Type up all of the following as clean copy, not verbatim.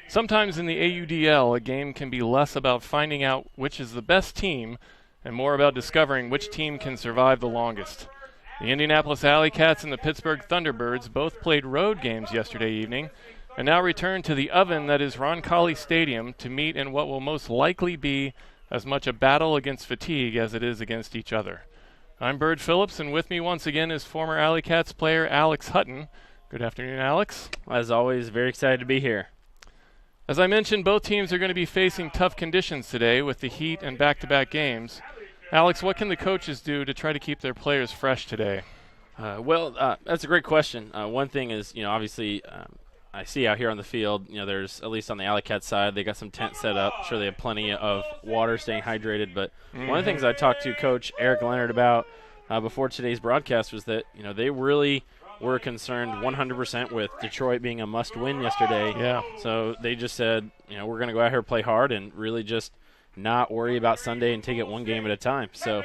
Sometimes in the AUDL, a game can be less about finding out which is the best team and more about discovering which team can survive the longest. The Indianapolis AlleyCats and the Pittsburgh Thunderbirds both played road games yesterday evening and now return to the oven that is Roncalli Stadium to meet in what will most likely be as much a battle against fatigue as it is against each other. I'm Bird Phillips, and with me once again is former AlleyCats player Alex Hutton. Good afternoon, Alex. As always, very excited to be here. As I mentioned, both teams are going to be facing tough conditions today with the heat and back-to-back games. Alex, what can the coaches do to try to keep their players fresh today? That's a great question. One thing is, obviously I see out here on the field, there's, at least on the AlleyCats side, they got some tents set up. I'm sure they have plenty of water, staying hydrated. But one of the things I talked to Coach Eric Leonard about before today's broadcast was that, they really were concerned 100% with Detroit being a must-win yesterday. Yeah. So they just said, we're going to go out here, play hard, and really just not worry about Sunday and take it one game at a time. So,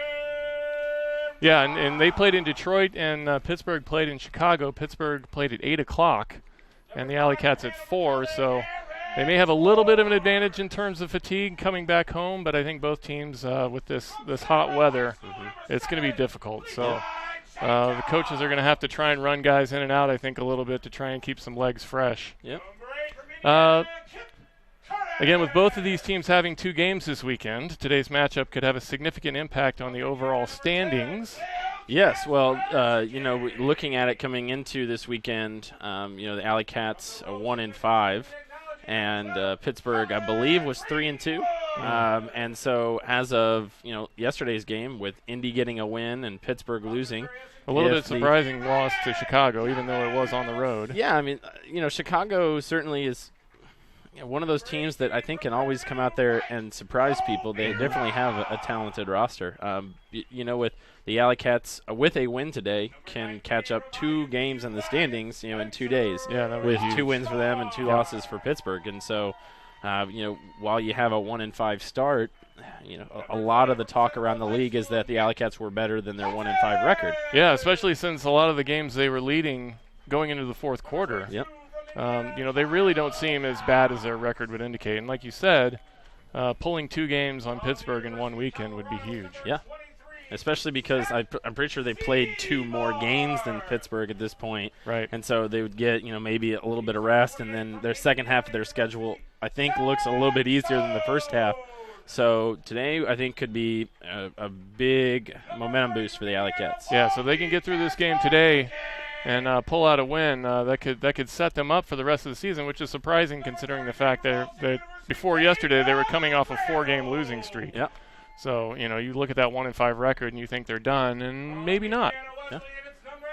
yeah, and they played in Detroit, and Pittsburgh played in Chicago. Pittsburgh played at 8 o'clock, and the AlleyCats at 4. So they may have a little bit of an advantage in terms of fatigue coming back home, but I think both teams, with this hot weather, it's going to be difficult. So. The coaches are going to have to try and run guys in and out, I think, a little bit to try and keep some legs fresh. Yep. Again, with both of these teams having 2 games this weekend, today's matchup could have a significant impact on the overall standings. Yes, well, looking at it coming into this weekend, the AlleyCats are 1-5, and Pittsburgh, I believe, was 3-2. And so as of, yesterday's game, with Indy getting a win and Pittsburgh losing. A little bit surprising loss to Chicago, even though it was on the road. Yeah, I mean, Chicago certainly is one of those teams that I think can always come out there and surprise people. They definitely have a talented roster. With the AlleyCats, with a win today, can catch up 2 games in the standings, in 2 days. Yeah, with 2 wins for them and 2 losses for Pittsburgh. And so, while you have a 1-5 start, a lot of the talk around the league is that the AlleyCats were better than their 1-5 record. Yeah, especially since a lot of the games they were leading going into the fourth quarter. Yep. They really don't seem as bad as their record would indicate. And like you said, pulling 2 games on Pittsburgh in one weekend would be huge. Yeah, especially because I'm pretty sure they played 2 more games than Pittsburgh at this point. Right. And so they would get, maybe a little bit of rest, and then their second half of their schedule, I think, looks a little bit easier than the first half. So today, I think, could be a big momentum boost for the AlleyCats. Yeah, so they can get through this game today and pull out a win. That could set them up for the rest of the season, which is surprising considering the fact that before yesterday they were coming off a 4-game losing streak. Yeah. So, you look at that 1-5 record and you think they're done, and maybe not. Yeah.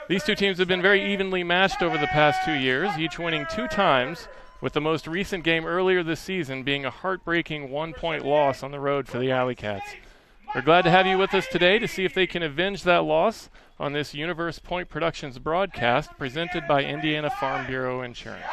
These 2 teams have been very evenly matched over the past 2 years, each winning 2 times, with the most recent game earlier this season being a heartbreaking 1-point loss on the road for the AlleyCats. We're glad to have you with us today to see if they can avenge that loss on this Universe Point Productions broadcast presented by Indiana Farm Bureau Insurance.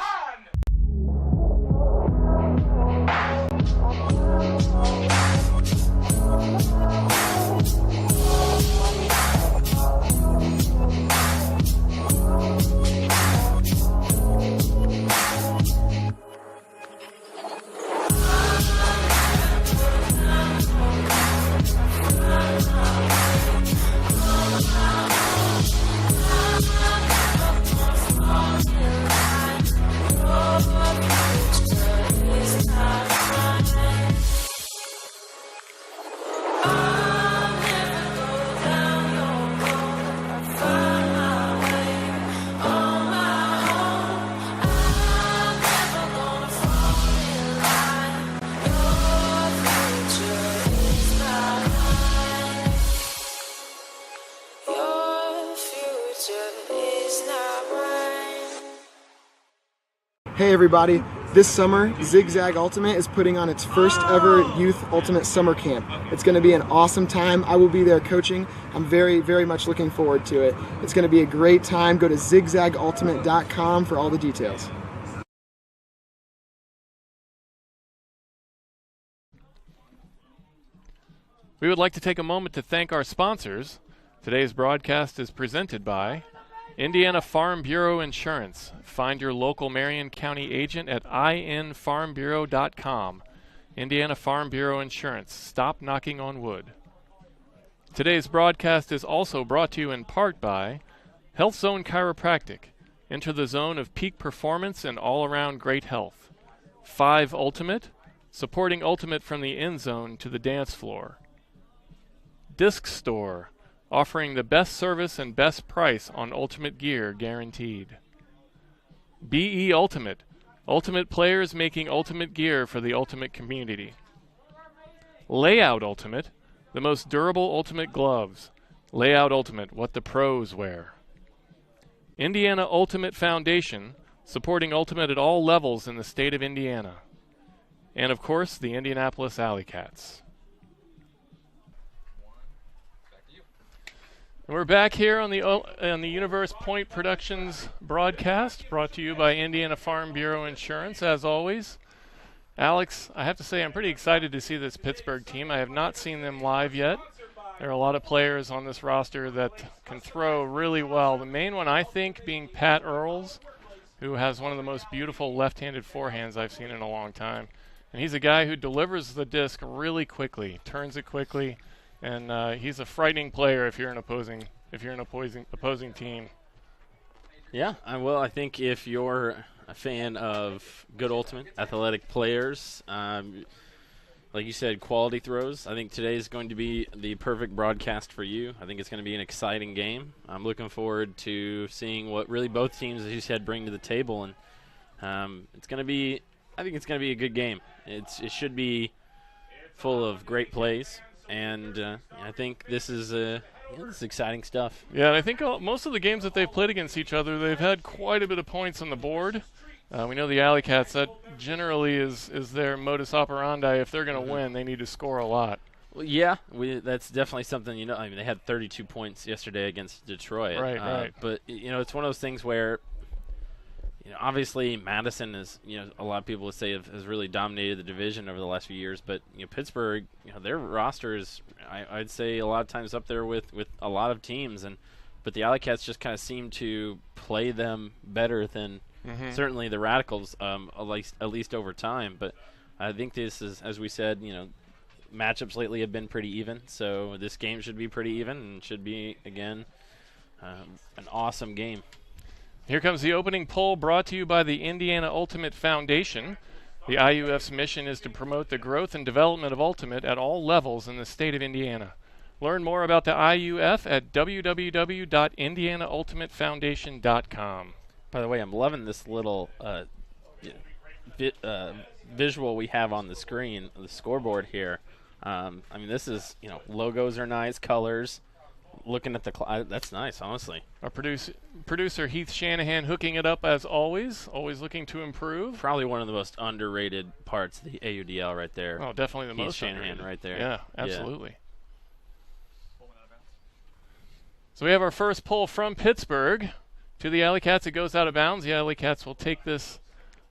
Hey everybody, this summer Zigzag Ultimate is putting on its first ever Youth Ultimate Summer Camp. It's going to be an awesome time. I will be there coaching. I'm very, very much looking forward to it. It's going to be a great time. Go to zigzagultimate.com for all the details. We would like to take a moment to thank our sponsors. Today's broadcast is presented by Indiana Farm Bureau Insurance. Find your local Marion County agent at infarmbureau.com. Indiana Farm Bureau Insurance. Stop knocking on wood. Today's broadcast is also brought to you in part by Health Zone Chiropractic. Enter the zone of peak performance and all-around great health. 5 Ultimate. Supporting Ultimate from the end zone to the dance floor. Disc Store. Offering the best service and best price on Ultimate gear guaranteed. BE Ultimate. Ultimate players making Ultimate gear for the Ultimate community. Layout Ultimate. The most durable Ultimate gloves. Layout Ultimate, what the pros wear. Indiana Ultimate Foundation. Supporting Ultimate at all levels in the state of Indiana. And of course, the Indianapolis AlleyCats. We're back here on the Universe Point Productions broadcast, brought to you by Indiana Farm Bureau Insurance, as always. Alex, I have to say I'm pretty excited to see this Pittsburgh team. I have not seen them live yet. There are a lot of players on this roster that can throw really well. The main one, I think, being Pat Earls, who has one of the most beautiful left-handed forehands I've seen in a long time. And he's a guy who delivers the disc really quickly, turns it quickly. And he's a frightening player if you're an opposing team. Yeah, I think if you're a fan of good ultimate athletic players, like you said, quality throws, I think today is going to be the perfect broadcast for you. I think it's going to be an exciting game. I'm looking forward to seeing what really both teams, as you said, bring to the table, and it's going to be. I think it's going to be a good game. It should be full of great plays. And I think this is exciting stuff. Yeah, and I think most of the games that they've played against each other, they've had quite a bit of points on the board. We know the AlleyCats, that generally is their modus operandi. If they're going to win, they need to score a lot. Well, yeah, that's definitely something, I mean, they had 32 points yesterday against Detroit. Right. But, it's one of those things where, obviously Madison is, a lot of people would say has really dominated the division over the last few years. But, Pittsburgh, their roster is, I'd say, a lot of times up there with a lot of teams. But the AlleyCats just kind of seem to play them better than certainly the Radicals, at least over time. But I think this is, as we said, matchups lately have been pretty even. So this game should be pretty even and should be, again, an awesome game. Here comes the opening poll, brought to you by the Indiana Ultimate Foundation. The IUF's mission is to promote the growth and development of Ultimate at all levels in the state of Indiana. Learn more about the IUF at www.indianaultimatefoundation.com. By the way, I'm loving this little visual we have on the screen, the scoreboard here. I mean, this is, logos are nice, colors. Looking at the that's nice, honestly. Our producer Heath Shanahan hooking it up as always looking to improve. Probably one of the most underrated parts of the AUDL right there. Oh, definitely the Heath most Shanahan underrated. right there. Yeah, absolutely. Yeah. So we have our first pull from Pittsburgh to the AlleyCats. It goes out of bounds. The AlleyCats will take this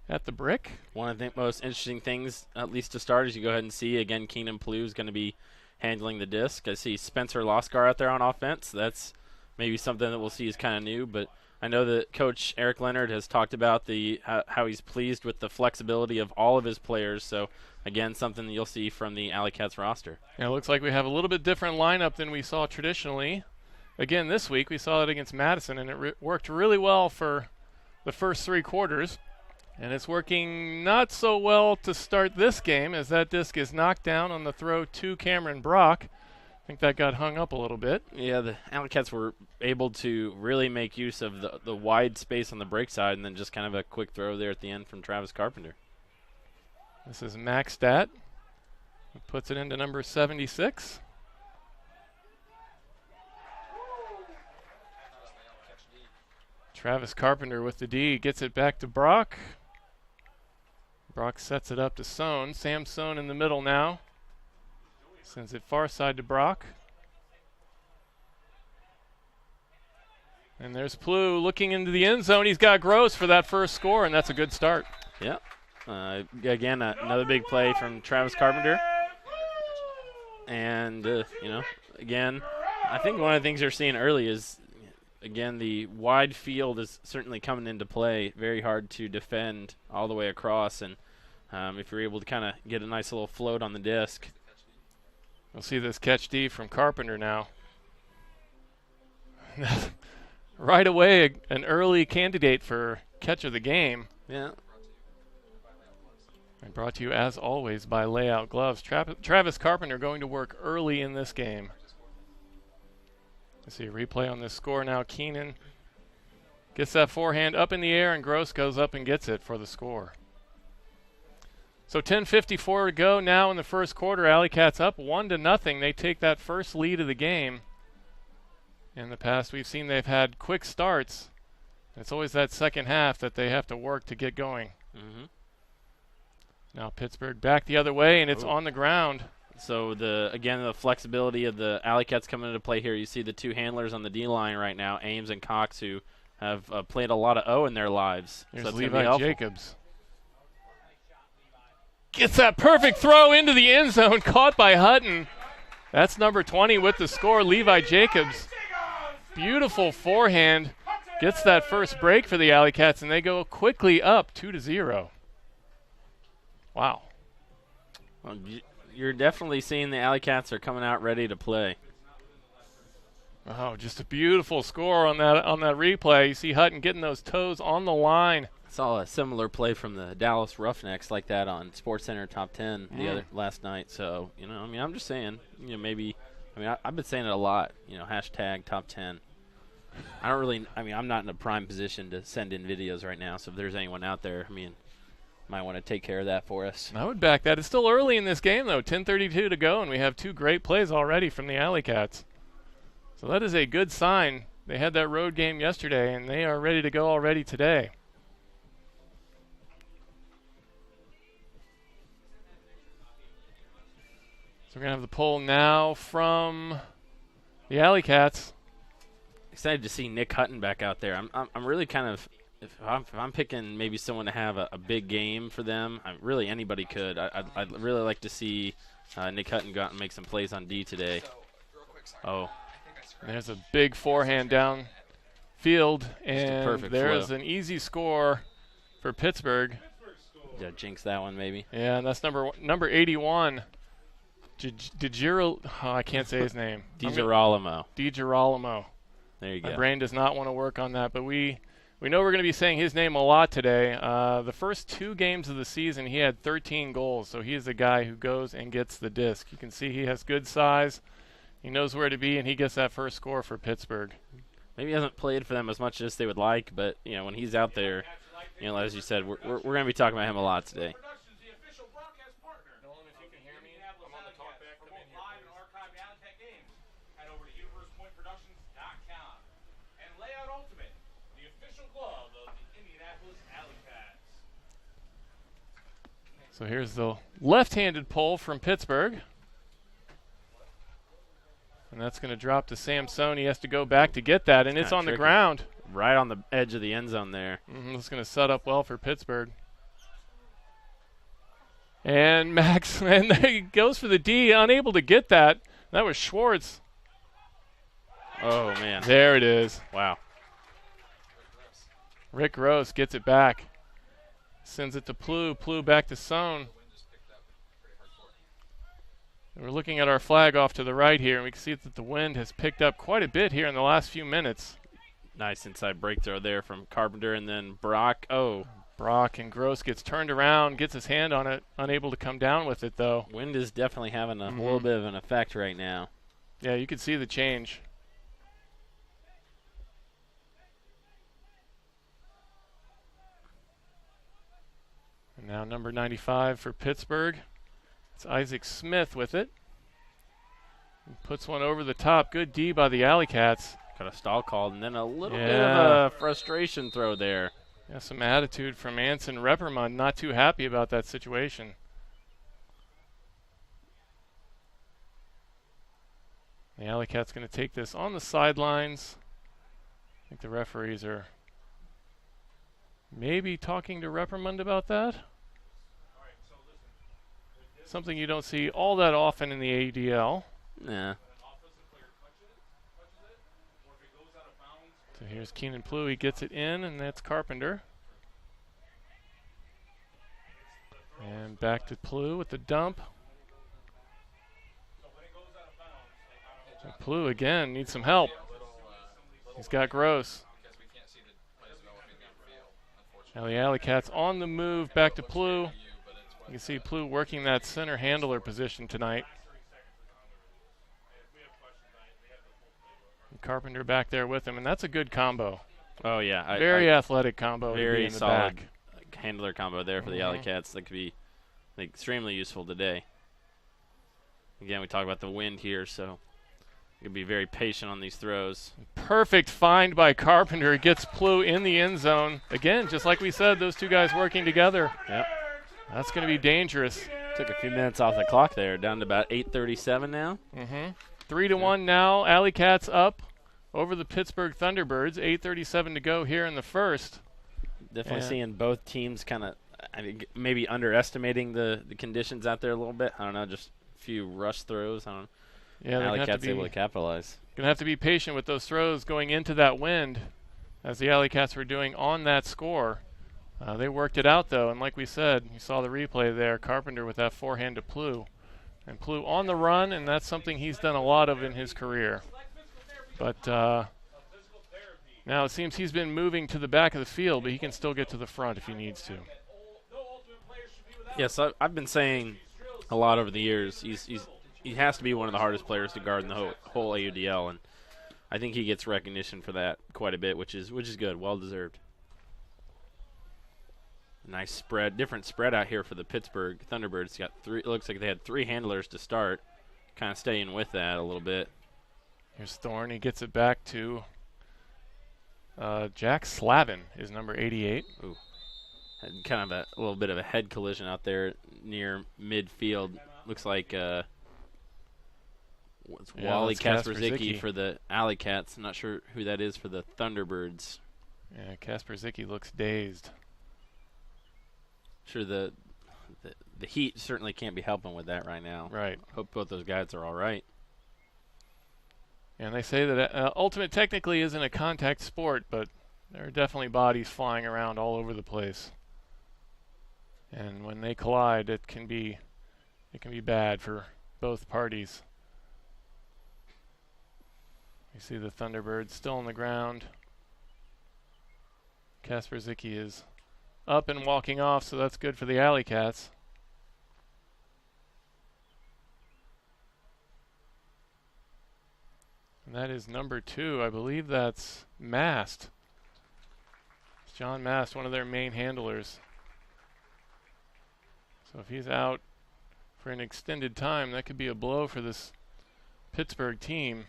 at the brick. One of the most interesting things, at least to start, is you go ahead and see, again, Keenan Plouffe is going to be handling the disc. I see Spencer Loscar out there on offense. That's maybe something that we'll see is kind of new, but I know that Coach Eric Leonard has talked about how he's pleased with the flexibility of all of his players. So, again, something that you'll see from the AlleyCats roster. Yeah, it looks like we have a little bit different lineup than we saw traditionally. Again, this week we saw it against Madison, and it worked really well for the first 3 quarters. And it's working not so well to start this game, as that disc is knocked down on the throw to Cameron Brock. I think that got hung up a little bit. Yeah, the AlleyCats were able to really make use of the wide space on the break side, and then just kind of a quick throw there at the end from Travis Carpenter. This is Max Stat. He puts it into number 76. Travis Carpenter with the D, gets it back to Brock. Brock sets it up to Sohn. Sam Sohn in the middle now. Sends it far side to Brock. And there's Plouffe looking into the end zone. He's got Gross for that first score, and that's a good start. Yeah. Again, another big play from Travis Carpenter. And, again, I think one of the things you're seeing early is again, the wide field is certainly coming into play. Very hard to defend all the way across, and if you're able to kind of get a nice little float on the disc. We'll see this catch D from Carpenter now. Right away, an early candidate for catch of the game. Yeah. And brought to you, as always, by Layout Gloves. Travis Carpenter going to work early in this game. Let's see a replay on this score now. Keenan gets that forehand up in the air, and Gross goes up and gets it for the score. So 10:54 to go now in the first quarter. AlleyCats up 1-0. They take that first lead of the game. In the past, we've seen they've had quick starts. It's always that second half that they have to work to get going. Mm-hmm. Now Pittsburgh back the other way, and it's on the ground. So again, the flexibility of the AlleyCats coming into play here. You see the two handlers on the D line right now, Ames and Cox, who have played a lot of O in their lives. There's so Levi Jacobs. Gets that perfect throw into the end zone, caught by Hutton. That's number 20 with the score, Levi Jacobs. Beautiful forehand. Gets that first break for the AlleyCats, and they go quickly up 2-0. Wow. Well, you're definitely seeing the AlleyCats are coming out ready to play. Oh, just a beautiful score on that replay. You see Hutton getting those toes on the line. I saw a similar play from the Dallas Roughnecks like that on SportsCenter Top 10 last night. So, I'm just saying, maybe, I've been saying it a lot, hashtag Top 10. I'm not in a prime position to send in videos right now. So if there's anyone out there, might want to take care of that for us. I would back that. It's still early in this game, though. 10:32 to go, and we have two great plays already from the AlleyCats. So that is a good sign. They had that road game yesterday, and they are ready to go already today. So we're going to have the poll now from the AlleyCats. Excited to see Nick Hutton back out there. I'm really kind of, if I'm picking maybe someone to have a big game for them, really anybody could. I'd really like to see Nick Hutton go out and make some plays on D today. Oh. There's a big forehand down field, and there's flow. An easy score for Pittsburgh. Yeah, jinx that one maybe. Yeah, and that's number 81. I can't say his name. DiGirolamo. DiGirolamo. There you go. My brain does not want to work on that, but we know we're going to be saying his name a lot today. The first two games of the season, he had 13 goals, so he is a guy who goes and gets the disc. You can see he has good size. He knows where to be, and he gets that first score for Pittsburgh. Maybe he hasn't played for them as much as they would like, but when he's out there, as you said, we're going to be talking about him a lot today. So here's the left-handed pull from Pittsburgh. And that's going to drop to Samson. He has to go back to get that, and it's on the ground. Right on the edge of the end zone there. It's going to set up well for Pittsburgh. And Max, and he goes for the D, unable to get that. That was Schwartz. Oh, man. There it is. Wow. Rick Gross gets it back. Sends it to Plu. Plu back to Sohn. We're looking at our flag off to the right here, and we can see that the wind has picked up quite a bit here in the last few minutes. Nice inside break throw there from Carpenter, and then Brock. Oh. Brock, and Gross gets turned around, gets his hand on it, unable to come down with it, though. Wind is definitely having a little bit of an effect right now. Yeah, you can see the change. And now number 95 for Pittsburgh. It's Isaac Smith with it. He puts one over the top. Good D by the AlleyCats. Got a stall called, and then a little bit of a frustration throw there. Yeah, some attitude from Anson Reppermund. Not too happy about that situation. The AlleyCats going to take this on the sidelines. I think the referees are maybe talking to Reppermund about that. Something you don't see all that often in the AUDL. Yeah. So here's Keenan Plew. He gets it in, and that's Carpenter. And back to Plew with the dump. And Plew again needs some help. He's got Gross. Now the AlleyCats on the move, back to Plew. You can see Plew working that center handler position tonight. And Carpenter back there with him, and that's a good combo. Oh, yeah. Very athletic combo. Very in the solid back. Handler combo there for the AlleyCats. That could be extremely useful today. Again, we talk about the wind here, so you can be very patient on these throws. Perfect find by Carpenter. Gets Plew in the end zone. Again, just like we said, those two guys working together. Yep. That's going to be dangerous. Took a few minutes off the clock there. Down to about 8:37 now. 3-1 now. AlleyCats up over the Pittsburgh Thunderbirds. 8:37 to go here in the first. Definitely seeing both teams kind of, I think, maybe underestimating the conditions out there a little bit. I don't know, just a few rush throws. I don't know. Yeah, AlleyCats able to capitalize. Going to have to be patient with those throws going into that wind, as the AlleyCats were doing on that score. They worked it out, though, and like we said, you saw the replay there, Carpenter with that forehand to Plew. And Plew on the run, and that's something he's done a lot of in his career. But now it seems he's been moving to the back of the field, but he can still get to the front if he needs to. Yes, I've been saying a lot over the years, he has to be one of the hardest players to guard in the whole AUDL, and I think he gets recognition for that quite a bit, which is good, well deserved. Nice spread, different spread out here for the Pittsburgh Thunderbirds. Got three. It looks like they had three handlers to start, kind of staying with that a little bit. Here's Thorne. He gets it back to Jack Slavin, is number 88. Ooh. Had kind of a little bit of a head collision out there near midfield. Looks like Wally Kasperzicki for the AlleyCats. I'm not sure who that is for the Thunderbirds. Yeah, Kasperzicki looks dazed. Sure, the heat certainly can't be helping with that right now. Right. Hope both those guys are all right. And they say that ultimate technically isn't a contact sport, but there are definitely bodies flying around all over the place. And when they collide, it can be bad for both parties. You see the Thunderbirds still on the ground. Kasperzicki is up and walking off, so that's good for the AlleyCats. And that is number 2. I believe that's Mast. It's John Mast, one of their main handlers. So if he's out for an extended time, that could be a blow for this Pittsburgh team.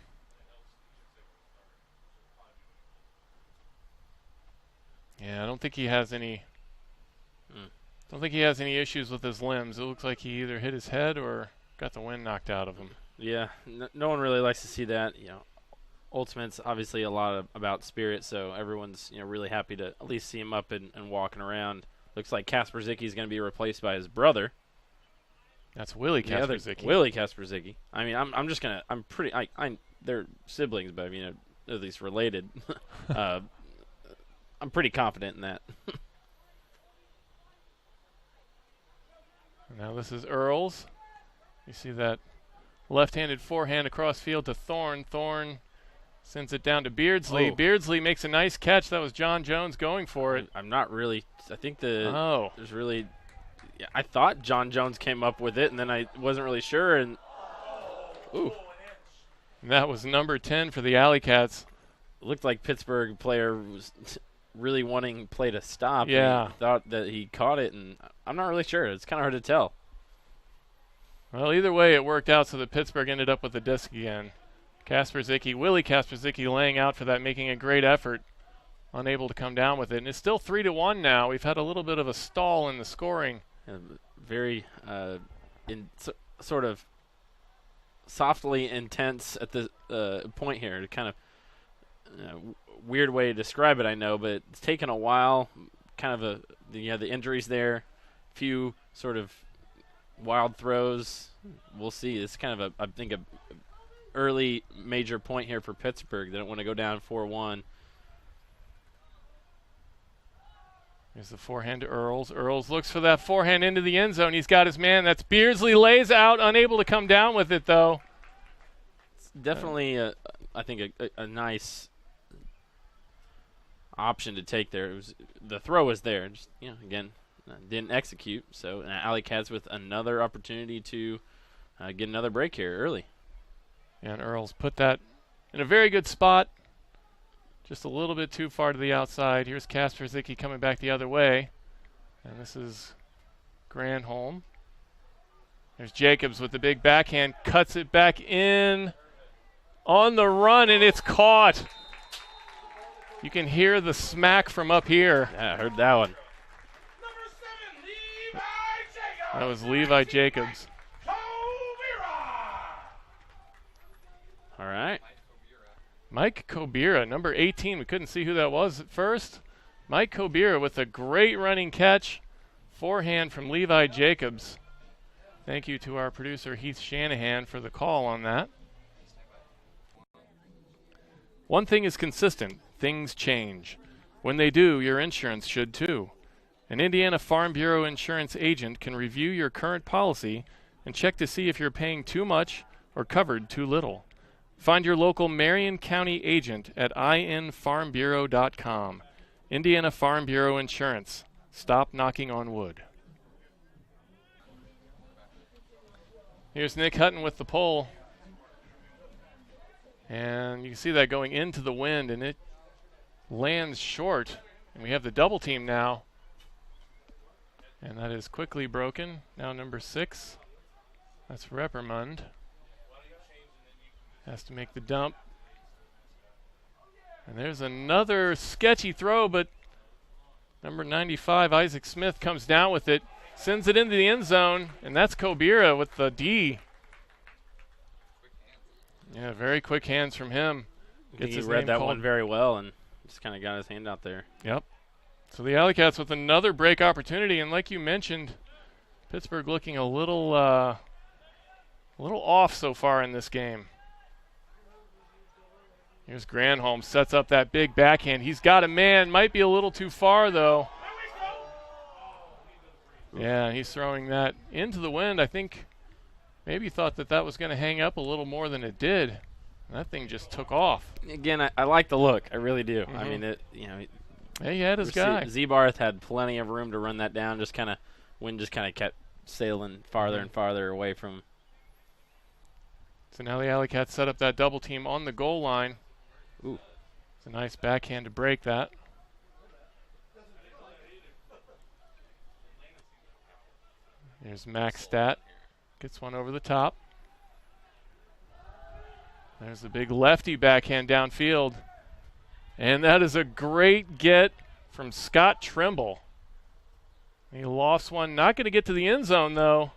Yeah, I don't think he has any issues with his limbs. It looks like he either hit his head or got the wind knocked out of him. Yeah, no one really likes to see that. You know, Ultimate's obviously a lot about spirit, so everyone's really happy to at least see him up and walking around. Looks like Kasperzicki is going to be replaced by his brother. That's Willie Kasperzicki. Willie Kasperzicki. I mean, they're siblings, but at least related. I'm pretty confident in that. Now this is Earls. You see that left-handed forehand across field to Thorne. Thorne sends it down to Beardsley. Oh. Beardsley makes a nice catch. That was John Jones going for it. I'm not really. I think there's really. Yeah, I thought John Jones came up with it, and then I wasn't really sure. And And that was number 10 for the AlleyCats. It looked like Pittsburgh player was really wanting play to stop. Yeah. And thought that he caught it, and I'm not really sure. It's kind of hard to tell. Well, either way, it worked out so that Pittsburgh ended up with the disc again. Willie Kasperzicki laying out for that, making a great effort. Unable to come down with it. And it's still 3-1 now. We've had a little bit of a stall in the scoring. Very sort of softly intense at the point here. Kind of weird way to describe it, I know, but it's taken a while. Kind of the injuries there. Few sort of wild throws. We'll see. It's kind of I think a early major point here for Pittsburgh. They don't want to go down 4-1. Here's the forehand to Earls. Earls looks for that forehand into the end zone. He's got his man. That's Beardsley. Lays out, unable to come down with it, though. It's definitely, I think, a nice option to take there. The throw was there. Just, again, didn't execute. So AlleyCats with another opportunity to get another break here early. And Earls put that in a very good spot. Just a little bit too far to the outside. Here's Kasper Zicki coming back the other way. And this is Granholm. There's Jacobs with the big backhand. Cuts it back in on the run, and it's caught. You can hear the smack from up here. Yeah, I heard that one. That was Levi Jacobs. All right. Mike Kobira, number 18. We couldn't see who that was at first. Mike Kobira with a great running catch. Forehand from Levi Jacobs. Thank you to our producer, Heath Shanahan, for the call on that. One thing is consistent. Things change. When they do, your insurance should too. An Indiana Farm Bureau insurance agent can review your current policy and check to see if you're paying too much or covered too little. Find your local Marion County agent at infarmbureau.com. Indiana Farm Bureau Insurance. Stop knocking on wood. Here's Nick Hutton with the pole. And you can see that going into the wind, and it lands short. And we have the double team now. And that is quickly broken. Now number 6. That's Reppermund. Has to make the dump. And there's another sketchy throw, but number 95, Isaac Smith, comes down with it, sends it into the end zone, and that's Kobira with the D. Yeah, very quick hands from him. He read that one very well and just kind of got his hand out there. Yep. So the AlleyCats with another break opportunity, and like you mentioned, Pittsburgh looking a little off so far in this game. Here's Granholm, sets up that big backhand. He's got a man, might be a little too far though. Yeah, he's throwing that into the wind. I think maybe thought that was going to hang up a little more than it did. And that thing just took off. Again, I like the look. I really do. I mean, hey, he had his guy. Z-Barth had plenty of room to run that down. Wind just kind of kept sailing farther and farther away from. So now the AlleyCats set up that double team on the goal line. Ooh. It's a nice backhand to break that. Here's Max Stat. Gets one over the top. There's the big lefty backhand downfield. And that is a great get from Scott Trimble. He lost one. Not going to get to the end zone, though.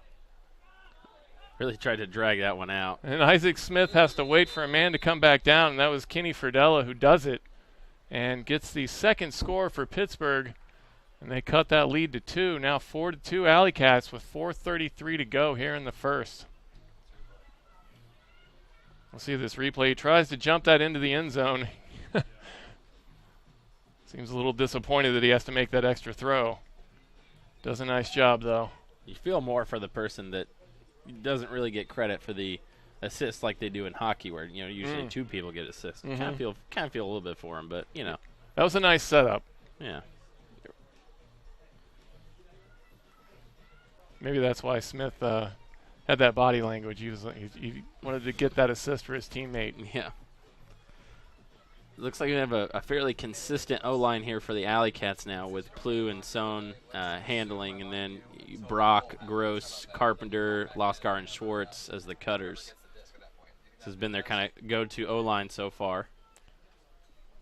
Really tried to drag that one out. And Isaac Smith has to wait for a man to come back down, and that was Kenny Ferdella who does it and gets the second score for Pittsburgh. And they cut that lead to 2. Now 4-2 AlleyCats with 4:33 to go here in the first. We'll see this replay. He tries to jump that into the end zone. Seems a little disappointed that he has to make that extra throw. Does a nice job, though. You feel more for the person that doesn't really get credit for the assists like they do in hockey, where usually 2 people get assists. Kind of feel a little bit for him, but that was a nice setup. Yeah. Maybe that's why Smith had that body language. He wanted to get that assist for his teammate. Yeah. Looks like we have a fairly consistent O-line here for the AlleyCats now, with Plu and Sohn handling, and then Brock, Gross, Carpenter, Loskar, and Schwartz as the cutters. This has been their kind of go-to O-line so far.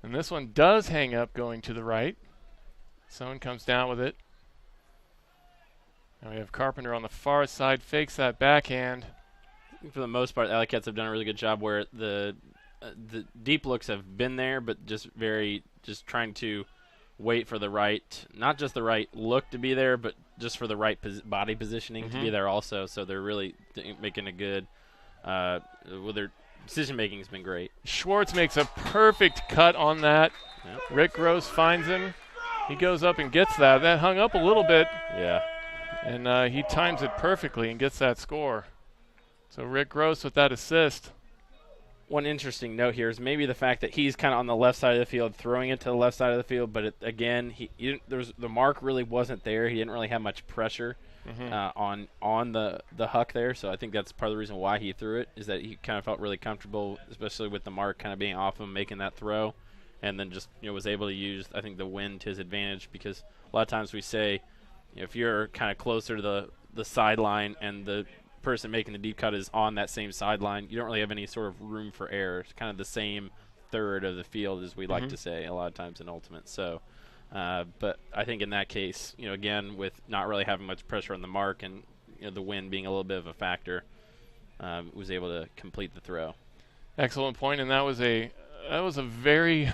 And this one does hang up going to the right. Sohn comes down with it. Now we have Carpenter on the far side, fakes that backhand. For the most part, the AlleyCats have done a really good job where the deep looks have been there, but just trying to wait for the right, not just the right look to be there, but just for the right body positioning to be there also. So they're really making a good, their decision making has been great. Schwartz makes a perfect cut on that. Yep. Rick Gross finds him. He goes up and gets that. That hung up a little bit. Yeah. And he times it perfectly and gets that score. So Rick Gross with that assist. One interesting note here is maybe the fact that he's kind of on the left side of the field, throwing it to the left side of the field, but again, the mark really wasn't there. He didn't really have much pressure on the huck there, so I think that's part of the reason why he threw it, is that he kind of felt really comfortable, especially with the mark kind of being off him, making that throw, and then just was able to use, I think, the wind to his advantage, because a lot of times we say, if you're kind of closer to the sideline and the person making the deep cut is on that same sideline, you don't really have any sort of room for error. It's kind of the same third of the field, as we like to say a lot of times in ultimate. So, but I think in that case, again, with not really having much pressure on the mark and the wind being a little bit of a factor, was able to complete the throw. Excellent point, and that was a very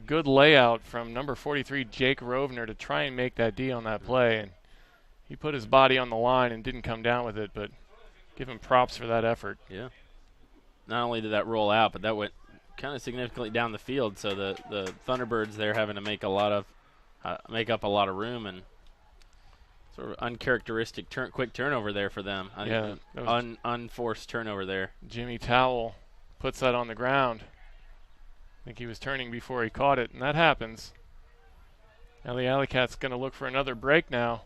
good layout from number 43 Jake Rovner to try and make that D on that play. And he put his body on the line and didn't come down with it, but give him props for that effort. Yeah. Not only did that roll out, but that went kind of significantly down the field, so the Thunderbirds there having to make up a lot of room, and sort of uncharacteristic quick turnover there for them. Yeah, Unforced turnover there. Jimmy Towell puts that on the ground. I think he was turning before he caught it, and that happens. Now the AlleyCats going to look for another break now.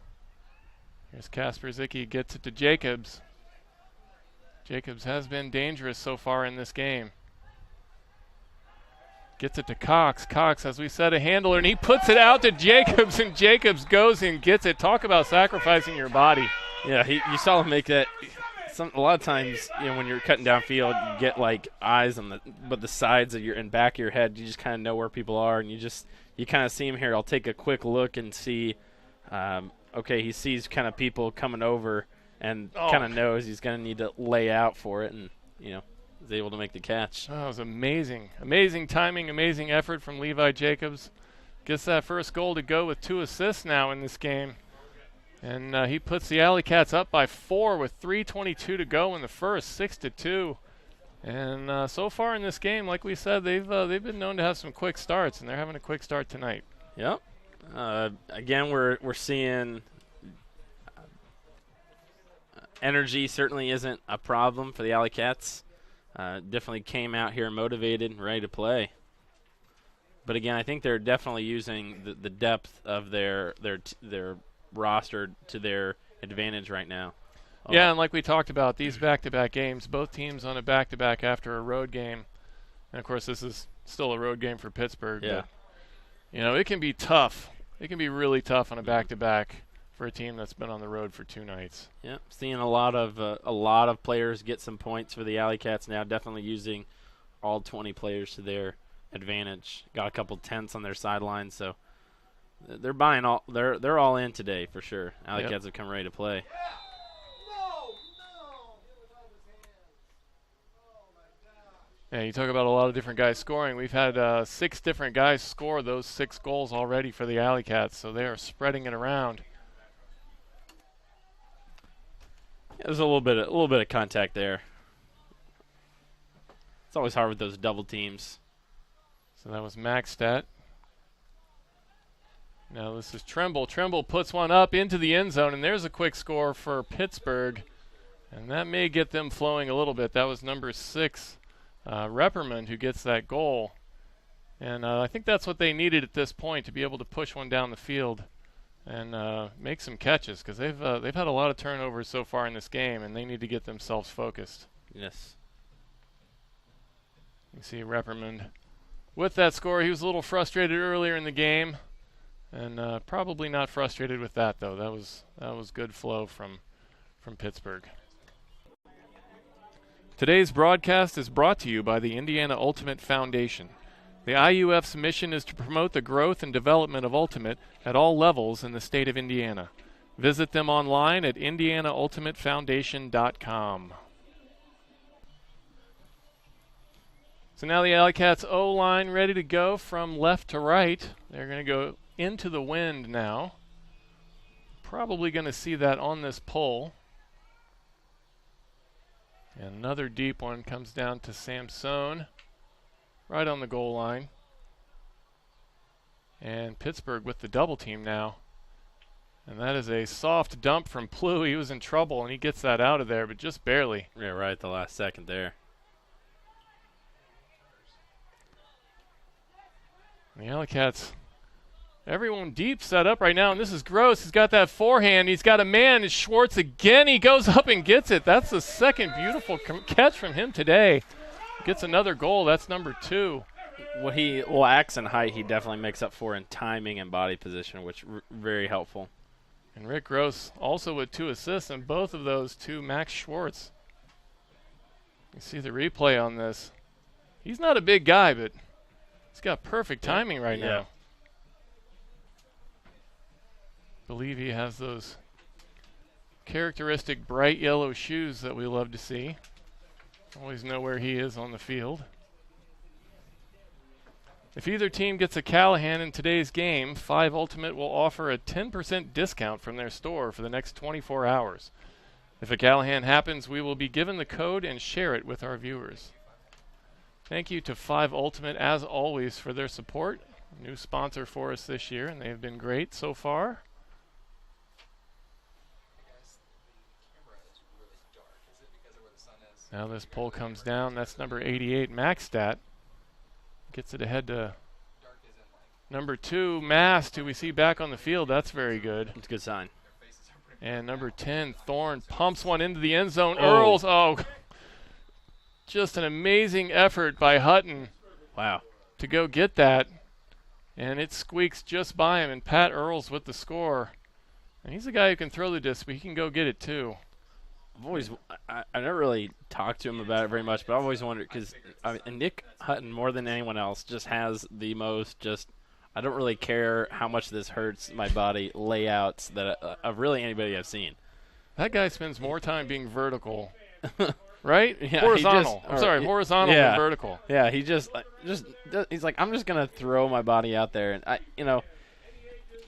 Here's Kasper Zicki, gets it to Jacobs. Jacobs has been dangerous so far in this game. Gets it to Cox. Cox, as we said, a handler, and he puts it out to Jacobs, and Jacobs goes and gets it. Talk about sacrificing your body. Yeah, you saw him make that. A lot of times, when you're cutting downfield, you get like eyes on the sides of and back of your head. You just kind of know where people are, and you kind of see him here. I'll take a quick look and see. Okay, he sees kind of people coming over and kind of knows he's going to need to lay out for it, and is able to make the catch. Oh, it was amazing. Amazing timing, amazing effort from Levi Jacobs. Gets that first goal to go with 2 assists now in this game. And he puts the AlleyCats up by 4 with 3:22 to go in the first, 6-2. And so far in this game, like we said, they've been known to have some quick starts, and they're having a quick start tonight. Yep. Again, we're seeing energy certainly isn't a problem for the AlleyCats. Definitely came out here motivated and ready to play. But again, I think they're definitely using the depth of their roster to their advantage right now. Yeah, and like we talked about, these back-to-back games, both teams on a back-to-back after a road game. And, of course, this is still a road game for Pittsburgh. Yeah. But, it can be tough. It can be really tough on a back-to-back for a team that's been on the road for 2 nights. Yep, seeing a lot of players get some points for the AlleyCats now, definitely using all 20 players to their advantage. Got a couple tenths on their sidelines, so they're buying all. They're all in today for sure. AlleyCats have come ready to play. Yeah, you talk about a lot of different guys scoring. We've had 6 different guys score those 6 goals already for the AlleyCats, so they are spreading it around. Yeah, there's a little bit of contact there. It's always hard with those double teams. So that was Maxstat. Now this is Tremble. Tremble puts one up into the end zone, and there's a quick score for Pittsburgh. And that may get them flowing a little bit. That was number 6, Repperman, who gets that goal. And I think that's what they needed at this point, to be able to push one down the field and make some catches, because they've had a lot of turnovers so far in this game, and they need to get themselves focused. Yes. You see Repperman with that score. He was a little frustrated earlier in the game, and probably not frustrated with that, though. That was good flow from Pittsburgh. Today's broadcast is brought to you by the Indiana Ultimate Foundation. The IUF's mission is to promote the growth and development of Ultimate at all levels in the state of Indiana. Visit them online at indianaultimatefoundation.com. So now the AlleyCats O-line ready to go from left to right. They're going to go into the wind now. Probably going to see that on this pole. And another deep one comes down to Samson, right on the goal line. And Pittsburgh with the double team now. And that is a soft dump from Plu. He was in trouble, and he gets that out of there, but just barely. Yeah, right at the last second there. The AlleyCats, everyone deep set up right now, and this is Gross. He's got that forehand. He's got a man. It's Schwartz again. He goes up and gets it. That's the second beautiful catch from him today. Gets another goal. That's number 2. What he lacks in height, he definitely makes up for in timing and body position, which very helpful. And Rick Gross also with 2 assists, and both of those to Max Schwartz. You see the replay on this. He's not a big guy, but he's got perfect timing right now. Believe he has those characteristic bright yellow shoes that we love to see. Always know where he is on the field. If either team gets a Callahan in today's game, 5 Ultimate will offer a 10% discount from their store for the next 24 hours. If a Callahan happens, we will be given the code and share it with our viewers. Thank you to 5 Ultimate, as always, for their support. New sponsor for us this year, and they've been great so far. Now this pole comes down. That's number 88, Maxstat. Gets it ahead to number 2, Mast, who we see back on the field. That's very good. It's a good sign. And number 10, Thorne, pumps one into the end zone. Oh. Earls, just an amazing effort by Hutton. Wow. To go get that. And it squeaks just by him, and Pat Earls with the score. And he's a guy who can throw the disc, but he can go get it too. I never really talked to him about it very much, but I've always wondered, because Nick Hutton, more than anyone else, just has the most I don't really care how much this hurts my body layouts that of really anybody I've seen. That guy spends more time being vertical, right? Yeah, horizontal. Horizontal than vertical. Yeah, he just he's like, I'm just gonna throw my body out there, and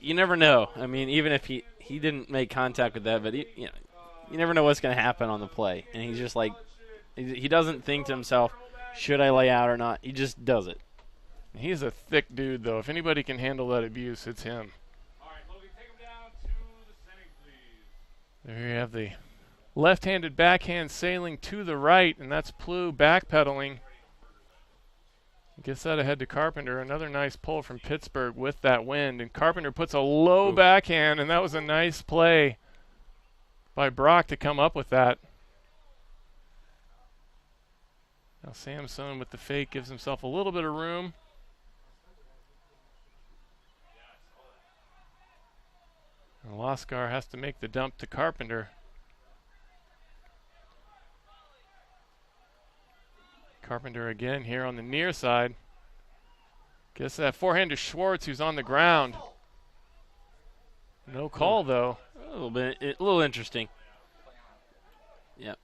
you never know. I mean, even if he didn't make contact with that, but you never know what's going to happen on the play. And he's just like, he doesn't think to himself, should I lay out or not? He just does it. He's a thick dude, though. If anybody can handle that abuse, it's him. All right, Logan, take him down to the setting, please. There you have the left-handed backhand sailing to the right, and that's Plu backpedaling. Gets that ahead to Carpenter. Another nice pull from Pittsburgh with that wind. And Carpenter puts a low backhand, and that was a nice play by Brock to come up with that. Now Samson with the fake gives himself a little bit of room. And Laskar has to make the dump to Carpenter. Carpenter again here on the near side. Gets that forehand to Schwartz, who's on the ground. No call, though. A little interesting. Yep.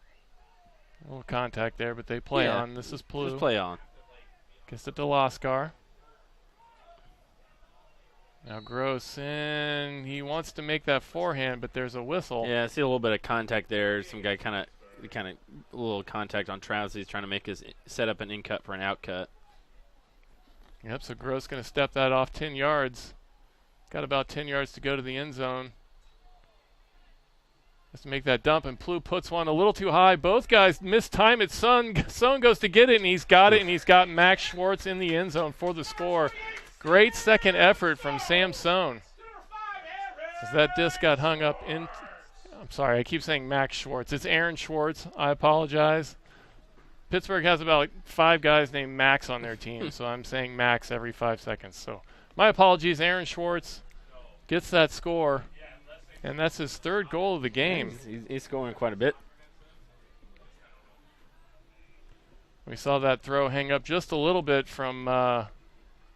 A little contact there, but they play on. This is Plu. Just play on. Gets it to Laskar. Now Gross in. He wants to make that forehand, but there's a whistle. Yeah, I see a little bit of contact there. Some guy kind of a little contact on Travis. He's trying to make his set up an in cut for an out cut. Yep, so Gross going to step that off 10 yards. Got about 10 yards to go to the end zone. Has to make that dump, and Plu puts one a little too high. Both guys mistime it. Son goes to get it, and he's got it, and he's got Max Schwartz in the end zone for the score. Great second effort from Samson. As that disc got hung up in. I'm sorry, I keep saying Max Schwartz. It's Aaron Schwartz. I apologize. Pittsburgh has about 5 guys named Max on their team, so I'm saying Max every 5 seconds. So my apologies. Aaron Schwartz gets that score, and that's his 3rd goal of the game. He's scoring quite a bit. We saw that throw hang up just a little bit from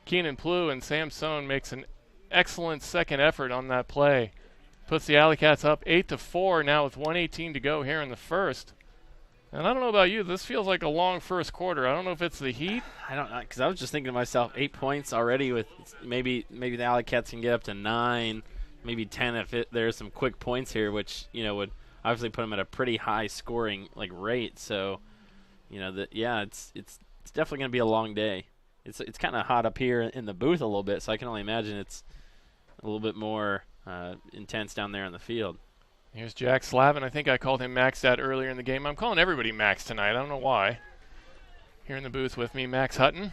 Keenan Plu, and Samson makes an excellent second effort on that play. Puts the AlleyCats up 8-4 now with 1:18 to go here in the first. And I don't know about you, this feels like a long first quarter. I don't know if it's the heat. I don't know, because I was just thinking to myself, 8 points already with maybe the AlleyCats can get up to 9, maybe 10 if there's some quick points here, which would obviously put them at a pretty high scoring rate. So, it's definitely going to be a long day. it's kind of hot up here in the booth a little bit, so I can only imagine it's a little bit more intense down there in the field. Here's Jack Slavin. I think I called him Max that earlier in the game. I'm calling everybody Max tonight. I don't know why. Here in the booth with me, Max Hutton.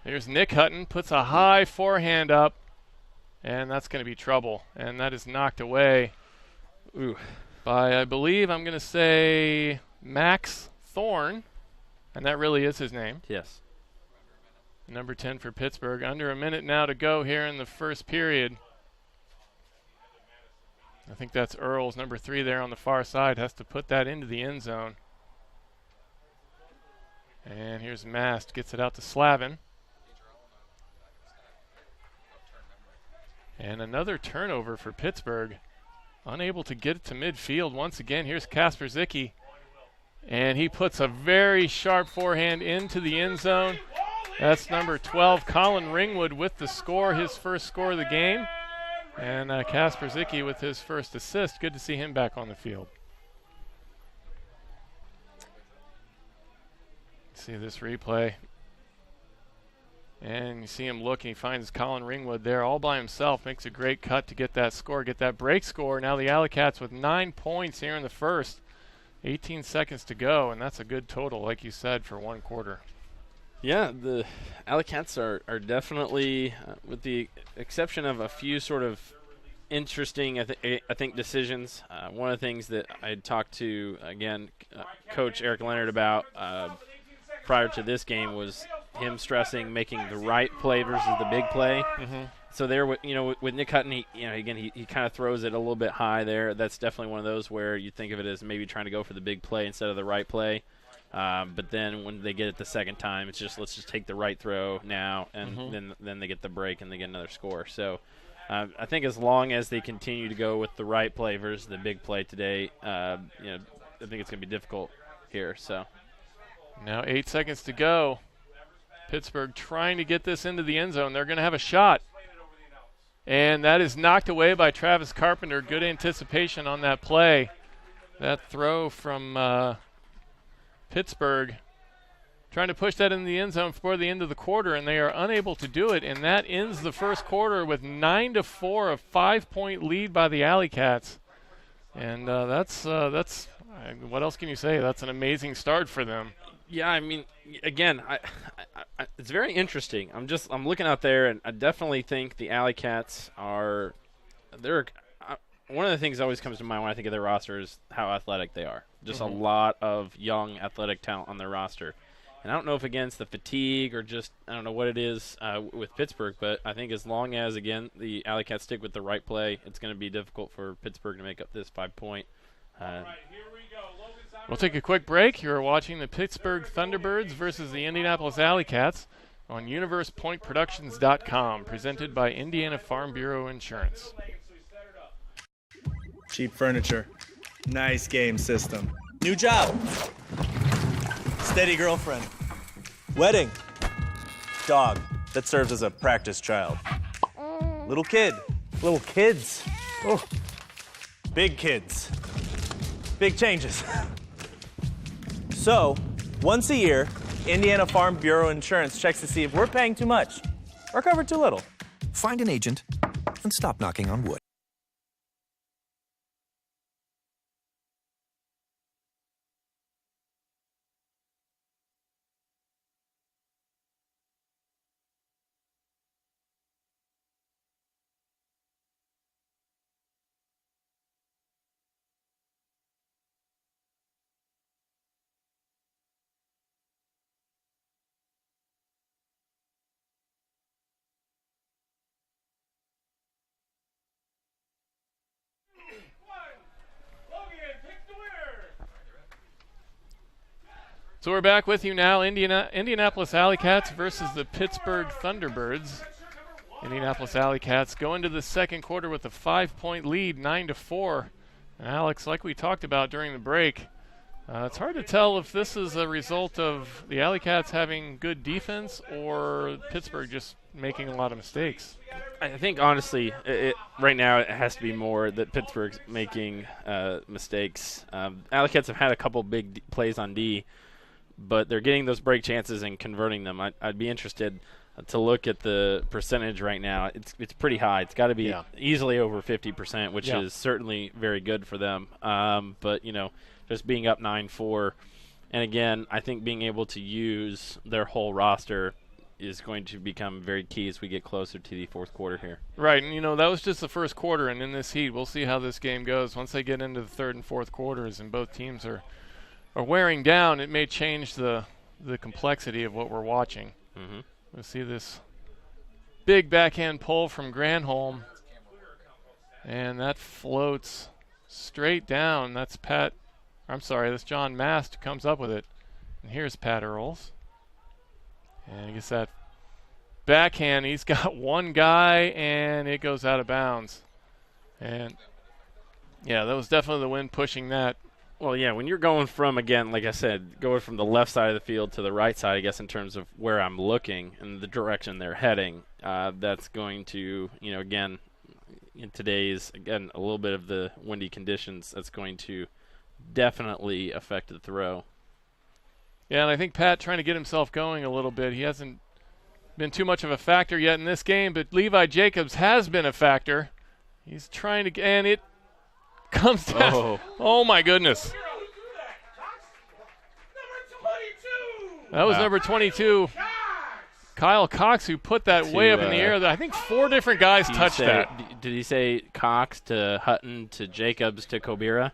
There's Nick Hutton, puts a high forehand up, and that's going to be trouble. And that is knocked away by, I believe, I'm going to say Max Thorne, and that really is his name. Yes. Number 10 for Pittsburgh. Under a minute now to go here in the first period. I think that's Earls, number 3 there on the far side, has to put that into the end zone. And here's Mast, gets it out to Slavin. And another turnover for Pittsburgh. Unable to get it to midfield once again. Here's Kasper Zicki. And he puts a very sharp forehand into the end zone. That's number 12, Colin Ringwood, with the score, his first score of the game. And Kasper Zicki with his first assist. Good to see him back on the field. See this replay. And you see him look, and he finds Colin Ringwood there all by himself. Makes a great cut to get that score, get that break score. Now the AlleyCats with 9 points here in the first. 18 seconds to go, and that's a good total, like you said, for one quarter. Yeah, the AlleyCats are definitely, with the exception of a few sort of interesting, I think, decisions. One of the things that I talked to, again, Coach Eric Leonard about prior to this game was him stressing making the right play versus the big play. Mm-hmm. So there, with Nick Hutton, he kind of throws it a little bit high there. That's definitely one of those where you think of it as maybe trying to go for the big play instead of the right play. But then when they get it the second time, it's just let's just take the right throw now, and then they get the break and they get another score. So I think as long as they continue to go with the right play versus the big play today, I think it's going to be difficult here. So now 8 seconds to go. Pittsburgh trying to get this into the end zone. They're going to have a shot. And that is knocked away by Travis Carpenter. Good anticipation on that play. That throw from Pittsburgh, trying to push that in the end zone for the end of the quarter, and they are unable to do it. And that ends the first quarter with 9-4, a 5-point lead by the AlleyCats. And that's what else can you say? That's an amazing start for them. Yeah, I mean, again, I it's very interesting. I'm looking out there, and I definitely think the AlleyCats are. One of the things that always comes to mind when I think of their roster is how athletic they are. Just a lot of young athletic talent on their roster. And I don't know if against the fatigue or just I don't know what it is with Pittsburgh, but I think as long as, again, the AlleyCats stick with the right play, it's going to be difficult for Pittsburgh to make up this 5-point. We'll take a quick break. You're watching the Pittsburgh Thunderbirds versus the Indianapolis AlleyCats on UniversePointProductions.com, presented by Indiana Farm Bureau Insurance. Cheap furniture. Nice game system. New job. Steady girlfriend. Wedding. Dog that serves as a practice child. Little kid. Little kids. Oh. Big kids. Big changes. So, once a year, Indiana Farm Bureau Insurance checks to see if we're paying too much or covered too little. Find an agent and stop knocking on wood. So we're back with you now. Indianapolis AlleyCats versus the Pittsburgh Thunderbirds. Indianapolis AlleyCats go into the second quarter with a 5-point lead, 9-4. And Alex, like we talked about during the break, it's hard to tell if this is a result of the AlleyCats having good defense or Pittsburgh just making a lot of mistakes. I think, honestly, right now it has to be more that Pittsburgh's making mistakes. AlleyCats have had a couple big plays on D, but they're getting those break chances and converting them. I'd be interested to look at the percentage right now. It's pretty high. It's got to be easily over 50%, which is certainly very good for them. But, just being up 9-4, and again, I think being able to use their whole roster is going to become very key as we get closer to the fourth quarter here. Right, and that was just the first quarter, and in this heat, we'll see how this game goes. Once they get into the third and fourth quarters and both teams are wearing down, it may change the complexity of what we're watching. Mm-hmm. We'll see this big backhand pull from Granholm, and that floats straight down. That's John Mast comes up with it. And here's Pat Earls. And he gets that backhand. He's got one guy, and it goes out of bounds. And, that was definitely the wind pushing that. Well, yeah, when you're going from, again, like I said, going from the left side of the field to the right side, I guess, in terms of where I'm looking and the direction they're heading, that's going to, again, in today's, again, a little bit of the windy conditions, that's going to definitely affect the throw. Yeah, and I think Pat trying to get himself going a little bit. He hasn't been too much of a factor yet in this game, but Levi Jacobs has been a factor. He's trying to, and it comes down. Oh my goodness. That was number 22, Kyle Cox, who put that way up in the air. I think 4 different guys touched that. Did he say Cox to Hutton to Jacobs to Kobira?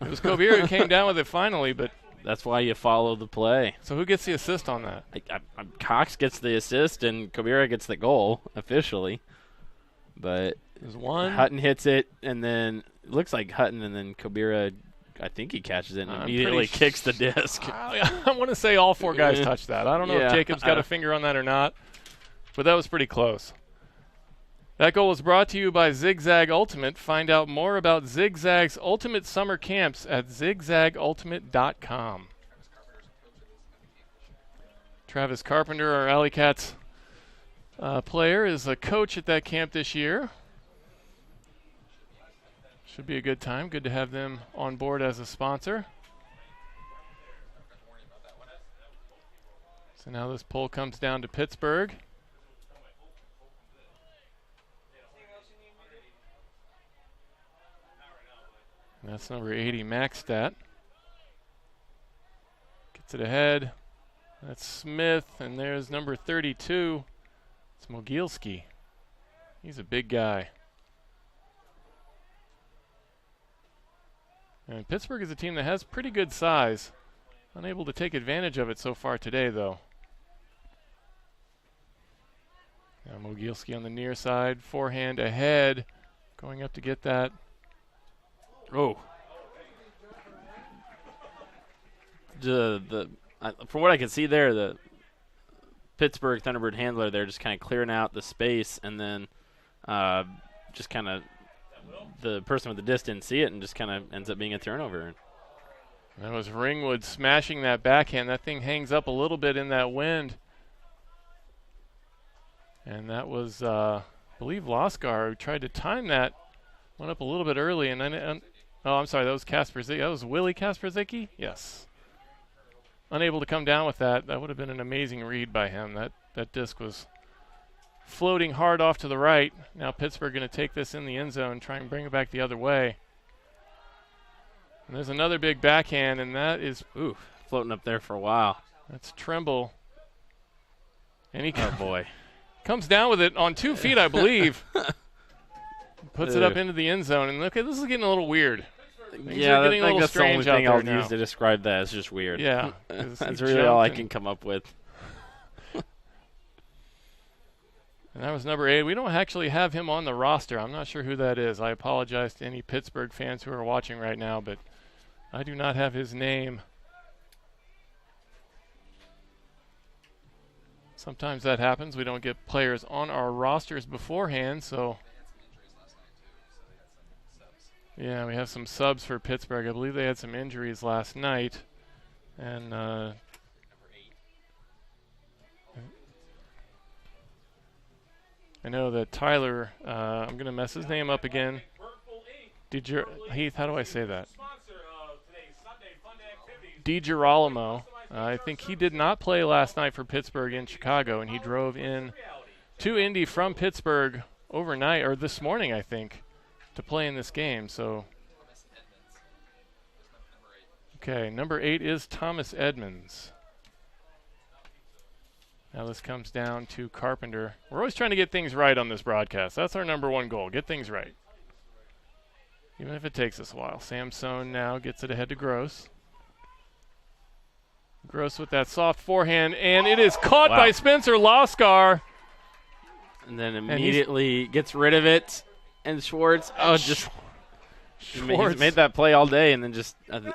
It was Kobira who came down with it finally, but that's why you follow the play. So who gets the assist on that? Cox gets the assist, and Kobira gets the goal officially. But there's one. Hutton hits it, and then it looks like Hutton, and then Kobira, I think he catches it and immediately kicks the disc. I want to say all 4 guys touched that. I don't know if Jacobs got a finger on that or not, but that was pretty close. That goal was brought to you by Zigzag Ultimate. Find out more about Zigzag's Ultimate Summer Camps at zigzagultimate.com. Travis Carpenter, our AlleyCats player, is a coach at that camp this year. Should be a good time. Good to have them on board as a sponsor. So now this pull comes down to Pittsburgh. And that's number 80, Maxstat. Gets it ahead. That's Smith, and there's number 32. It's Mogielski. He's a big guy. And Pittsburgh is a team that has pretty good size. Unable to take advantage of it so far today, though. Now Mogielski on the near side. Forehand ahead. Going up to get that. Oh. From what I can see there, the Pittsburgh Thunderbird handler there just kind of clearing out the space, and then just kind of the person with the disc didn't see it and just kind of ends up being a turnover. That was Ringwood smashing that backhand. That thing hangs up a little bit in that wind. And that was, I believe, Loskar who tried to time that. Went up a little bit early, and then I'm sorry, that was Kasperzicki. That was Willie Kasperzicki? Yes. Unable to come down with that. That would have been an amazing read by him. That disc was floating hard off to the right. Now Pittsburgh going to take this in the end zone, try and bring it back the other way. And there's another big backhand, and that is floating up there for a while. That's Tremble. And he boy. Comes down with it on 2 feet, I believe. Puts it up into the end zone, and look, this is getting a little weird. Yeah, I think that's the only thing I'll use to describe that. It's just weird. Yeah. That's really all I can come up with. And that was number 8. We don't actually have him on the roster. I'm not sure who that is. I apologize to any Pittsburgh fans who are watching right now, but I do not have his name. Sometimes that happens. We don't get players on our rosters beforehand, so yeah, we have some subs for Pittsburgh. I believe they had some injuries last night. And I know that Tyler, I'm going to mess his name up again. Heath, how do I say that? DiGirolamo. I think he did not play last night for Pittsburgh in Chicago, and he drove in to Indy from Pittsburgh overnight, or this morning, I think, to play in this game. So, okay, number 8 is Thomas Edmonds. Now this comes down to Carpenter. We're always trying to get things right on this broadcast. That's our number one goal, get things right. Even if it takes us a while. Samson now gets it ahead to Gross. Gross with that soft forehand, and it is caught by Spencer Loskar. And then immediately gets rid of it. And Schwartz, Schwartz he's made that play all day, and then just kind of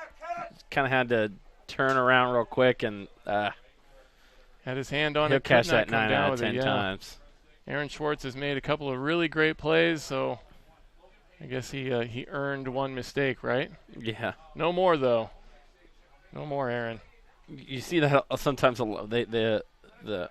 had to turn around real quick and had his hand on it. He'll catch that 9 out of 10 times. Aaron Schwartz has made a couple of really great plays, so I guess he earned one mistake, right? Yeah. No more, though. No more, Aaron. You see that sometimes the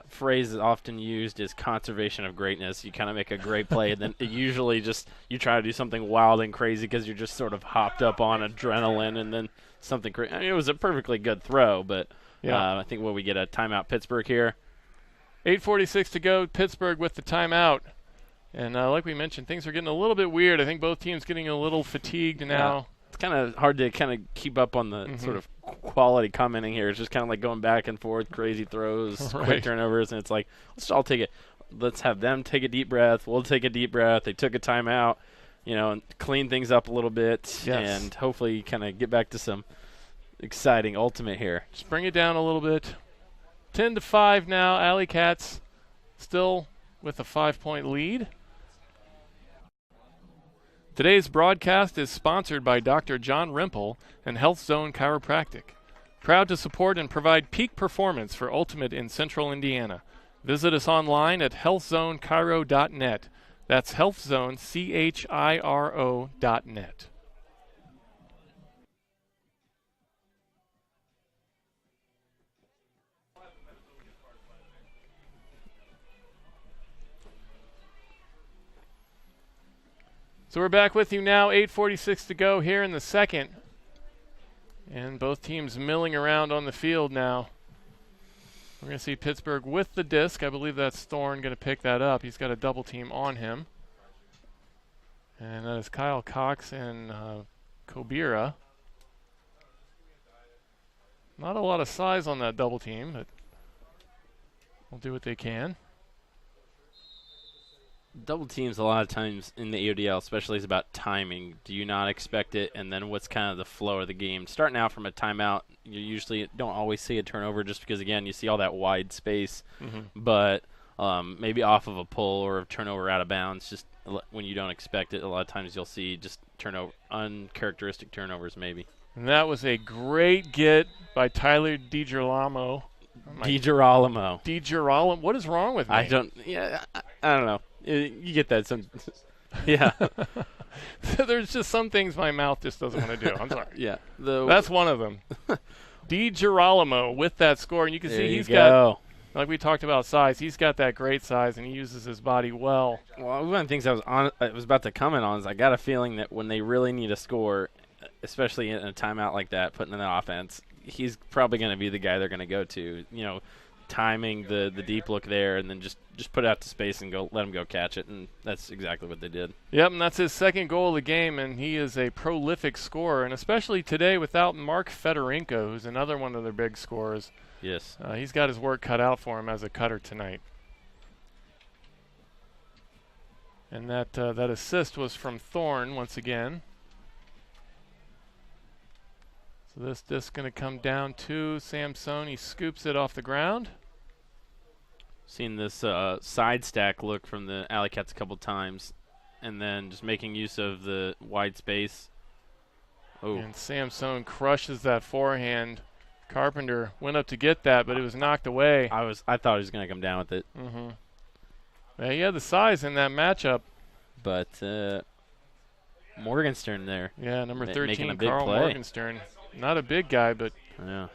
phrase is often used is conservation of greatness. You kind of make a great play, and then it usually just you try to do something wild and crazy because you're just sort of hopped up on adrenaline, and then something crazy. I mean, it was a perfectly good throw, but I think we get a timeout Pittsburgh here. 8:46 to go. Pittsburgh with the timeout. And like we mentioned, things are getting a little bit weird. I think both teams getting a little fatigued now. It's kind of hard to kind of keep up on the sort of quality commenting here. It's just kind of like going back and forth, crazy throws, quick turnovers, and it's like, let's all take it. Let's have them take a deep breath. We'll take a deep breath. They took a timeout, and clean things up a little bit, and hopefully kind of get back to some exciting ultimate here. Just bring it down a little bit. 10-5 now. AlleyCats still with a 5-point lead. Today's broadcast is sponsored by Dr. John Rimple and Health Zone Chiropractic. Proud to support and provide peak performance for Ultimate in Central Indiana. Visit us online at healthzonechiro.net. That's healthzonechiro.net. So we're back with you now, 8:46 to go here in the second. And both teams milling around on the field now. We're going to see Pittsburgh with the disc. I believe that's Thorne going to pick that up. He's got a double team on him. And that is Kyle Cox and Kobira. Not a lot of size on that double team, but we'll do what they can. Double teams a lot of times in the AUDL, especially, is about timing. Do you not expect it? And then what's kind of the flow of the game? Starting out from a timeout, you usually don't always see a turnover just because, again, you see all that wide space. But maybe off of a pull or a turnover out of bounds, just when you don't expect it, a lot of times you'll see just uncharacteristic turnovers maybe. And that was a great get by Tyler DiGirolamo. DiGirolamo. What is wrong with me? I don't know. You get that some. Yeah. There's just some things my mouth just doesn't want to do. I'm sorry. Yeah. That's one of them. DiGirolamo with that score. And you can see he's got, like we talked about size, he's got that great size, and he uses his body well. Well, one of the things I was about to comment on is I got a feeling that when they really need a score, especially in a timeout like that, putting in the offense, he's probably going to be the guy they're going to go to. Timing the deep look there, and then just put it out to space and let him go catch it, and that's exactly what they did. Yep, and that's his second goal of the game, and he is a prolific scorer, and especially today without Mark Fedorenko, who's another one of their big scorers. Yes. He's got his work cut out for him as a cutter tonight. And that assist was from Thorne once again. So this disc going to come down to Samson. He scoops it off the ground. Seen this side stack look from the AlleyCats a couple times, and then just making use of the wide space. Oh. And Samson crushes that forehand. Carpenter went up to get that, but it was knocked away. I thought he was going to come down with it. Yeah, he had the size in that matchup. But Morgenstern there. Yeah, number 13, big Carl play. Morgenstern. Not a big guy, but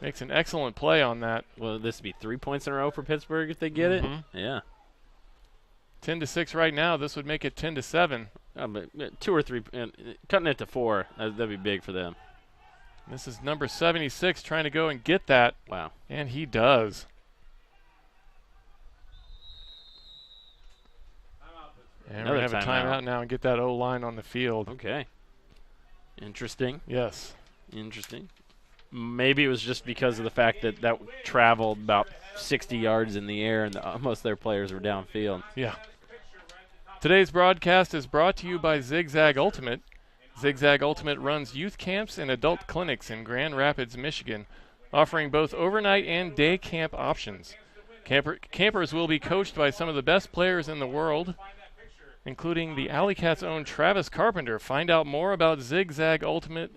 makes an excellent play on that. Will this be 3 points in a row for Pittsburgh if they get it? Yeah. 10-6 right now. This would make it 10-7. But 2 or 3, cutting it to 4. That'd be big for them. This is number 76 trying to go and get that. Wow. And he does. And we're going to have a timeout now and get that O-line on the field. Okay. Interesting. Yes. Interesting. Maybe it was just because of the fact that that traveled about 60 yards in the air and most of their players were downfield. Yeah. Today's broadcast is brought to you by Zigzag Ultimate. Zigzag Ultimate runs youth camps and adult clinics in Grand Rapids, Michigan, offering both overnight and day camp options. Campers will be coached by some of the best players in the world, including the AlleyCats' own Travis Carpenter. Find out more about Zigzag Ultimate,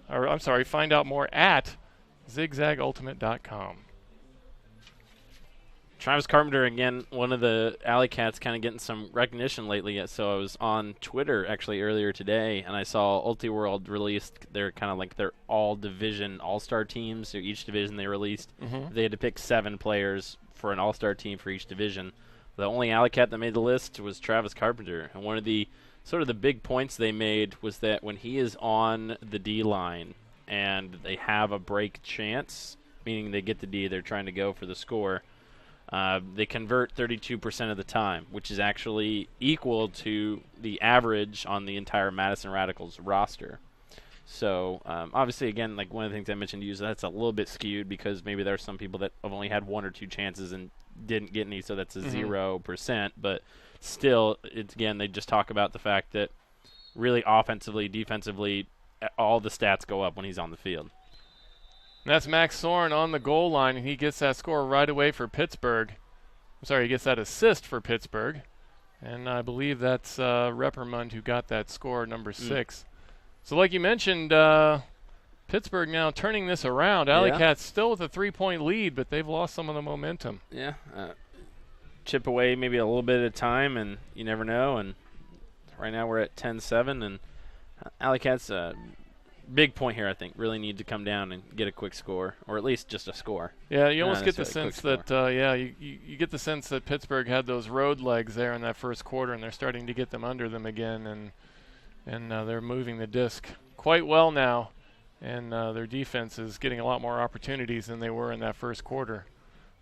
find out more at zigzagultimate.com. Travis Carpenter, again, one of the AlleyCats kind of getting some recognition lately. So I was on Twitter actually earlier today, and I saw UltiWorld released their kind of like their all-division all-star teams. So each division they released, they had to pick 7 players for an all-star team for each division. The only AlleyCat that made the list was Travis Carpenter. And one of the sort of the big points they made was that when he is on the D-line and they have a break chance, meaning they get the D, they're trying to go for the score, they convert 32% of the time, which is actually equal to the average on the entire Madison Radicals roster. So, obviously, again, like one of the things I mentioned to you is that's a little bit skewed because maybe there are some people that have only had 1 or 2 chances and didn't get any, so that's a 0%. But still, it's again, they just talk about the fact that really offensively, defensively, all the stats go up when he's on the field. And that's Max Soren on the goal line, and he gets that score right away for Pittsburgh. He gets that assist for Pittsburgh. And I believe that's Reppermund who got that score, number 6. So like you mentioned, Pittsburgh now turning this around. AlleyCats still with a 3-point lead, but they've lost some of the momentum. Yeah. Chip away maybe a little bit at a time, and you never know. And right now we're at 10-7, and AlleyCats, big point here, I think, really need to come down and get a quick score, or at least just a score. Yeah, you almost get the sense that, you get the sense that Pittsburgh had those road legs there in that first quarter, and they're starting to get them under them again, and they're moving the disc quite well now, and their defense is getting a lot more opportunities than they were in that first quarter.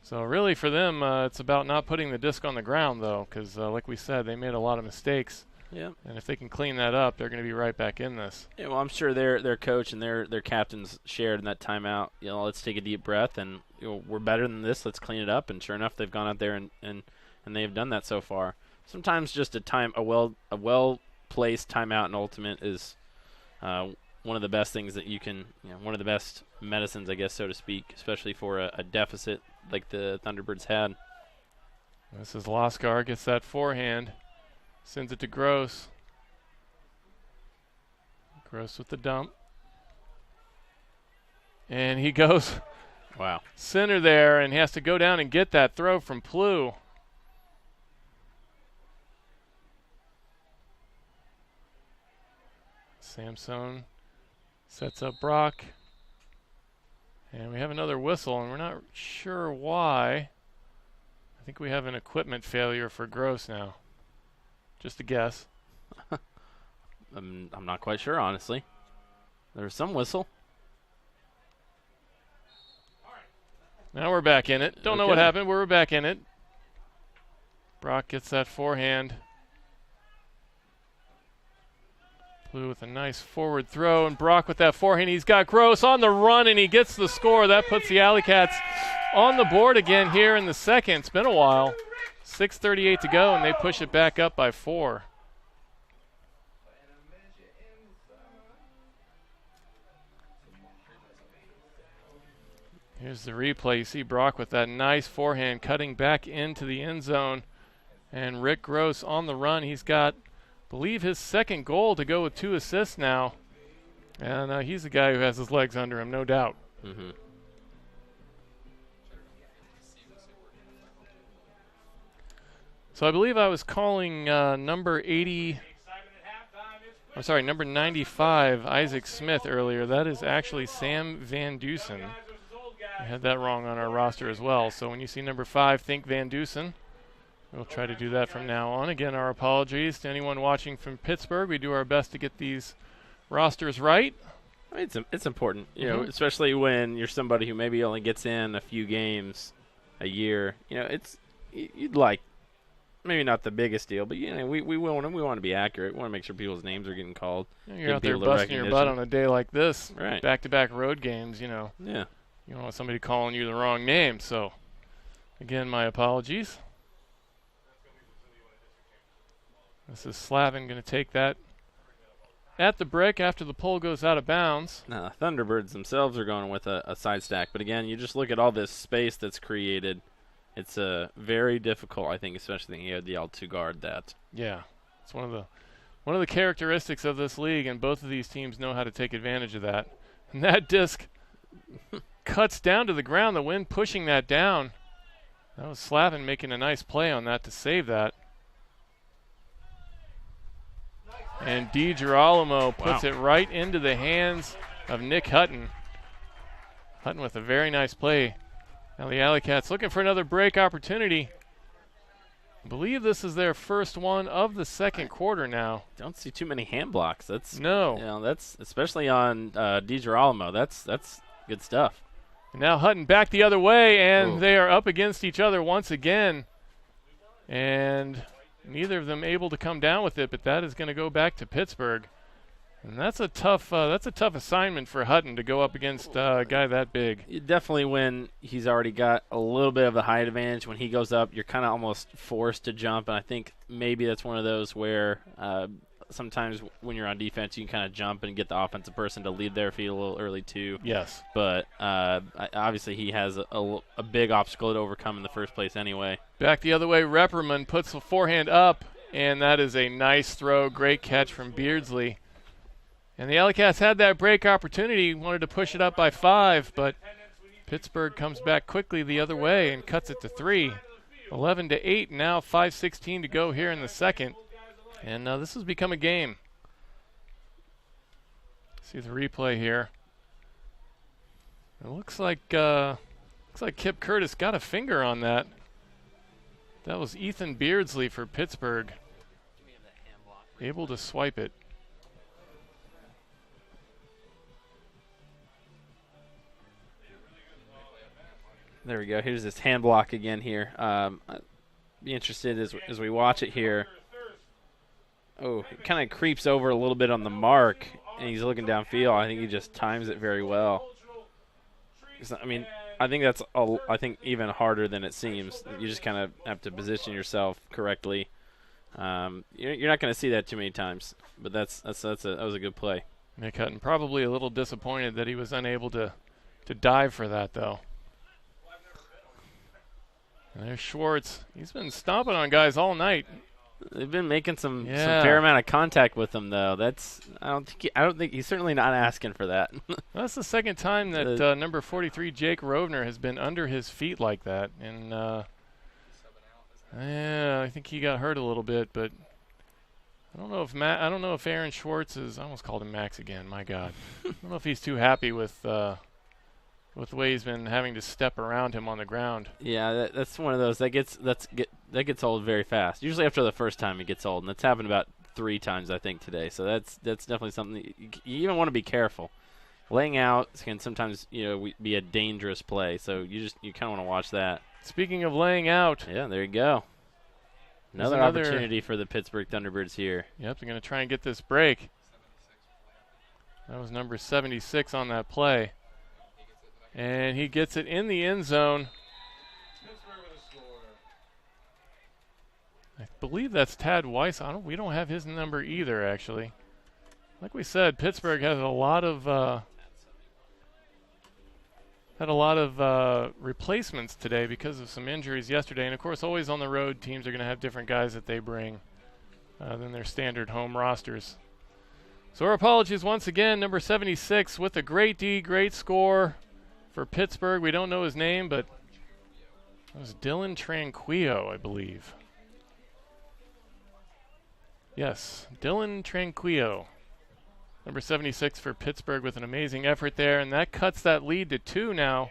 So really for them, it's about not putting the disc on the ground, though, because like we said, they made a lot of mistakes. Yeah. And if they can clean that up, they're going to be right back in this. Yeah, well, I'm sure their coach and their captains shared in that timeout, let's take a deep breath, and we're better than this. Let's clean it up. And sure enough, they've gone out there and they have done that so far. Sometimes just a well-placed timeout in Ultimate is one of the best things that you can, one of the best medicines, I guess, so to speak, especially for a deficit like the Thunderbirds had. This is Loskar, gets that forehand. Sends it to Gross. Gross with the dump. And he goes center there, and he has to go down and get that throw from Plew. Samson sets up Brock. And we have another whistle, and we're not sure why. I think we have an equipment failure for Gross now. Just a guess. I'm not quite sure, honestly. There's some whistle. Now we're back in it. Don't know what happened. We're back in it. Brock gets that forehand. Blue with a nice forward throw, and Brock with that forehand. He's got Gross on the run, and he gets the score. That puts the AlleyCats on the board again here in the second. It's been a while. 6:38 to go, and they push it back up by 4. Here's the replay. You see Brock with that nice forehand cutting back into the end zone. And Rick Gross on the run. He's got, I believe, his second goal to go with 2 assists now. And he's the guy who has his legs under him, no doubt. Mm-hmm. So I believe I was calling number 95, Isaac Smith, earlier. That is actually Sam Van Dusen. We had that wrong on our roster as well. So when you see number 5, think Van Dusen. We'll try to do that from now on. Again, our apologies to anyone watching from Pittsburgh. We do our best to get these rosters right. I mean, it's important, you know, especially when you're somebody who maybe only gets in a few games a year. You know, you'd like maybe not the biggest deal, but you know, we want to be accurate. We want to make sure people's names are getting called. You're out there busting your butt on a day like this, right? Back-to-back road games, you know. Yeah. You don't want somebody calling you the wrong name. So, again, my apologies. This is Slavin going to take that at the break after the pole goes out of bounds. Now, the Thunderbirds themselves are going with a side stack. But, again, you just look at all this space that's created. It's very difficult, I think, especially in the AUDL to guard that. Yeah. It's one of the characteristics of this league, and both of these teams know how to take advantage of that. And that disc cuts down to the ground, the wind pushing that down. That was Slavin making a nice play on that to save that. And DiGirolamo puts it right into the hands of Nick Hutton. Hutton with a very nice play. Now the AlleyCats looking for another break opportunity. I believe this is their first one of the second quarter now. Don't see too many hand blocks. That's especially on DiGirolamo. That's good stuff. And now Hutton back the other way, and they are up against each other once again. And neither of them able to come down with it, but that is going to go back to Pittsburgh. And that's a tough assignment for Hutton to go up against a guy that big. Definitely when he's already got a little bit of a height advantage, when he goes up, you're kind of almost forced to jump. And I think maybe that's one of those where sometimes when you're on defense, you can kind of jump and get the offensive person to lead their feet a little early too. Yes. But obviously he has a big obstacle to overcome in the first place anyway. Back the other way, Repperman puts the forehand up, and that is a nice throw. Great catch from Beardsley. And the AlleyCats had that break opportunity, wanted to push it up by 5, but Pittsburgh comes back quickly the other way and cuts it to 3. 11-8, now 5:16 to go here in the second. And this has become a game. See the replay here. It looks like Kip Curtis got a finger on that. That was Ethan Beardsley for Pittsburgh. Able to swipe it. There we go. Here's this hand block again here. I'd be interested as we watch it here. Oh, it kind of creeps over a little bit on the mark, and he's looking downfield. I think he just times it very well. I mean, I think that's even harder than it seems. You just kind of have to position yourself correctly. You're not going to see that too many times, but that was a good play. Nick Hutton probably a little disappointed that he was unable to dive for that, though. And there's Schwartz. He's been stomping on guys all night. They've been making some fair amount of contact with him, though. I don't think he's certainly not asking for that. That's the second time that number 43 Jake Rovner has been under his feet like that, and I think he got hurt a little bit. But I don't know if Aaron Schwartz is. I almost called him Max again. My God, I don't know if he's too happy with the way he's been having to step around him on the ground. Yeah, that's one of those that gets old very fast. Usually after the first time it gets old, and that's happened about 3 times I think today. So that's definitely something you even want to be careful. Laying out can sometimes be a dangerous play, so you kind of want to watch that. Speaking of laying out, yeah, there you go. Another opportunity for the Pittsburgh Thunderbirds here. Yep, they're going to try and get this break. That was number 76 on that play. And he gets it in the end zone. I believe that's Tad Weiss. We don't have his number either, actually. Like we said, Pittsburgh has a lot of replacements today because of some injuries yesterday. And, of course, always on the road, teams are going to have different guys that they bring than their standard home rosters. So our apologies once again. Number 76 with a great score for Pittsburgh. We don't know his name, but it was Dylan Tranquillo, I believe. Yes, Dylan Tranquillo. Number 76 for Pittsburgh with an amazing effort there, and that cuts that lead to 2 now.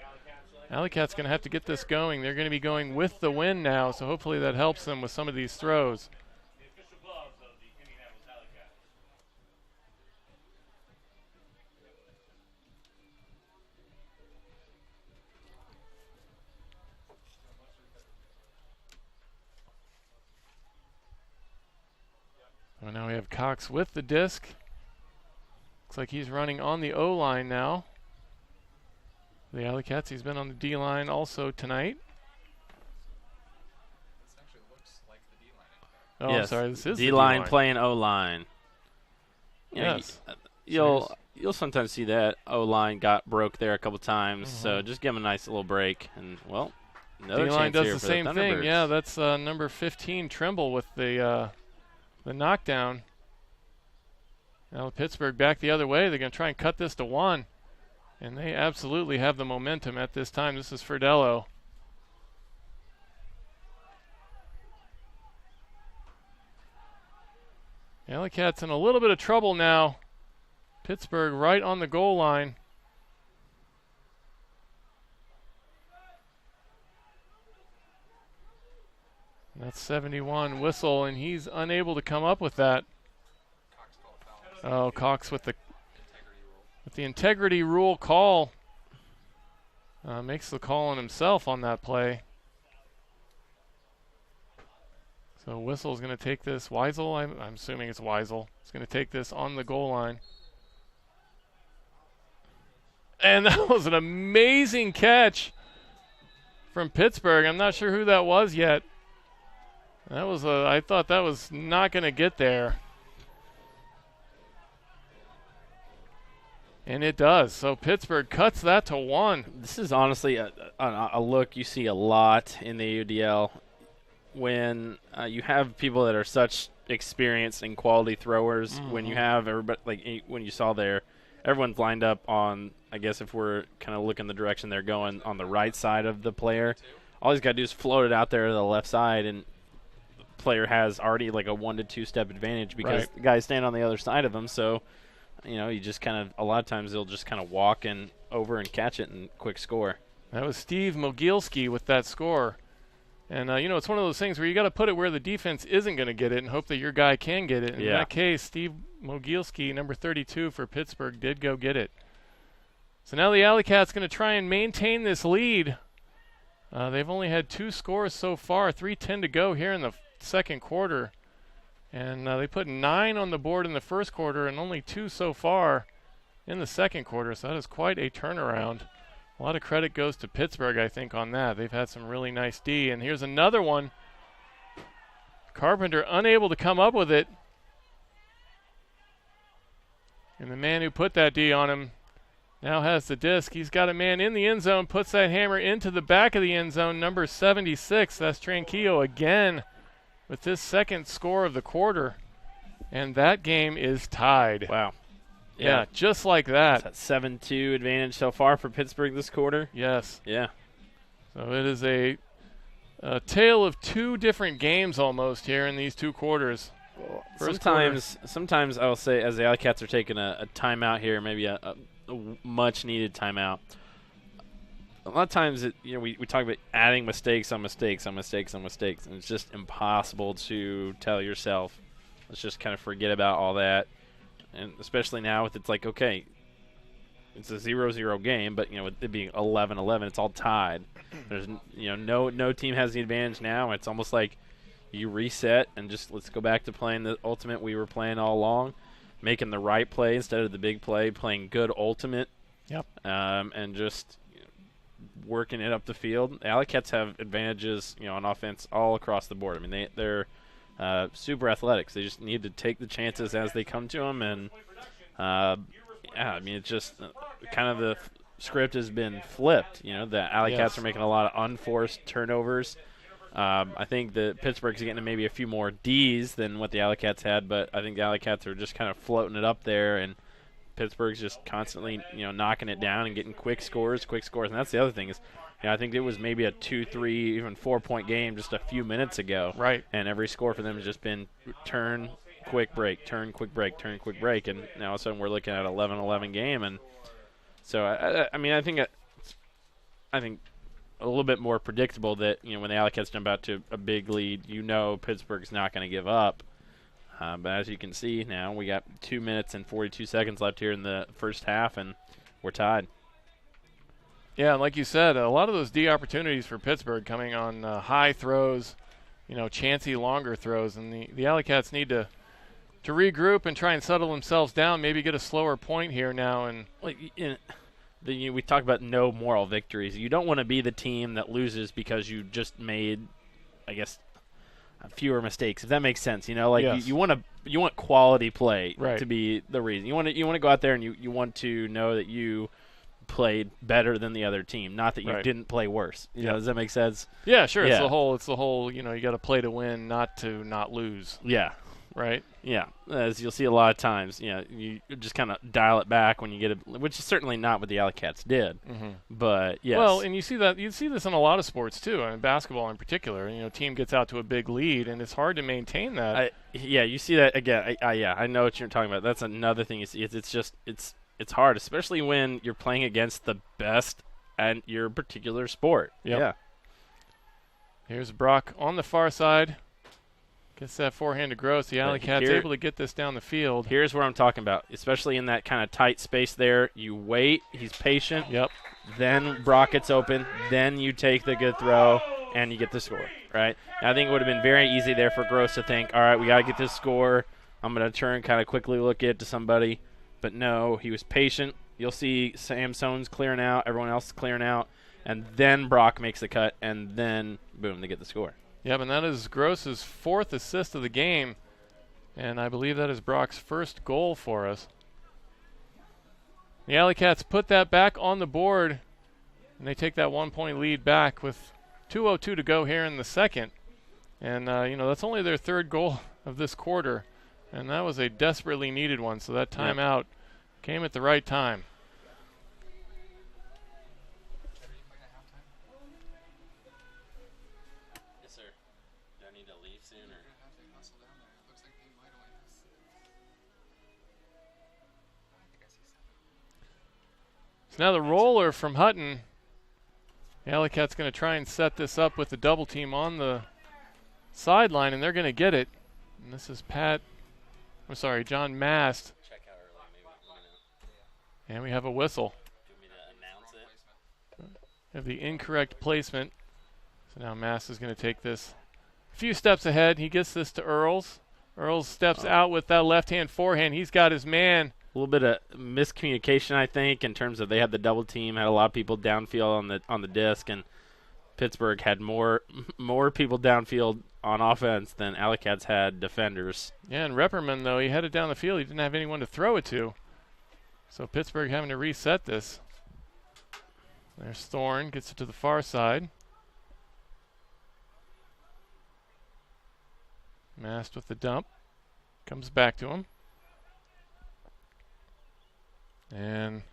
AlleyCats going to have to get this going. They're going to be going with the win now, so hopefully that helps them with some of these throws. have Cox with the disc. Looks like he's running on the O-line now. The AlleyCats, he's been on the D-line also tonight. Oh, yes. I'm sorry, this is D-line the playing O-line. Yes. You'll sometimes see that O-line got broke there a couple times, so just give them a nice little break. And, well, another D-line chance does here the for same the thing. Thunderbirds. Yeah, that's number 15, Trimble, with the knockdown. Now Pittsburgh back the other way. They're going to try and cut this to 1. And they absolutely have the momentum at this time. This is Ferdello. AlleyCats in a little bit of trouble now. Pittsburgh right on the goal line. That's 71 whistle, and he's unable to come up with that. Oh, Cox with the integrity rule call. Makes the call on himself on that play. So Whistle's going to take this. Weisel, I'm assuming it's Weisel. He's going to take this on the goal line. And that was an amazing catch from Pittsburgh. I'm not sure who that was yet. That was I thought that was not going to get there. And it does. So Pittsburgh cuts that to 1. This is honestly a look you see a lot in the AUDL when you have people that are such experienced and quality throwers. When you have everybody, like when you saw there, everyone's lined up on, I guess if we're kind of looking the direction they're going, on the right side of the player. All he's got to do is float it out there to the left side, and the player has already like a 1 to 2 step advantage because the guys stand on the other side of him. So, you know, you just kind of, a lot of times they'll just kind of walk in over and catch it and quick score. That was Steve Mogilski with that score. And, you know, it's one of those things where you got to put it where the defense isn't going to get it and hope that your guy can get it. In that case, Steve Mogilski, number 32 for Pittsburgh, did go get it. So now the AlleyCats going to try and maintain this lead. They've only had 2 scores so far, 3:10 to go here in the second quarter. And they put 9 on the board in the first quarter and only 2 so far in the second quarter. So that is quite a turnaround. A lot of credit goes to Pittsburgh, I think, on that. They've had some really nice D. And here's another one. Carpenter unable to come up with it. And the man who put that D on him now has the disc. He's got a man in the end zone, puts that hammer into the back of the end zone, number 76. That's Tranquillo again with this second score of the quarter. And that game is tied. Wow. Yeah, just like that. That's that 7-2 advantage so far for Pittsburgh this quarter. Yes. Yeah. So it is a tale of 2 different games almost here in these 2 quarters. Sometimes I will say, as the AlleyCats are taking a timeout here, maybe a much-needed timeout, a lot of times we talk about adding mistakes on mistakes on mistakes on mistakes, and it's just impossible to tell yourself, let's just kind of forget about all that. And especially now with it's like, okay, it's a 0-0 game, but, you know, with it being 11-11, it's all tied. There's, you know, no team has the advantage now. It's almost like you reset and just let's go back to playing the ultimate we were playing all along, making the right play instead of the big play, playing good ultimate. Yep. And just working it up the field. The AlleyCats have advantages, you know, on offense all across the board. I mean, they're super athletics. They just need to take the chances as they come to them, and I mean, it's just kind of the script has been flipped. You know, the AlleyCats are making a lot of unforced turnovers. I think the Pittsburgh's getting maybe a few more D's than what the AlleyCats had, but I think the AlleyCats are just kind of floating it up there, and Pittsburgh's just constantly, you know, knocking it down and getting quick scores. And that's the other thing is, you know, I think it was maybe a 2, 3, even 4-point game just a few minutes ago. Right. And every score for them has just been turn, quick break, turn, quick break, turn, quick break. And now all of a sudden we're looking at an 11-11 game. And so, I mean, I think a little bit more predictable that, you know, when the AlleyCats jump out to a big lead, you know Pittsburgh's not going to give up. But as you can see now, we got 2 minutes and 42 seconds left here in the first half, and we're tied. Yeah, like you said, a lot of those D opportunities for Pittsburgh coming on high throws, you know, chancy longer throws, and the AlleyCats need to to regroup and try and settle themselves down, maybe get a slower point here now. And we talk about no moral victories. You don't want to be the team that loses because you just made, I guess, fewer mistakes, if that makes sense. Yes. you want quality play right. to be the reason. You want to go out there and you want to know that you played better than the other team, not that you right. didn't play worse. Does that make sense? Yeah, sure. Yeah. It's the whole. You got to play to win, not to not lose. Yeah. Right. Yeah, as you'll see a lot of times, you just kind of dial it back when you get it, which is certainly not what the AlleyCats did. Mm-hmm. But yes. Well, and you see this in a lot of sports too, and basketball in particular. Team gets out to a big lead, and it's hard to maintain that. You see that again. I know what you're talking about. That's another thing you see. It's hard, especially when you're playing against the best at your particular sport. Yep. Yeah. Here's Brock on the far side. Gets that forehand to Gross. The AlleyCats able to get this down the field. Here's what I'm talking about, especially in that kind of tight space there. You wait. He's patient. Yep. Then Brock gets open. Then you take the good throw, and you get the score, right? And I think it would have been very easy there for Gross to think, all right, we got to get this score. I'm going to turn, kind of quickly look it to somebody. But no, he was patient. You'll see Sam Sones clearing out. Everyone else is clearing out. And then Brock makes the cut, and then, boom, they get the score. Yep, and that is Gross's 4th assist of the game, and I believe that is Brock's first goal for us. The AlleyCats put that back on the board, and they take that 1-point lead back with 2:02 to go here in the second. And, that's only their 3rd goal of this quarter, and that was a desperately needed one, so that timeout came at the right time. So now the roller from Hutton. The AlleyCats going to try and set this up with the double team on the sideline, and they're going to get it. And this is John Mast. And we have a whistle. We have the incorrect placement. So now Mast is going to take this a few steps ahead. He gets this to Earls. Earls steps out with that left-hand forehand. He's got his man. A little bit of miscommunication, I think, in terms of they had the double team, had a lot of people downfield on the disc, and Pittsburgh had more people downfield on offense than AlleyCats had defenders. Yeah, and Repperman, though, he headed down the field. He didn't have anyone to throw it to. So Pittsburgh having to reset this. There's Thorne, gets it to the far side. Mast with the dump. Comes back to him. And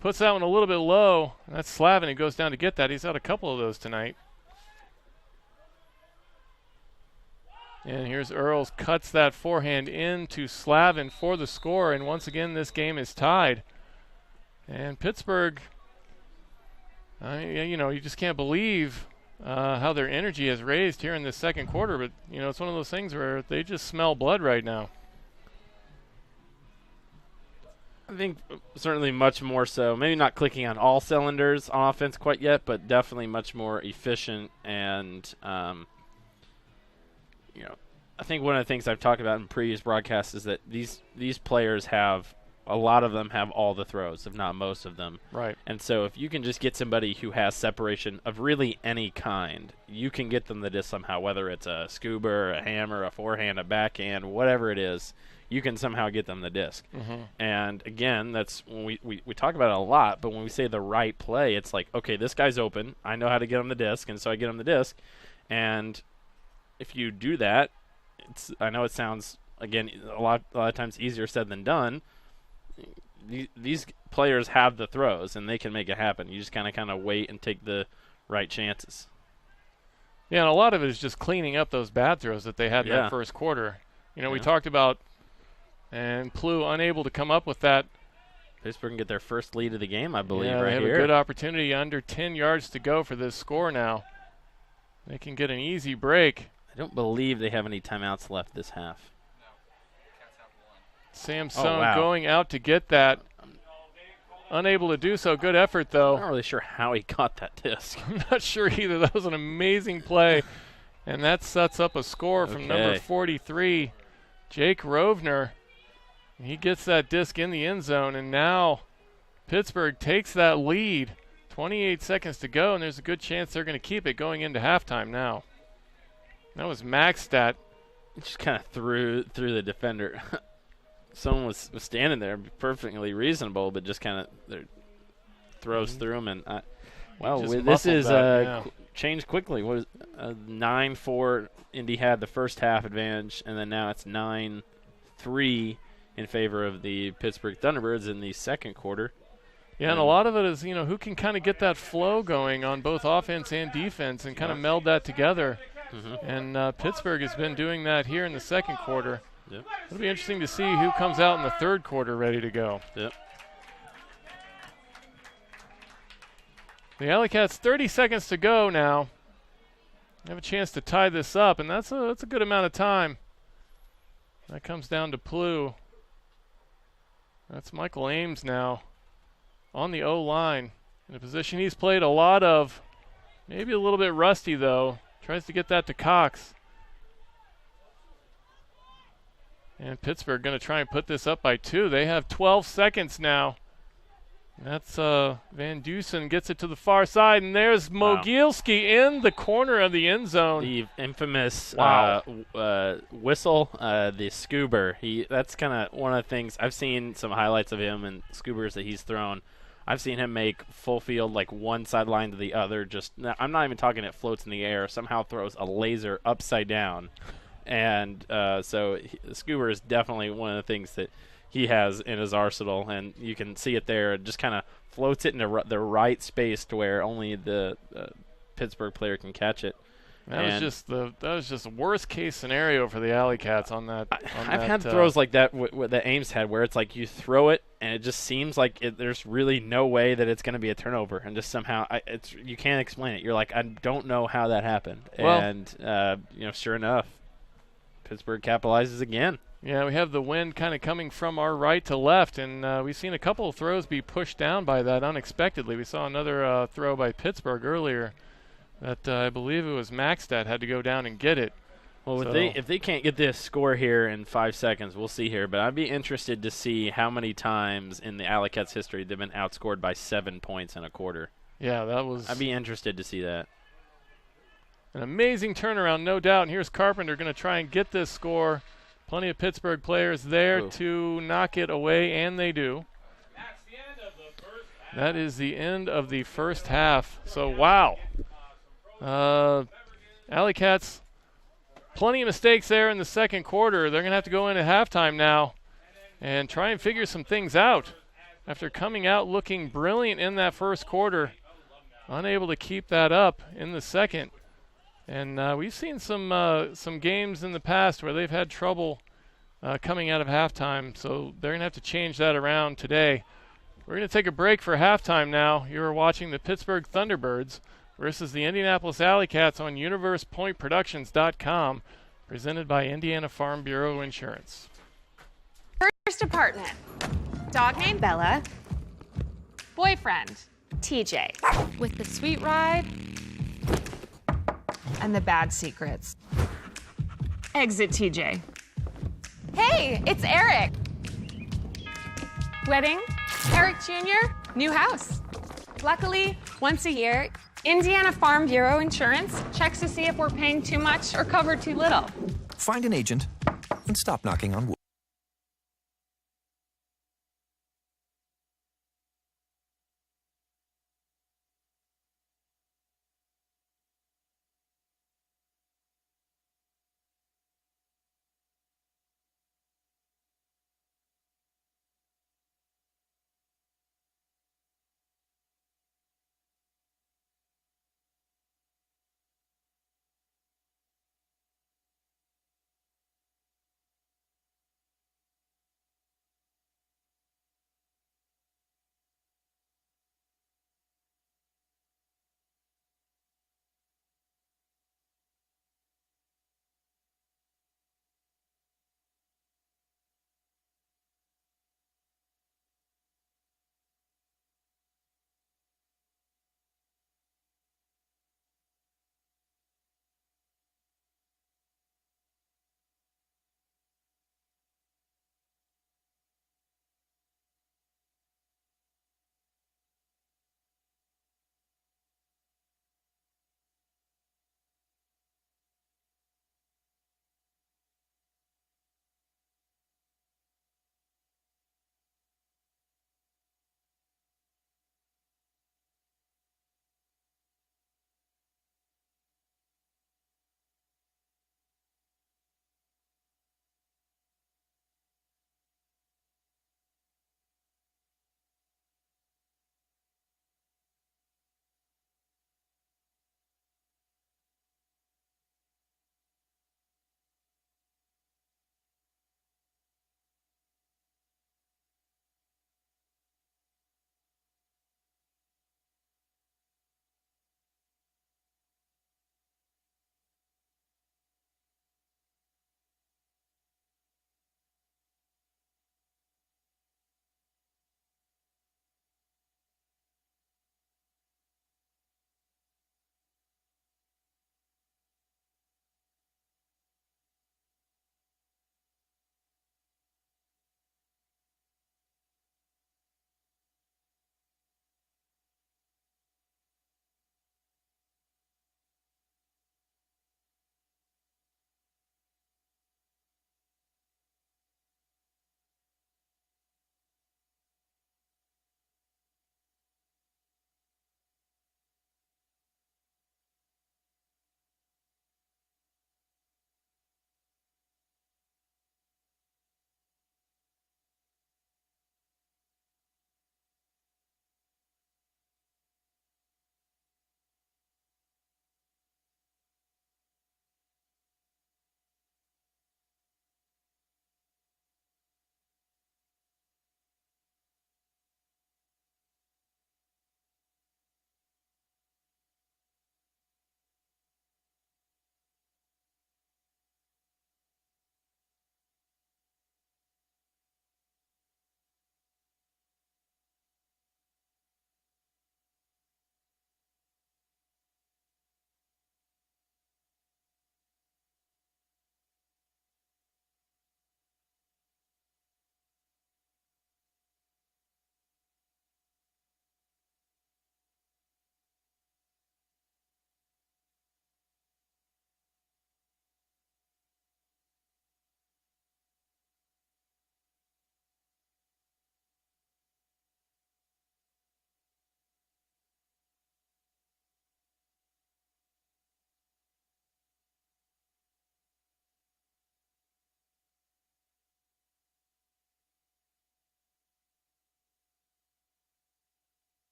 puts that one a little bit low. And that's Slavin who goes down to get that. He's had a couple of those tonight. And here's Earls, cuts that forehand into Slavin for the score. And once again, this game is tied. And Pittsburgh, you just can't believe how their energy has raised here in the second quarter. But, it's one of those things where they just smell blood right now. I think certainly much more so. Maybe not clicking on all cylinders on offense quite yet, but definitely much more efficient. And, I think one of the things I've talked about in previous broadcasts is that these players a lot of them have all the throws, if not most of them. Right. And so if you can just get somebody who has separation of really any kind, you can get them the disc somehow, whether it's a scuba, or a hammer, a forehand, a backhand, whatever it is. You can somehow get them the disc. Mm-hmm. And, again, that's when we talk about it a lot, but when we say the right play, it's like, okay, this guy's open. I know how to get him the disc, and so I get him the disc. And if you do that, I know it sounds, again, a lot of times easier said than done. These players have the throws, and they can make it happen. You just kind of wait and take the right chances. Yeah, and a lot of it is just cleaning up those bad throws that they had in that first quarter. We talked about and Plu unable to come up with that. Pittsburgh can get their first lead of the game, I believe, right here. They have a good opportunity under 10 yards to go for this score now. They can get an easy break. I don't believe they have any timeouts left this half. Samson going out to get that. Unable to do so. Good effort, though. I'm not really sure how he caught that disc. I'm not sure either. That was an amazing play. And that sets up a score from number 43 Jake Rovner. He gets that disc in the end zone, and now Pittsburgh takes that lead. 28 seconds to go, and there's a good chance they're going to keep it going into halftime now. That was Maxstat. Just kind of threw the defender. Someone was standing there, perfectly reasonable, but just kind of throws through him. And this is changed quickly. What was 9-4? Indy had the first half advantage, and then now it's 9-3 in favor of the Pittsburgh Thunderbirds in the second quarter. Yeah, and a lot of it is, who can kind of get that flow going on both offense and defense and kind of meld that together. And Pittsburgh has been doing that here in the second quarter. Yep. It'll be interesting to see who comes out in the third quarter ready to go. Yep. The AlleyCats, 30 seconds to go now. Have a chance to tie this up, and that's a good amount of time. That comes down to Plu. That's Michael Ames now on the O-line in a position he's played a lot of. Maybe a little bit rusty, though. Tries to get that to Cox. And Pittsburgh going to try and put this up by 2. They have 12 seconds now. That's Van Dusen gets it to the far side, and there's Mogielski in the corner of the end zone. The infamous whistle, the scoober. That's kind of one of the things. I've seen some highlights of him and scoobers that he's thrown. I've seen him make full field, like one sideline to the other. I'm not even talking it floats in the air. Somehow throws a laser upside down. And so the scuba is definitely one of the things that he has in his arsenal, and you can see it there. It just kind of floats it into the right space to where only the Pittsburgh player can catch it. That was just the worst case scenario for the AlleyCats on that. I've had throws like that that Ames had, where it's like you throw it and it just seems like there's really no way that it's going to be a turnover, and just somehow you can't explain it. You're like, I don't know how that happened, and sure enough, Pittsburgh capitalizes again. Yeah, we have the wind kind of coming from our right to left, and we've seen a couple of throws be pushed down by that unexpectedly. We saw another throw by Pittsburgh earlier that I believe it was Maxstat had to go down and get it. Well, if they can't get this score here in 5 seconds, we'll see here. But I'd be interested to see how many times in the AlleyCats history they've been outscored by 7 points in a quarter. Yeah, I'd be interested to see that. An amazing turnaround, no doubt. And here's Carpenter going to try and get this score. Plenty of Pittsburgh players there to knock it away, and they do. That is the end of the first half. So, wow. AlleyCats, plenty of mistakes there in the second quarter. They're going to have to go in at halftime now and try and figure some things out. After coming out looking brilliant in that first quarter, unable to keep that up in the second. And we've seen some games in the past where they've had trouble coming out of halftime, so they're going to have to change that around today. We're going to take a break for halftime now. You're watching the Pittsburgh Thunderbirds versus the Indianapolis AlleyCats on UniversePointProductions.com, presented by Indiana Farm Bureau Insurance. First apartment. Dog named Bella. Boyfriend, TJ. With the sweet ride and the bad secrets. Exit TJ. Hey, it's Eric. Wedding, Eric Jr., new house. Luckily, once a year, Indiana Farm Bureau Insurance checks to see if we're paying too much or cover too little. Find an agent and stop knocking on wood.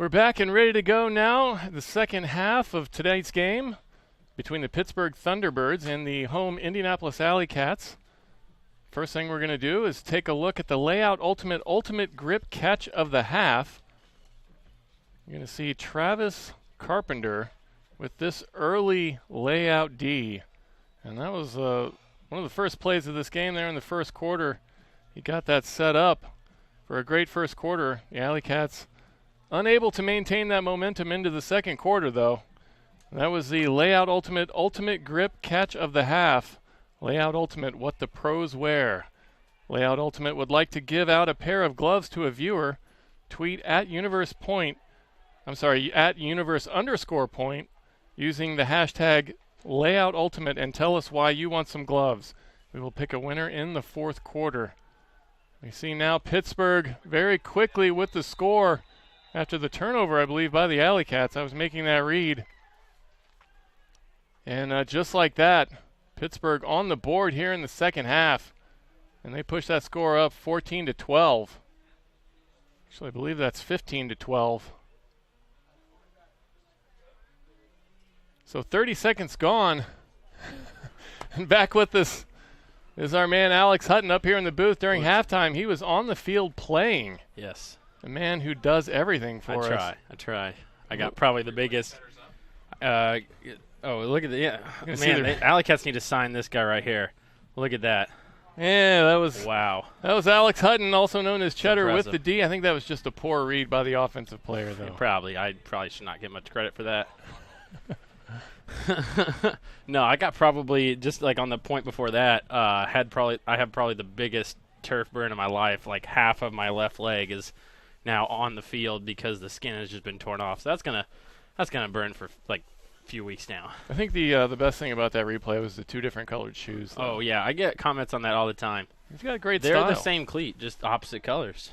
We're back and ready to go now. The second half of tonight's game between the Pittsburgh Thunderbirds and the home Indianapolis AlleyCats. First thing we're going to do is take a look at the layout ultimate grip catch of the half. You're going to see Travis Carpenter with this early layout D. And that was one of the first plays of this game there in the first quarter. He got that set up for a great first quarter. The AlleyCats unable to maintain that momentum into the second quarter, though. That was the layout ultimate grip catch of the half. Layout Ultimate, what the pros wear. Layout Ultimate would like to give out a pair of gloves to a viewer. Tweet at universe_point using the hashtag Layout Ultimate and tell us why you want some gloves. We will pick a winner in the fourth quarter. We see now Pittsburgh very quickly with the score after the turnover, I believe, by the AlleyCats. I was making that read. And just like that, Pittsburgh on the board here in the second half. And they push that score up 14-12. Actually, I believe that's 15-12. So 30 seconds gone. And back with us is our man Alex Hutton up here in the booth during halftime. He was on the field playing. Yes. A man who does everything for us. I try. I got probably the biggest. Oh, look at the Man, the AlleyCats need to sign this guy right here. Look at that. Yeah, that was wow. That was Alex Hutton, also known as Cheddar with Impressive. the D. I think that was just a poor read by the offensive player, though. I probably should not get much credit for that. No, I got probably just like on the point before that. I have probably the biggest turf burn of my life. Like half of my left leg is now on the field because the skin has just been torn off. So that's gonna burn for like a few weeks now. I think the best thing about that replay was the two different colored shoes, though. Oh yeah, I get comments on that all the time. He's got a great They're style. the same cleat, just opposite colors.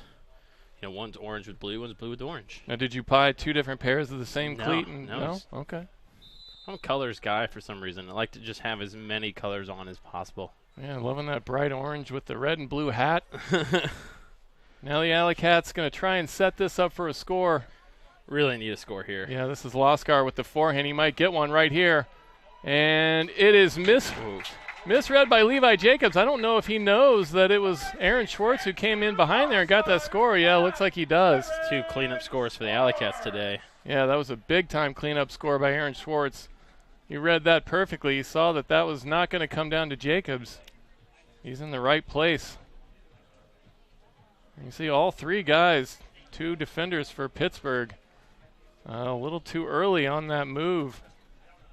You know, one's orange with blue, one's blue with orange. Now, did you buy two different pairs of the same No, cleat? no. Okay. I'm a colors guy for some reason. I like to just have as many colors on as possible. Yeah, loving that bright orange with the red and blue hat. Now the AlleyCats going to try and set this up for a score. Really need a score here. Yeah, this is Loskar with the forehand. He might get one right here. And it is misread by Levi Jacobs. I don't know if he knows that it was Aaron Schwartz who came in behind there and got that score. Yeah, looks like he does. 2 cleanup scores for the AlleyCats today. Yeah, that was a big-time cleanup score by Aaron Schwartz. He read that perfectly. He saw that that was not going to come down to Jacobs. He's in the right place. And you see all three guys, 2 defenders for Pittsburgh. A little too early on that move.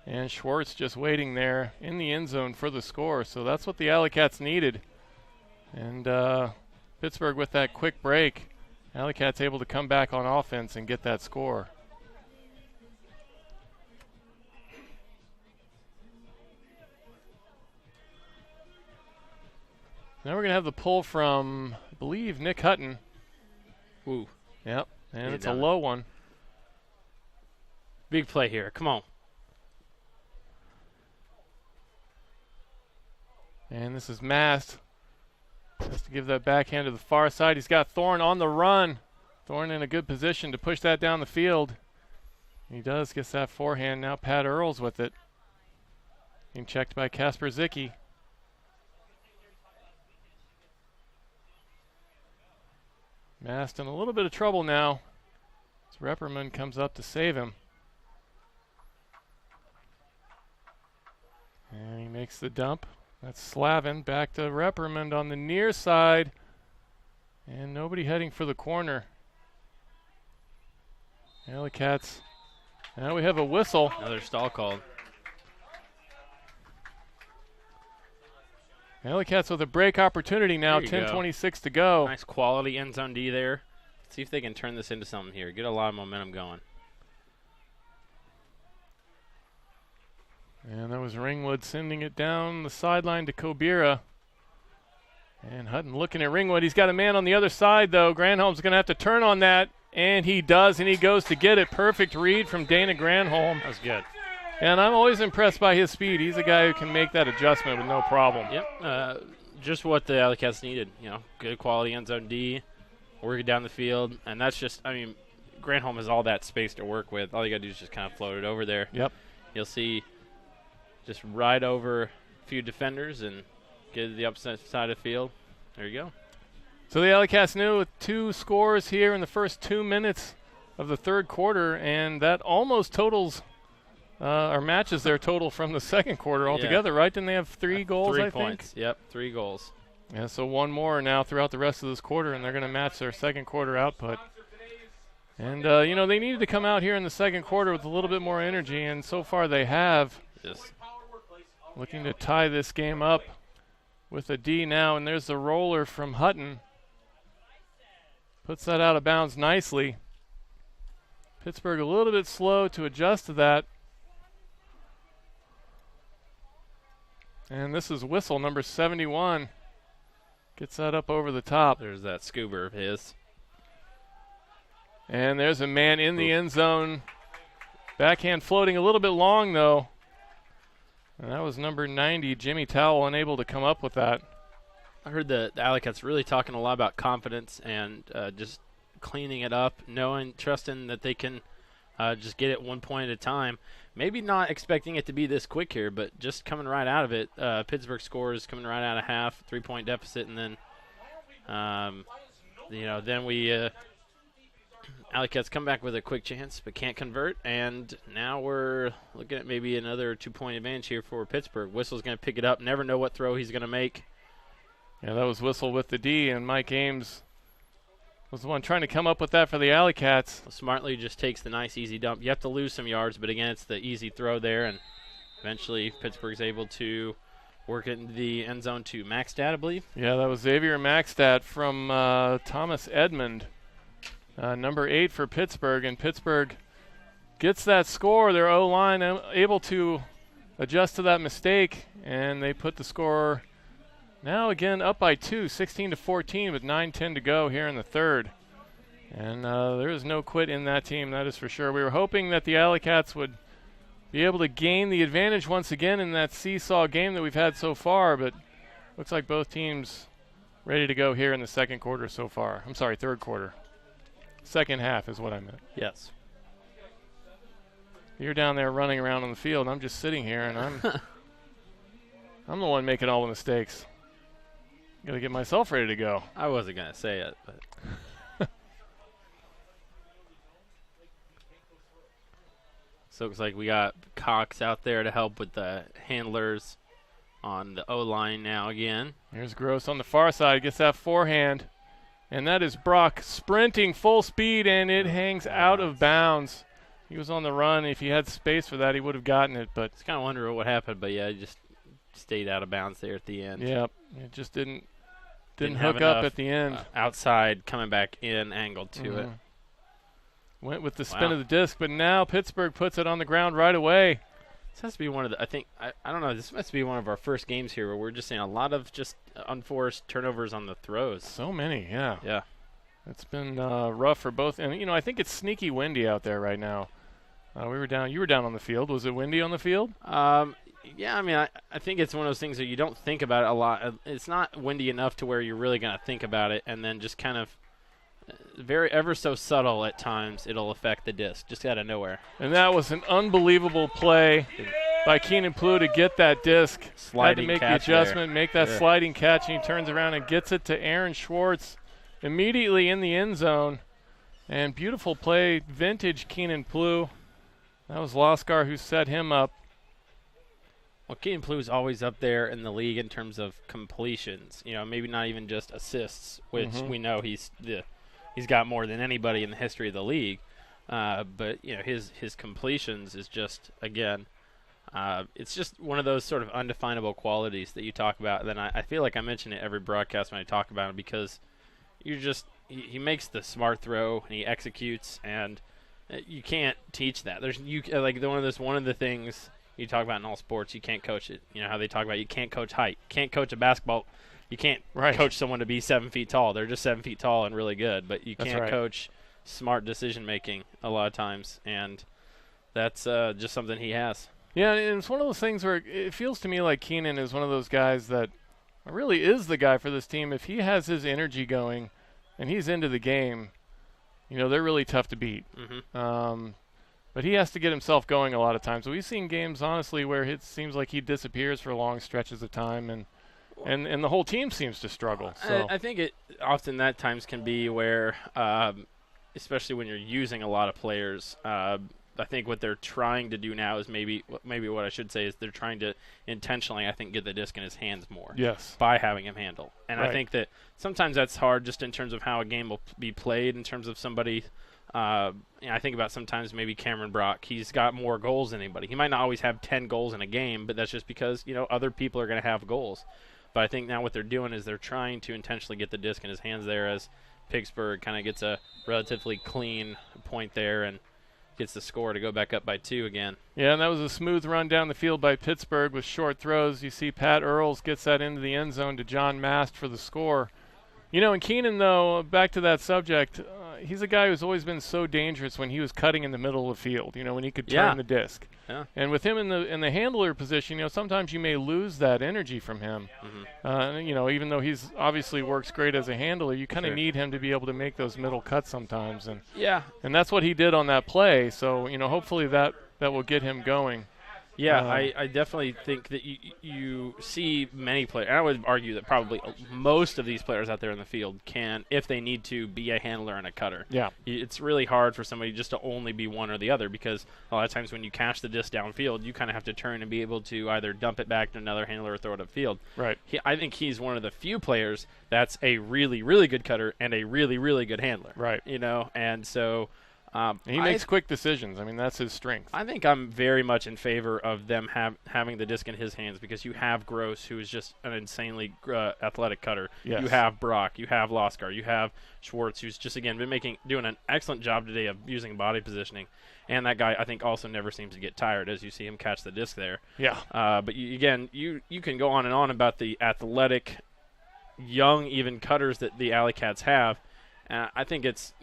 And Schwartz just waiting there in the end zone for the score. So that's what the AlleyCats needed. And Pittsburgh with that quick break. AlleyCats able to come back on offense and get that score. Now we're going to have the pull from, I believe, Nick Hutton. Ooh. Yep, and it's a low one. Big play here. Come on. And this is Mast. Has to give that backhand to the far side. He's got Thorne on the run. Thorne in a good position to push that down the field. He does, gets that forehand. Now Pat Earls with it. Being checked by Casper Zicki. Mast in a little bit of trouble now. As Repperman comes up to save him. And he makes the dump. That's Slavin back to Repperman on the near side. And nobody heading for the corner. AlleyCats. Now we have a whistle. Another stall called. AlleyCats with a break opportunity now. 10:26 to go. Nice quality end zone D there. Let's see if they can turn this into something here. Get a lot of momentum going. And that was Ringwood sending it down the sideline to Kobira. And Hutton looking at Ringwood. He's got a man on the other side, though. Granholm's going to have to turn on that. And he does, and he goes to get it. Perfect read from Dana Granholm. That was good. And I'm always impressed by his speed. He's a guy who can make that adjustment with no problem. Yep. Just what the AlleyCats needed. You know, good quality end zone D, working down the field. And that's just, I mean, Granholm has all that space to work with. All you got to do is just kind of float it over there. Yep. You'll see just ride over a few defenders and get to the upside side of the field. There you go. So the AlleyCats knew with 2 scores here in the first 2 minutes of the third quarter, and that almost totals or matches their total from the second quarter altogether, right? Didn't they have 3 goals, 3 I points. think? Yep, 3 goals. Yeah, so 1 more now throughout the rest of this quarter, and they're going to match their second quarter output. And, they needed to come out here in the second quarter with a little bit more energy, and so far they have. Just Looking to tie this game up with a D now, and there's the roller from Hutton. Puts that out of bounds nicely. Pittsburgh a little bit slow to adjust to that. And this is Whistle, number 71. Gets that up over the top. there's that scuba of his. And there's a man in the end zone. Backhand floating a little bit long, though. And that was number 90, Jimmy Towell, unable to come up with that. I heard the AlleyCats really talking a lot about confidence and just cleaning it up, trusting that they can just get it 1 point at a time. Maybe not expecting it to be this quick here, but just coming right out of it. Pittsburgh scores coming right out of half, 3-point deficit, and then, then we AlleyCats come back with a quick chance, but can't convert, and now we're looking at maybe another 2-point advantage here for Pittsburgh. Whistle's going to pick it up. Never know what throw he's going to make. Yeah, that was Whistle with the D, and Mike Ames was the one trying to come up with that for the AlleyCats. Well, smartly just takes the nice easy dump. You have to lose some yards, but again, it's the easy throw there, and eventually Pittsburgh's able to work it into the end zone to Maxstad, I believe. Yeah, that was Xavier Maxstad from Thomas Edmond, number 8 for Pittsburgh, and Pittsburgh gets that score. Their O-line able to adjust to that mistake, and they put the score now again up by 2, 16-14, with 9:10 to go here in the third. And there is no quit in that team, that is for sure. We were hoping that the AlleyCats would be able to gain the advantage once again in that seesaw game that we've had so far, but looks like both teams ready to go here in the second quarter so far. I'm sorry, third quarter. Second half is what I meant. Yes. You're down there running around on the field, and I'm just sitting here, and I'm the one making all the mistakes. Got to get myself ready to go. I wasn't going to say it, but. So it looks like we got Cox out there to help with the handlers on the O-line now again. Here's Gross on the far side, gets that forehand. And that is Brock sprinting full speed, and it hangs out of bounds. He was on the run. If he had space for that, he would have gotten it. But it's kind of wondering what happened, but yeah, he just stayed out of bounds there at the end. Yep, it just didn't hook up at the end. Outside, coming back in, angled to it. Went with the spin of the disc, but now Pittsburgh puts it on the ground right away. This has to be one of the, I don't know, this must be one of our first games here where we're just seeing a lot of just unforced turnovers on the throws. So many, yeah. Yeah. It's been rough for both. And, I think it's sneaky windy out there right now. You were down on the field. Was it windy on the field? Yeah, I mean, I think it's one of those things that you don't think about it a lot. It's not windy enough to where you're really going to think about it, and then just kind of ever so subtle at times it'll affect the disc, just out of nowhere. And that was an unbelievable play by Keenan Plew to get that disc. Sliding had to make the adjustment, make that sliding catch, and he turns around and gets it to Aaron Schwartz immediately in the end zone. And beautiful play, vintage Keenan Plew. That was Loskar who set him up. Well, Keenan Plew is always up there in the league in terms of completions. Maybe not even just assists, which we know he's got more than anybody in the history of the league. But his completions is just, again, it's just one of those sort of undefinable qualities that you talk about. And then I feel like I mention it every broadcast when I talk about him, because he makes the smart throw and he executes, and you can't teach that. One of the things you talk about in all sports, you can't coach it. You know how they talk about you can't coach height. You can't coach a basketball. You can't coach someone to be 7 feet tall. They're just 7 feet tall and really good, but you can't coach smart decision making a lot of times, and that's just something he has. Yeah, and it's one of those things where it feels to me like Keenan is one of those guys that really is the guy for this team. If he has his energy going and he's into the game, they're really tough to beat. But he has to get himself going a lot of times. So we've seen games, honestly, where it seems like he disappears for long stretches of time, and the whole team seems to struggle. So I think it often that times can be where, especially when you're using a lot of players, I think what they're trying to do now is maybe what I should say is they're trying to intentionally, I think, get the disc in his hands more. Yes. By having him handle. And Right. I think that sometimes that's hard just in terms of how a game will be played, in terms of somebody. I think about sometimes maybe Cameron Brock. He's got more goals than anybody. He might not always have 10 goals in a game, but that's just because, other people are going to have goals. But I think now what they're doing is they're trying to intentionally get the disc in his hands there as Pittsburgh kind of gets a relatively clean point there and gets the score to go back up by 2 again. Yeah, and that was a smooth run down the field by Pittsburgh with short throws. You see Pat Earls gets that into the end zone to John Mast for the score. And Keenan, though, back to that subject, he's a guy who's always been so dangerous when he was cutting in the middle of the field, when he could turn the disc. Yeah. And with him in the handler position, sometimes you may lose that energy from him. Even though he's obviously works great as a handler, you kind of need him to be able to make those middle cuts sometimes. And that's what he did on that play. So, hopefully that will get him going. Yeah, I definitely think that you see many players. I would argue that probably most of these players out there in the field can, if they need to, be a handler and a cutter. Yeah. It's really hard for somebody just to only be one or the other, because a lot of times when you catch the disc downfield, you kind of have to turn and be able to either dump it back to another handler or throw it upfield. Right. I think he's one of the few players that's a really, really good cutter and a really, really good handler. Right. And so... he makes quick decisions. I mean, that's his strength. I think I'm very much in favor of them having the disc in his hands, because you have Gross, who is just an insanely athletic cutter. Yes. You have Brock. You have Loskar. You have Schwartz, who's just, again, been doing an excellent job today of using body positioning. And that guy, I think, also never seems to get tired as you see him catch the disc there. Yeah. But, you can go on and on about the athletic, young, even cutters that the AlleyCats have. I think it's,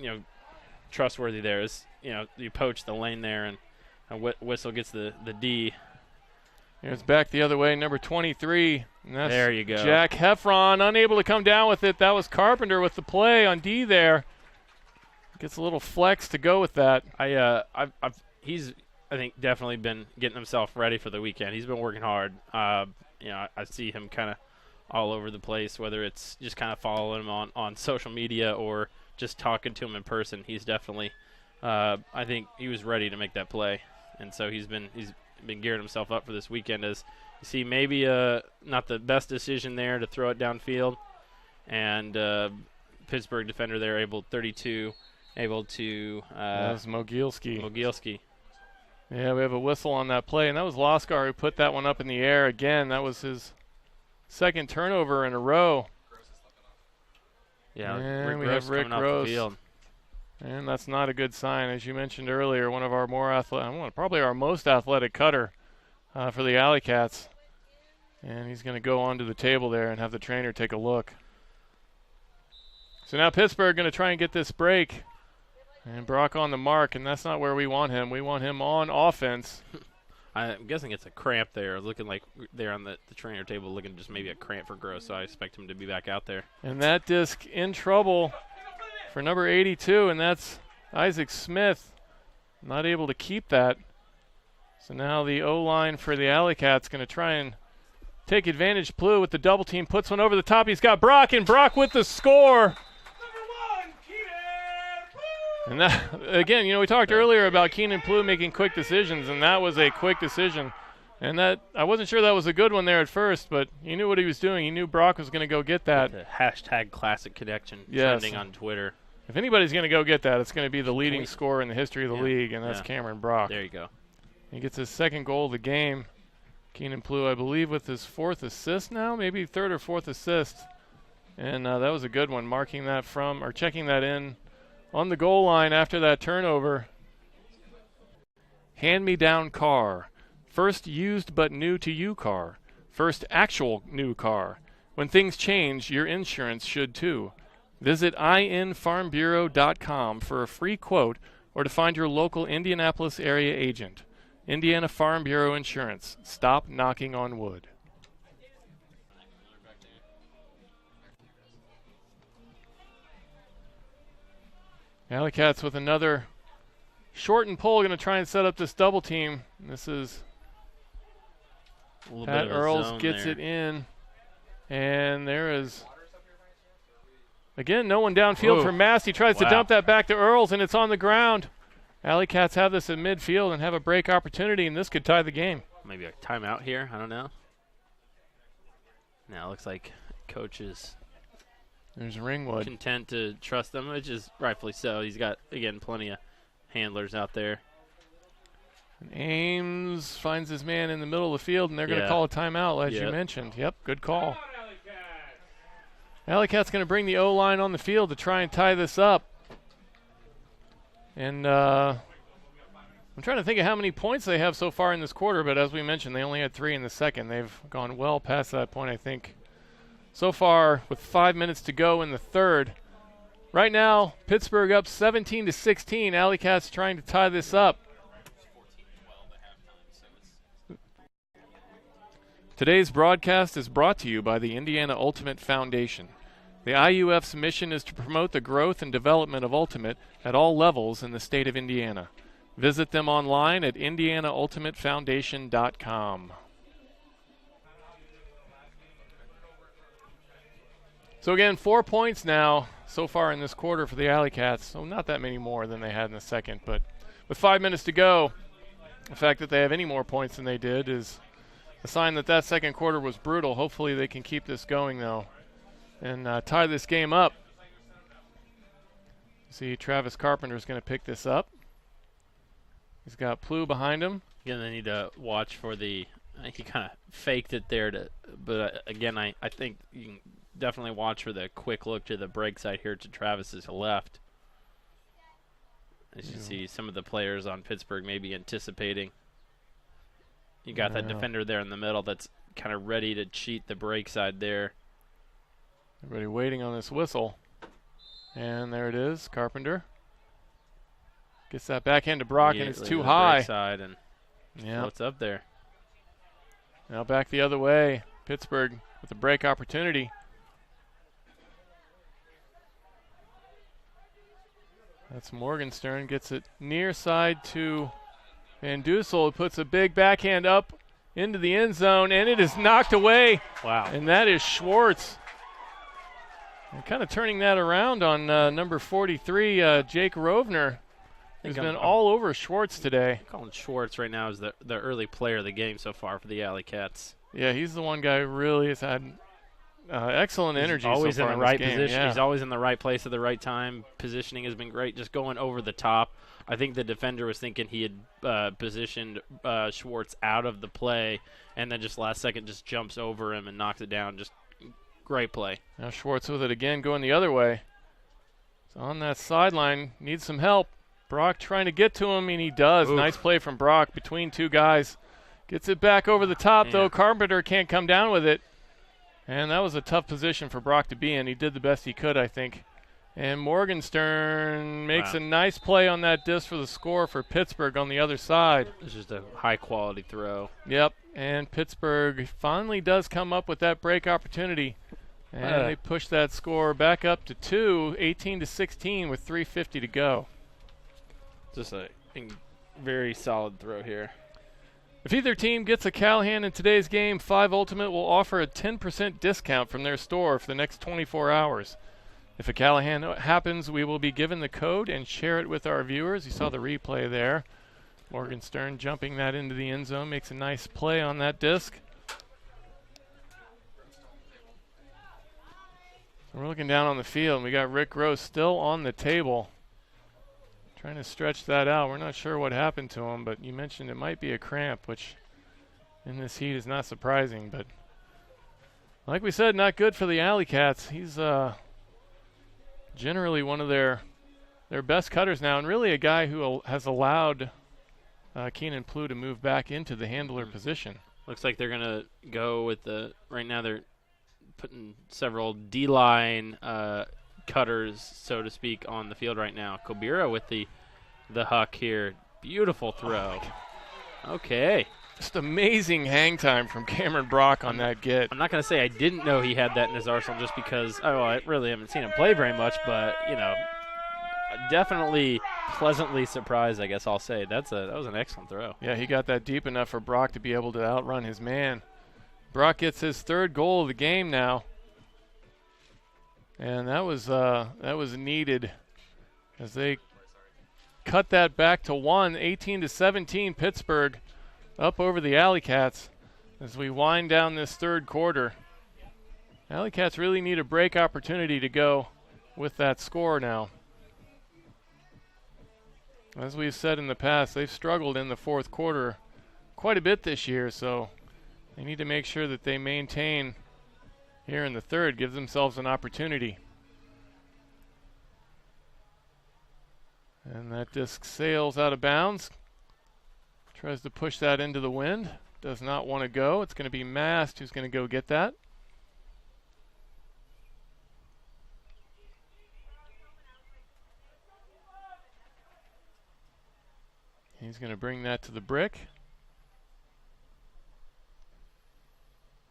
trustworthy there is, you poach the lane there, and Whistle gets the D. It's back the other way, number 23. And that's there you go. Jack Heffron, unable to come down with it. That was Carpenter with the play on D there. Gets a little flex to go with that. He's, I think, definitely been getting himself ready for the weekend. He's been working hard. I see him kind of all over the place, whether it's just kind of following him on social media or just talking to him in person. He's definitely, I think he was ready to make that play, and so he's been gearing himself up for this weekend. As you see, maybe not the best decision there to throw it downfield, and Pittsburgh defender there able to. That was Mogielski. Yeah, we have a whistle on that play, and that was Loskar who put that one up in the air again. That was his second turnover in a row. Yeah, and we Gross have Rick coming off Gross. the field. And that's not a good sign. As you mentioned earlier, one of our more athletic, probably our most athletic cutter for the AlleyCats. And he's going to go onto the table there and have the trainer take a look. So now Pittsburgh going to try and get this break. And Brock on the mark, and that's not where we want him. We want him on offense. I'm guessing it's a cramp there, looking like they're on the trainer table, looking just maybe a cramp for Gross, so I expect him to be back out there. And that disc in trouble for number 82, and that's Isaac Smith. Not able to keep that. So now the O-line for the AlleyCats going to try and take advantage. Plew with the double team, puts one over the top. He's got Brock, and Brock with the score. And that, again, we talked earlier about Keenan Plew making quick decisions, and that was a quick decision. And that, I wasn't sure that was a good one there at first, but he knew what he was doing. He knew Brock was going to go get that. The hashtag classic connection trending on Twitter. If anybody's going to go get that, it's going to be the leading scorer in the history of the league, and that's Cameron Brock. There you go. He gets his second goal of the game. Keenan Plew, I believe, with his fourth assist now, maybe third or fourth assist. And that was a good one, marking that checking that in on the goal line after that turnover. Hand-me-down car. First used but new to you car. First actual new car. When things change, your insurance should too. Visit infarmbureau.com for a free quote or to find your local Indianapolis area agent. Indiana Farm Bureau Insurance. Stop knocking on wood. AlleyCats with another short and pull, going to try and set up this double team. This is Pat Earls gets it in, and there is again no one downfield for Mast. He tries to dump that back to Earls, and it's on the ground. AlleyCats have this at midfield and have a break opportunity, and this could tie the game. Maybe a timeout here. I don't know. Now it looks like coach is there's Ringwood content to trust them, which is rightfully so. He's got, again, plenty of handlers out there. And Ames finds his man in the middle of the field, and they're going to call a timeout, as you mentioned. Yep, good call. AlleyCats going to bring the O-line on the field to try and tie this up. And I'm trying to think of how many points they have so far in this quarter, but as we mentioned, they only had 3 in the second. They've gone well past that point, I think. So far, with 5 minutes to go in the third. Right now, Pittsburgh up 17-16. AlleyCats trying to tie this up. Today's broadcast is brought to you by the Indiana Ultimate Foundation. The IUF's mission is to promote the growth and development of Ultimate at all levels in the state of Indiana. Visit them online at indianaultimatefoundation.com. So again, 4 points now so far in this quarter for the AlleyCats. So not that many more than they had in the second, but with 5 minutes to go, the fact that they have any more points than they did is a sign that that second quarter was brutal. Hopefully they can keep this going, though, and tie this game up. See, Travis Carpenter is going to pick this up. He's got Plu behind him. Again, they need to watch for the he kind of faked it there, but again, I think you can definitely watch for the quick look to the break side here to Travis's left. As you see, some of the players on Pittsburgh maybe anticipating. You got that defender there in the middle that's kind of ready to cheat the break side there. Everybody waiting on this whistle. And there it is, Carpenter. Gets that backhand to Brock, and it's too high. Side and what's up there? Now back the other way. Pittsburgh with a break opportunity. That's Morgenstern. Gets it near side to Van Dussel. Puts a big backhand up into the end zone, and it is knocked away. Wow. And that is Schwartz. And kind of turning that around on number 43, Jake Rovner, who's been all over Schwartz today. I'm calling Schwartz right now as the early player of the game so far for the AlleyCats. Yeah, he's the one guy who really has had excellent energy. Always so far in the right this game. position. Yeah. He's always in the right place at the right time. Positioning has been great. Just going over the top. I think the defender was thinking he had positioned Schwartz out of the play, and then just last second just jumps over him and knocks it down. Just great play. Now Schwartz with it again, going the other way. He's on that sideline, needs some help. Brock trying to get to him, and he does. Oof. Nice play from Brock between two guys. Gets it back over the top, though. Carpenter can't come down with it. And that was a tough position for Brock to be in. He did the best he could, I think. And Morgenstern makes a nice play on that disc for the score for Pittsburgh on the other side. It's just a high-quality throw. Yep, and Pittsburgh finally does come up with that break opportunity. And they push that score back up to 18-16 with 3:50 to go. Just a very solid throw here. If either team gets a Callahan in today's game, 5 Ultimate will offer a 10% discount from their store for the next 24 hours. If a Callahan happens, we will be given the code and share it with our viewers. You saw the replay there. Morgenstern jumping that into the end zone, makes a nice play on that disc. So we're looking down on the field, and we got Rick Rose still on the table. Trying to stretch that out. We're not sure what happened to him, but you mentioned it might be a cramp, which in this heat is not surprising. But like we said, not good for the AlleyCats. He's generally one of their best cutters now, and really a guy who has allowed Keenan Plu to move back into the handler position. Looks like they're going to go with right now they're putting several D-line cutters, so to speak, on the field right now. Kobira with the huck here. Beautiful throw. Okay. Just amazing hang time from Cameron Brock on that get. I'm not going to say I didn't know he had that in his arsenal just because, I really haven't seen him play very much, but, definitely pleasantly surprised, I guess I'll say. That was an excellent throw. Yeah, he got that deep enough for Brock to be able to outrun his man. Brock gets his 3rd goal of the game now. And that was needed as they cut that back to 1, 18-17, Pittsburgh up over the AlleyCats as we wind down this 3rd quarter. AlleyCats really need a break opportunity to go with that score now. As we've said in the past, they've struggled in the 4th quarter quite a bit this year, so they need to make sure that they maintain here in the 3rd, give themselves an opportunity. And that disc sails out of bounds. Tries to push that into the wind. Does not want to go. It's going to be Mast who's going to go get that. He's going to bring that to the brick.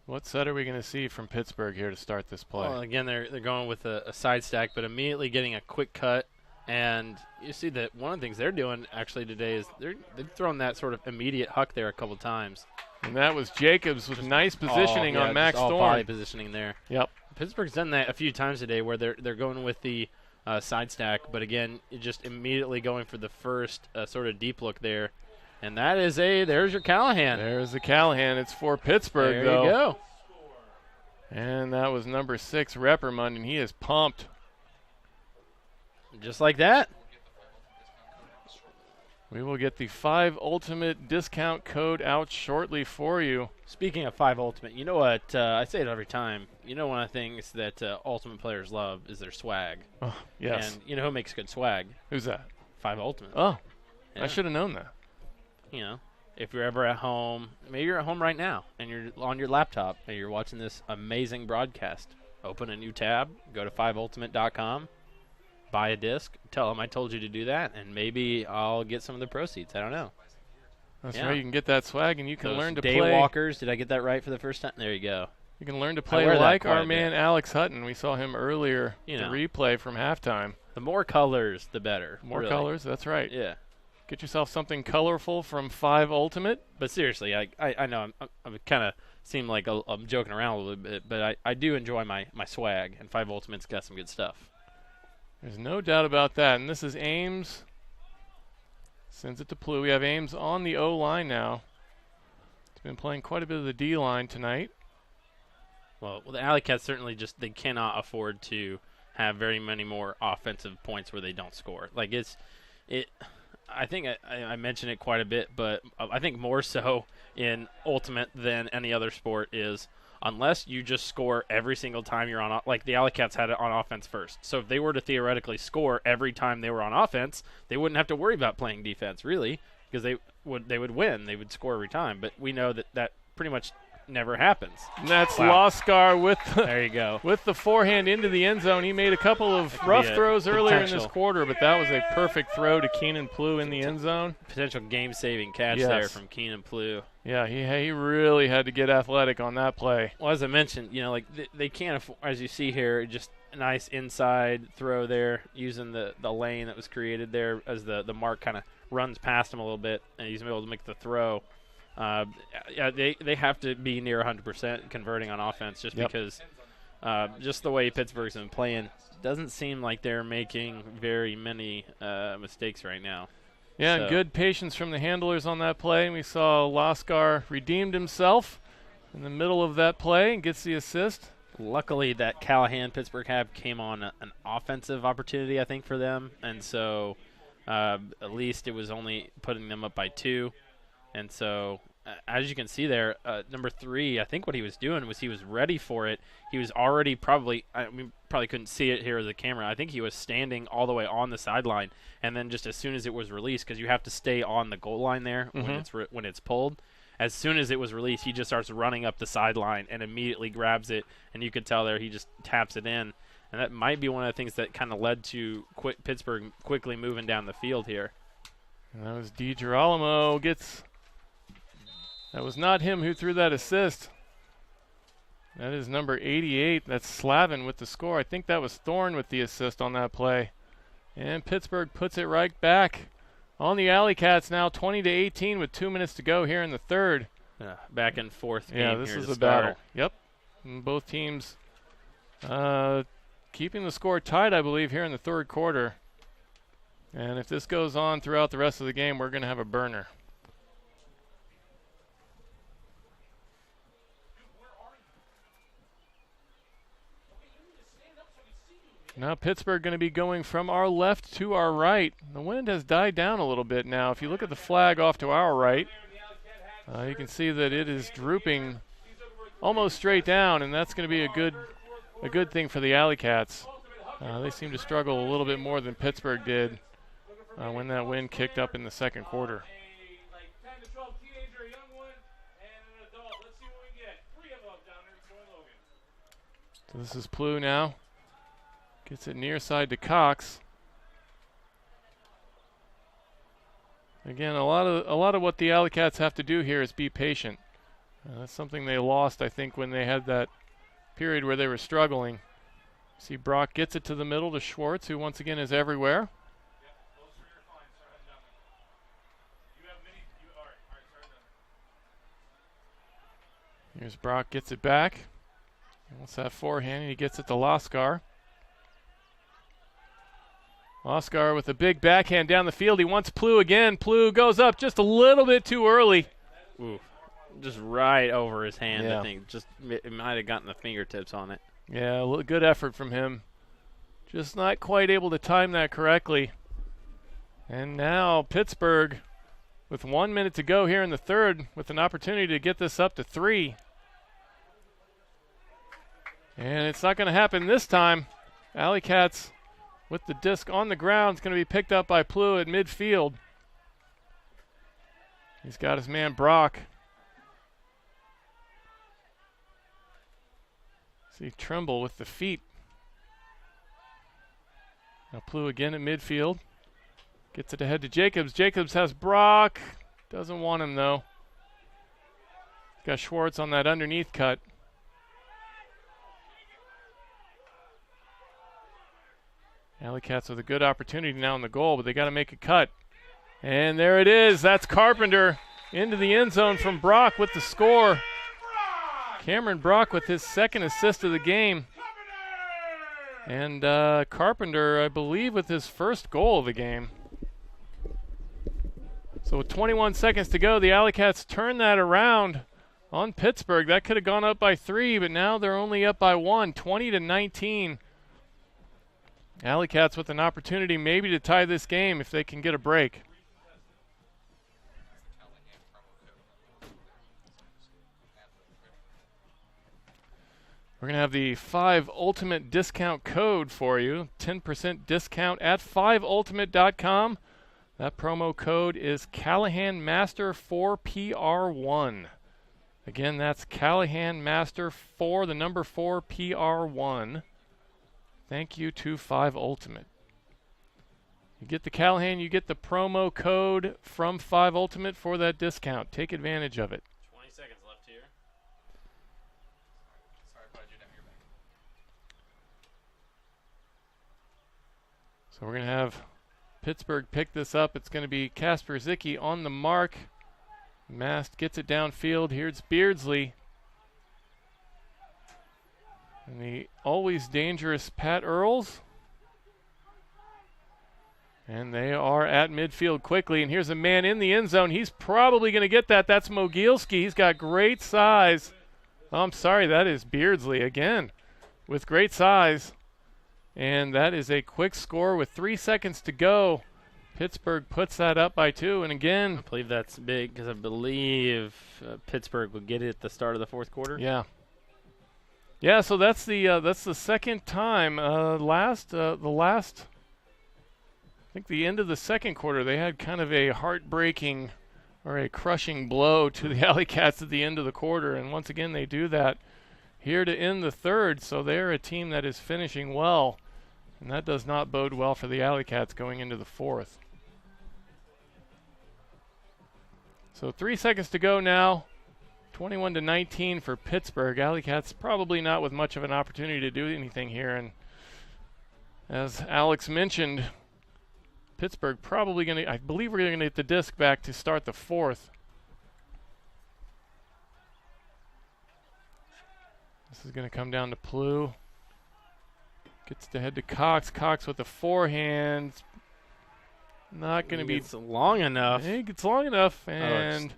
What set are we going to see from Pittsburgh here to start this play? Well, again, they're going with a side stack, but immediately getting a quick cut. And you see that one of the things they're doing actually today is they've thrown that sort of immediate huck there a couple times. And that was Jacobs with nice positioning on Max all Thorne. body positioning there. Yep. Pittsburgh's done that a few times today where they're going with the side stack, but again, just immediately going for the first sort of deep look there. And that is there's your Callahan. There's the Callahan. It's for Pittsburgh, There you go. And that was number 6, Reppermund, and he is pumped. Just like that. We will get the 5 Ultimate discount code out shortly for you. Speaking of 5 Ultimate, you know what? I say it every time. You know one of the things that Ultimate players love is their swag. Oh, yes. And you know who makes good swag? Who's that? 5 Ultimate. Oh, Yeah. I should have known that. You know, if you're ever at home, maybe you're at home right now and you're on your laptop and you're watching this amazing broadcast. Open a new tab, go to 5ultimate.com, buy a disc, tell them I told you to do that, and maybe I'll get some of the proceeds. I don't know. That's Yeah. right. You can get that swag, and you can Those learn to day play. walkers. Did I get that right for the first time? There you go. You can learn to play wear that like quite our a man bit. Alex Hutton. We saw him earlier. You the know. replay from halftime. The more colors, the better. More really. colors. That's right. Yeah. Get yourself something colorful from 5 Ultimate. But seriously, I know I'm kind of seem like I'm joking around a little bit, but I do enjoy my swag, and 5 Ultimate's got some good stuff. There's no doubt about that. And this is Ames. Sends it to Plew. We have Ames on the O-line now. He's been playing quite a bit of the D-line tonight. Well, the AlleyCats certainly they cannot afford to have very many more offensive points where they don't score. Like I think I mentioned it quite a bit, but I think more so in Ultimate than any other sport is unless you just score every single time you're on, like the AlleyCats had it on offense first. So if they were to theoretically score every time they were on offense, they wouldn't have to worry about playing defense, really, because they would win. They would score every time. But we know that pretty much never happens. And that's Wow. Loskar with There you go. with the forehand into the end zone. He made a couple of rough be a throws earlier in this potential. quarter, but that was a perfect throw to Keenan Plew in the end zone. Potential game-saving catch Yes. there from Keenan Plew. Yeah, he really had to get athletic on that play. Well, as I mentioned, like they can't afford, as you see here, just a nice inside throw there using the lane that was created there as the mark kind of runs past him a little bit, and he's able to make the throw. Yeah, they have to be near 100% converting on offense just Yep. because just the way Pittsburgh's been playing doesn't seem like they're making very many mistakes right now. Yeah, So- and good patience from the handlers on that play. We saw Loskar redeemed himself in the middle of that play and gets the assist. Luckily, that Callahan Pittsburgh had came on an offensive opportunity, I think, for them, and so at least it was only putting them up by 2. And so, as you can see there, number 3, I think what he was doing was he was ready for it. He was already probably couldn't see it here as a camera. I think he was standing all the way on the sideline, and then just as soon as it was released, because you have to stay on the goal line there when it's pulled. As soon as it was released, he just starts running up the sideline and immediately grabs it, and you could tell there he just taps it in. And that might be one of the things that kind of led to Pittsburgh quickly moving down the field here. And that was DiGirolamo gets... That was not him who threw that assist. That is number 88. That's Slavin with the score. I think that was Thorne with the assist on that play. And Pittsburgh puts it right back on the AlleyCats now, 20-18 with 2 minutes to go here in the third. Back and forth game. Yeah, this here is to a start. battle. Yep. And both teams keeping the score tight, I believe, here in the third quarter. And if this goes on throughout the rest of the game, we're going to have a burner. Now Pittsburgh going to be going from our left to our right. The wind has died down a little bit now. If you look at the flag off to our right, you can see that it is drooping almost straight down, and that's going to be a good thing for the AlleyCats. They seem to struggle a little bit more than Pittsburgh did when that wind kicked up in the second quarter. So this is Plew now. Gets it near side to Cox. Again, a lot of what the AlleyCats have to do here is be patient. That's something they lost, I think, when they had that period where they were struggling. See, Brock gets it to the middle to Schwartz, who once again is everywhere. Here's Brock, gets it back. He wants that forehand, and he gets it to Laskar. Laskar with a big backhand down the field. He wants Plew again. Plew goes up just a little bit too early. Ooh, just right over his hand, Yeah. I think. Just it might have gotten the fingertips on it. Yeah, good effort from him. Just not quite able to time that correctly. And now Pittsburgh, with 1 minute to go here in the third, with an opportunity to get this up to 3. And it's not going to happen this time. AlleyCats with the disc on the ground. It's going to be picked up by Plew at midfield. He's got his man Brock. See Trimble with the feet. Now Plew again at midfield. Gets it ahead to Jacobs. Jacobs has Brock. Doesn't want him though. Got Schwartz on that underneath cut. AlleyCats with a good opportunity now in the goal, but they got to make a cut. And there it is. That's Carpenter into the end zone from Brock with the score. Cameron Brock with his second assist of the game. And Carpenter, I believe, with his first goal of the game. So with 21 seconds to go, the AlleyCats turn that around on Pittsburgh. That could have gone up by 3, but now they're only up by 1, 20-19. AlleyCats with an opportunity maybe to tie this game if they can get a break. We're going to have the 5 Ultimate discount code for you. 10% discount at 5ultimate.com. That promo code is Callahan Master 4PR1. Again, that's Callahan Master 4, the number 4PR1. Thank you to 5 Ultimate. You get the Callahan, you get the promo code from 5 Ultimate for that discount. Take advantage of it. 20 seconds left here. Sorry, bud, you're down your back. So we're going to have Pittsburgh pick this up. It's going to be Kasper Zicki on the mark. Mast gets it downfield. Here's Beardsley. And the always dangerous Pat Earls. And they are at midfield quickly. And here's a man in the end zone. He's probably going to get that. That's Mogilski. He's got great size. Oh, I'm sorry, that is Beardsley again with great size. And that is a quick score with 3 seconds to go. Pittsburgh puts that up by 2. And again, I believe that's big because I believe Pittsburgh would get it at the start of the fourth quarter. Yeah. Yeah, so that's the second time. I think the end of the second quarter, they had kind of a heartbreaking or a crushing blow to the AlleyCats at the end of the quarter, and once again they do that here to end the third. So they're a team that is finishing well, and that does not bode well for the AlleyCats going into the fourth. So 3 seconds to go now. 21-19 for Pittsburgh. AlleyCats probably not with much of an opportunity to do anything here. And as Alex mentioned, Pittsburgh probably going to, I believe we're going to get the disc back to start the fourth. This is going to come down to Plew. Gets to head to Cox. Cox with the forehand. Not going to be long enough. I think it's long enough, and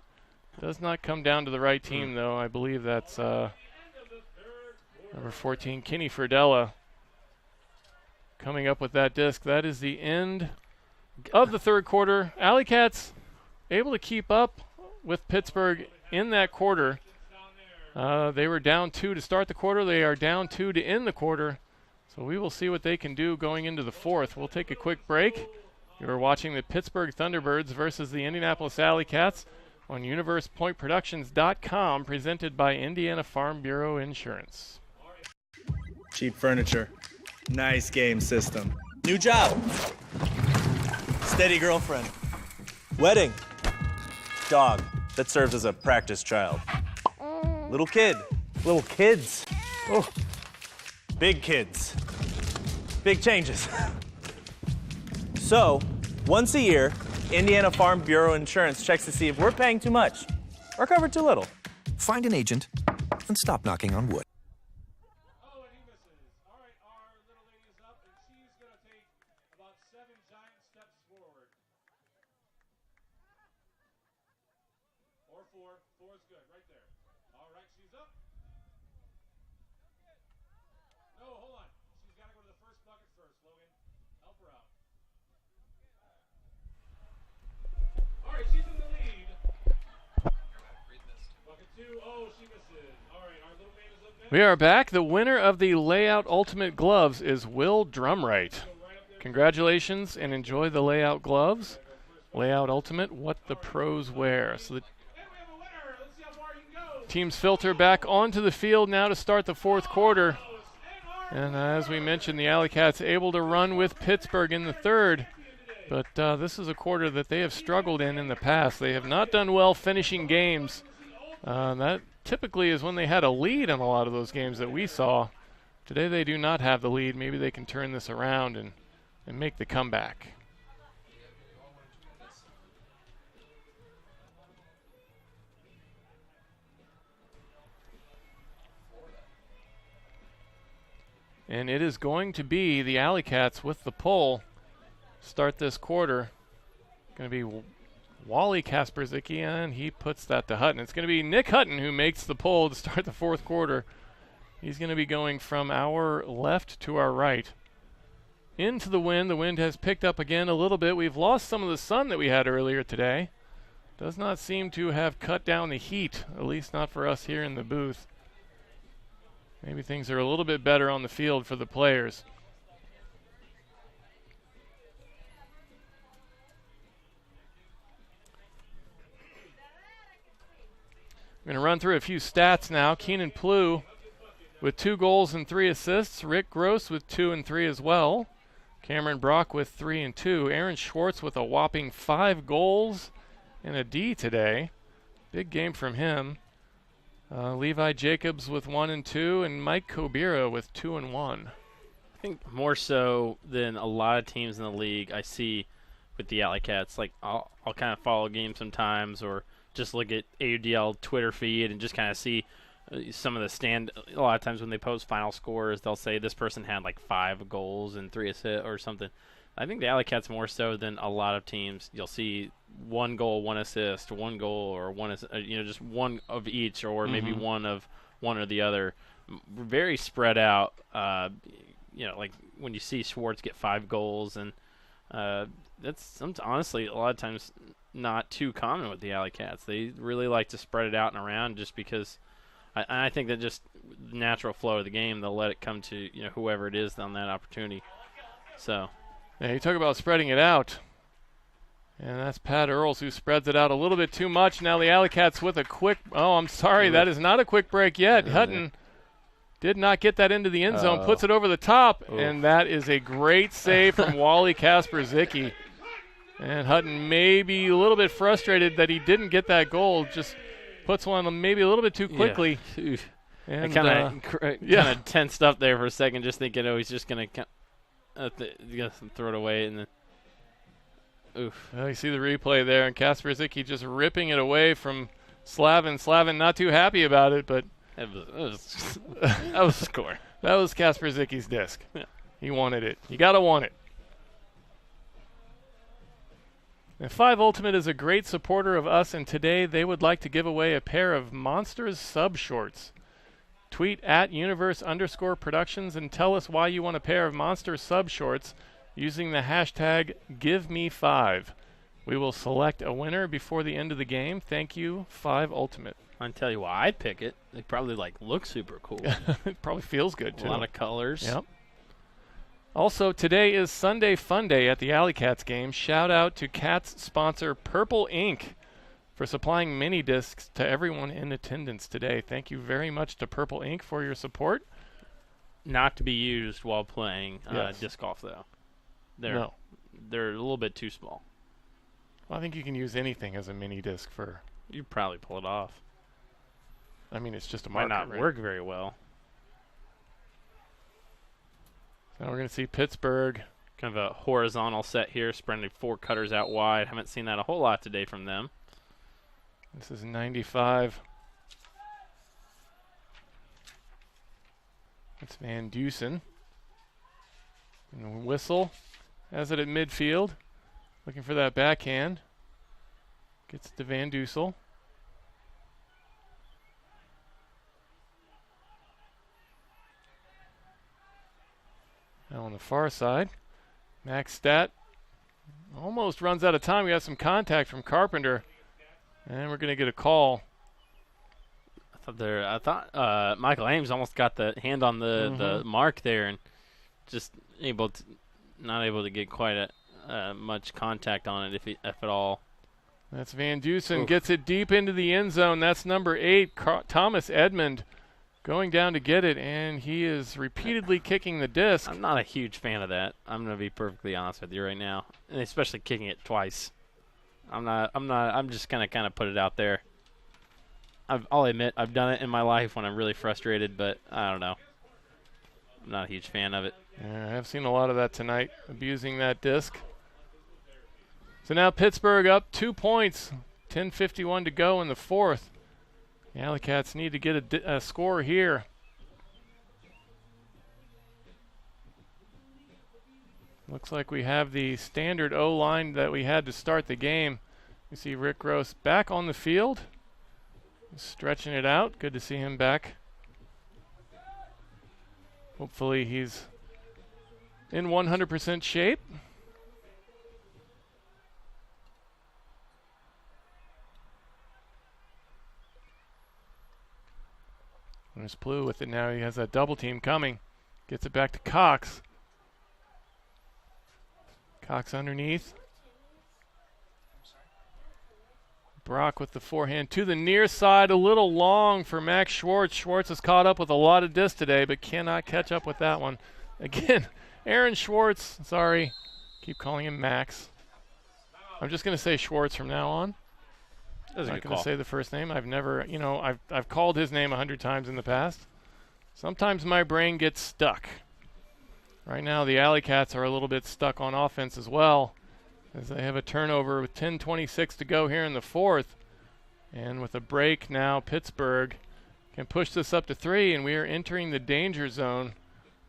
does not come down to the right team, though. I believe that's number 14, Kenny Ferdella, coming up with that disc. That is the end of the third quarter. AlleyCats able to keep up with Pittsburgh in that quarter. They were down 2 to start the quarter. They are down 2 to end the quarter. So we will see what they can do going into the fourth. We'll take a quick break. You're watching the Pittsburgh Thunderbirds versus the Indianapolis AlleyCats on UniversePointProductions.com, presented by Indiana Farm Bureau Insurance. Cheap furniture. Nice game system. New job. Steady girlfriend. Wedding. Dog that serves as a practice child. Little kid. Little kids. Oh. Big kids. Big changes. So, once a year, Indiana Farm Bureau Insurance checks to see if we're paying too much or covered too little. Find an agent and stop knocking on wood. Oh, and he misses. All right, our little lady is up, and she's going to take about 7 giant steps forward. Or 4. 4 is good, right there. All right, she's up. No, hold on. She's got to go to the first bucket first, Logan. Help her out. All right, she's in the lead. Bucket 2. Oh, she misses. All right, our little man is up next. We are back. The winner of the Layout Ultimate Gloves is Will Drumright. Congratulations and enjoy the Layout Gloves. Layout Ultimate, what the pros wear. So the teams filter back onto the field now to start the fourth quarter. And as we mentioned, the AlleyCats able to run with Pittsburgh in the third. But this is a quarter that they have struggled in the past. They have not done well finishing games. That typically is when they had a lead in a lot of those games that we saw. Today they do not have the lead. Maybe they can turn this around and make the comeback. And it is going to be the AlleyCats with the pole start this quarter. Going to be Wally Kasperzicki, and he puts that to Hutton. It's going to be Nick Hutton who makes the pole to start the fourth quarter. He's going to be going from our left to our right. Into the wind. The wind has picked up again a little bit. We've lost some of the sun that we had earlier today. Does not seem to have cut down the heat, at least not for us here in the booth. Maybe things are a little bit better on the field for the players. I'm going to run through a few stats now. Keenan Plew with 2 goals and 3 assists. Rick Gross with 2 and 3 as well. Cameron Brock with 3 and 2. Aaron Schwartz with a whopping 5 goals and a D today. Big game from him. Levi Jacobs with 1 and 2, and Mike Kobira with 2 and 1. I think more so than a lot of teams in the league I see with the AlleyCats. Like I'll kind of follow games sometimes, or just look at AUDL Twitter feed and just kind of see some of the a lot of times when they post final scores, they'll say this person had like 5 goals and 3 assists or something. I think the AlleyCats more so than a lot of teams. You'll see 1 goal, 1 assist, 1 goal, or just one of each, or maybe one of one or the other. Very spread out. Like when you see Schwartz get 5 goals, and that's honestly a lot of times not too common with the AlleyCats. They really like to spread it out and around, just because I think that just natural flow of the game, they'll let it come to whoever it is on that opportunity. So. Yeah, you talk about spreading it out. And that's Pat Earls who spreads it out a little bit too much. Now the AlleyCats with a quick... Oh, I'm sorry. That is not a quick break yet. Hutton did not get that into the end zone. Puts it over the top. And that is a great save from Wally Kasperzicki. And Hutton may be a little bit frustrated that he didn't get that goal. Just puts one maybe a little bit too quickly. Yeah. And kind of tensed up there for a second, just thinking, he's just going to throw it away. And then Oof. Well, you see the replay there, and Kasperzicki just ripping it away from Slavin. Slavin not too happy about it, but That was a score. that was Kasperzicki's disc. Yeah. He wanted it. You got to want it. And 5 Ultimate is a great supporter of us, and today they would like to give away a pair of Monsters sub shorts. Tweet at universe_productions and tell us why you want a pair of Monsters sub shorts using the hashtag #GiveMe5. We will select a winner before the end of the game. Thank you, 5 Ultimate. I'll tell you why I'd pick it. They probably look super cool. It probably feels good too. A lot of colors. Yep. Also, today is Sunday Fun Day at the AlleyCats game. Shout out to Cats sponsor Purple Ink for supplying mini discs to everyone in attendance today. Thank you very much to Purple Ink for your support. Not to be used while playing Yes. disc golf, though. No. They're a little bit too small. Well, I think you can use anything as a mini disc for. You'd probably pull it off. I mean, it's just a Might marker. not right? work very well. Now we're going to see Pittsburgh. Kind of a horizontal set here, spreading 4 cutters out wide. Haven't seen that a whole lot today from them. This is 95. That's Van Dusen. And Whistle has it at midfield. Looking for that backhand. Gets it to Van Dusen. Now on the far side, Max Stat almost runs out of time. We got some contact from Carpenter, and we're going to get a call. I thought Michael Ames almost got the hand on the mark there, and just not able to get quite much contact on it, if at all. That's Van Dusen. Gets it deep into the end zone. That's number 8, Thomas Edmond, going down to get it, and he is repeatedly kicking the disc. I'm not a huge fan of that. I'm going to be perfectly honest with you right now, and especially kicking it twice. I'm just going to kind of put it out there. I'll admit I've done it in my life when I'm really frustrated, but I don't know. I'm not a huge fan of it. Yeah, I have seen a lot of that tonight, abusing that disc. So now Pittsburgh up 2 points, 10:51 to go in the fourth. The AlleyCats need to get a score here. Looks like we have the standard O-line that we had to start the game. You see Rick Gross back on the field, stretching it out. Good to see him back. Hopefully he's in 100% shape. There's Blue with it now. He has that double team coming. Gets it back to Cox. Cox underneath. Brock with the forehand to the near side. A little long for Max Schwartz. Schwartz is caught up with a lot of disc today, but cannot catch up with that one. Again, Aaron Schwartz. Sorry. Keep calling him Max. I'm just going to say Schwartz from now on. I'm not going to say the first name. I've never, I've called his name 100 times in the past. Sometimes my brain gets stuck. Right now, the AlleyCats are a little bit stuck on offense as well, as they have a turnover with 10:26 to go here in the fourth. And with a break now, Pittsburgh can push this up to 3, and we are entering the danger zone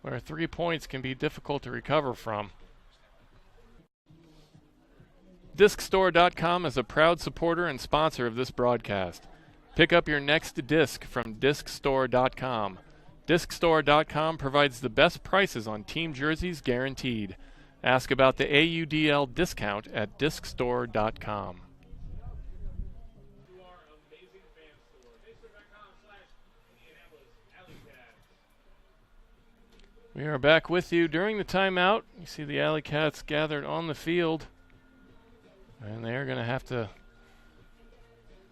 where 3 points can be difficult to recover from. DiscStore.com is a proud supporter and sponsor of this broadcast. Pick up your next disc from DiscStore.com. DiscStore.com provides the best prices on team jerseys guaranteed. Ask about the AUDL discount at DiscStore.com. We are back with you during the timeout. You see the AlleyCats gathered on the field. And they're going to have to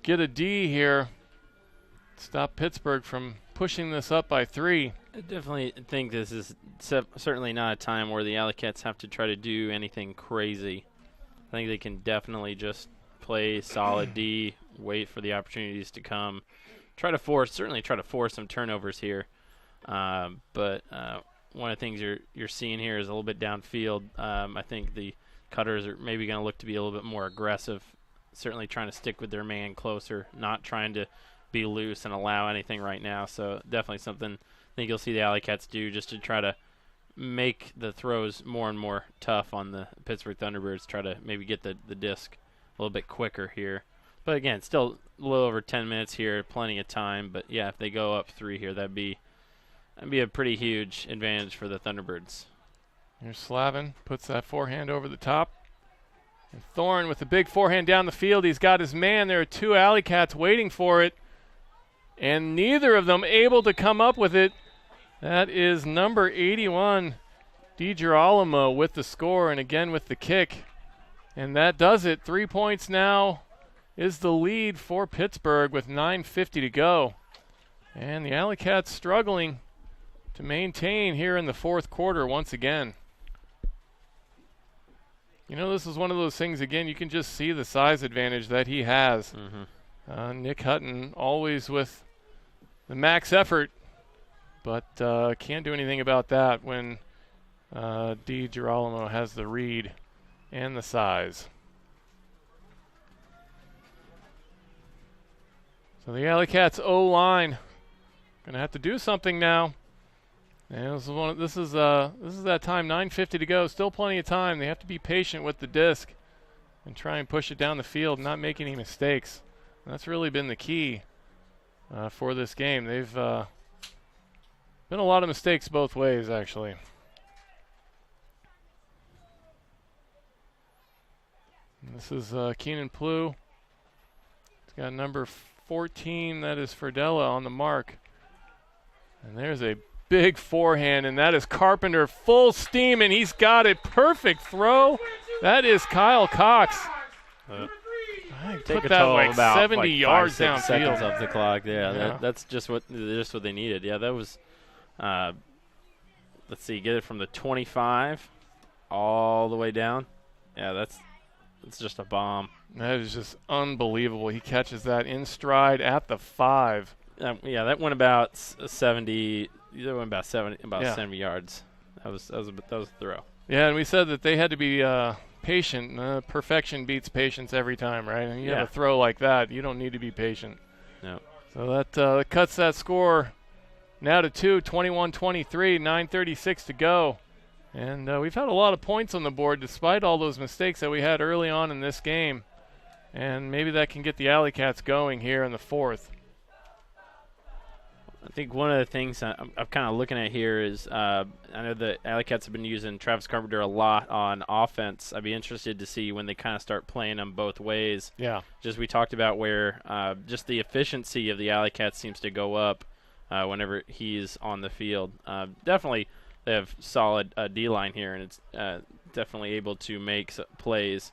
get a D here. Stop Pittsburgh from pushing this up by 3. I definitely think this is certainly not a time where the AlleyCats have to try to do anything crazy. I think they can definitely just play solid D, wait for the opportunities to come. Certainly try to force some turnovers here. But one of the things you're seeing here is a little bit downfield. I think the Cutters are maybe going to look to be a little bit more aggressive, certainly trying to stick with their man closer, not trying to be loose and allow anything right now. So definitely something I think you'll see the AlleyCats do just to try to make the throws more and more tough on the Pittsburgh Thunderbirds, try to maybe get the disc a little bit quicker here. But again, still a little over 10 minutes here, plenty of time. But yeah, if they go up 3 here, that'd be a pretty huge advantage for the Thunderbirds. Here's Slavin, puts that forehand over the top. And Thorne with the big forehand down the field. He's got his man. There are 2 AlleyCats waiting for it, and neither of them able to come up with it. That is number 81, DiGirolamo, with the score and again with the kick. And that does it. 3 points now is the lead for Pittsburgh with 9:50 to go. And the AlleyCats struggling to maintain here in the 4th quarter once again. You know, this is one of those things, again, you can just see the size advantage that he has. Nick Hutton always with the max effort, but can't do anything about that when DiGirolamo has the read and the size. So the AlleyCats O-line going to have to do something now. And this is that time, 9:50 to go. Still plenty of time. They have to be patient with the disc and try and push it down the field, not make any mistakes. And that's really been the key for this game. They've been a lot of mistakes both ways, actually. And this is Keenan Plew. He's got number 14. That is Ferdella on the mark. And there's a big forehand, and that is Carpenter full steam, and he's got a perfect throw. That is Kyle Cox. I put that like 70 yards downfield. Seconds off the clock. Yeah. That's just what they needed. Yeah, that was. Let's see, get it from the 25 all the way down. Yeah, that's just a bomb. That is just unbelievable. He catches that in stride at the 5. Yeah, that went about 70. That went about 70 yards. That was a throw. Yeah, and we said that they had to be patient. Perfection beats patience every time, right? And you have a throw like that, you don't need to be patient. No. So that cuts that score now to 2, 21-23, 9:36 to go. And we've had a lot of points on the board despite all those mistakes that we had early on in this game. And maybe that can get the AlleyCats going here in the 4th. I think one of the things I'm kind of looking at here is I know the AlleyCats have been using Travis Carpenter a lot on offense. I'd be interested to see when they kind of start playing them both ways. Yeah. Just we talked about where just the efficiency of the AlleyCats seems to go up whenever he's on the field. Definitely they have solid D-line here, and it's definitely able to make plays.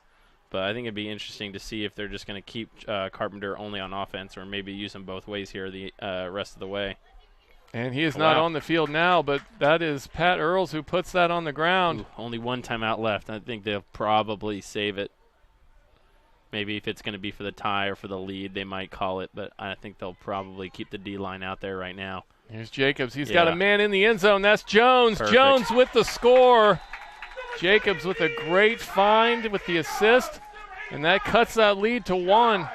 But I think it'd be interesting to see if they're just going to keep Carpenter only on offense or maybe use him both ways here the rest of the way. And he is not on the field now, but that is Pat Earls who puts that on the ground. Ooh, only one timeout left. I think they'll probably save it. Maybe if it's going to be for the tie or for the lead, they might call it. But I think they'll probably keep the D-line out there right now. Here's Jacobs. He's got a man in the end zone. That's Jones. Perfect. Jones with the score. Jacobs with a great find with the assist. And that cuts that lead to 1.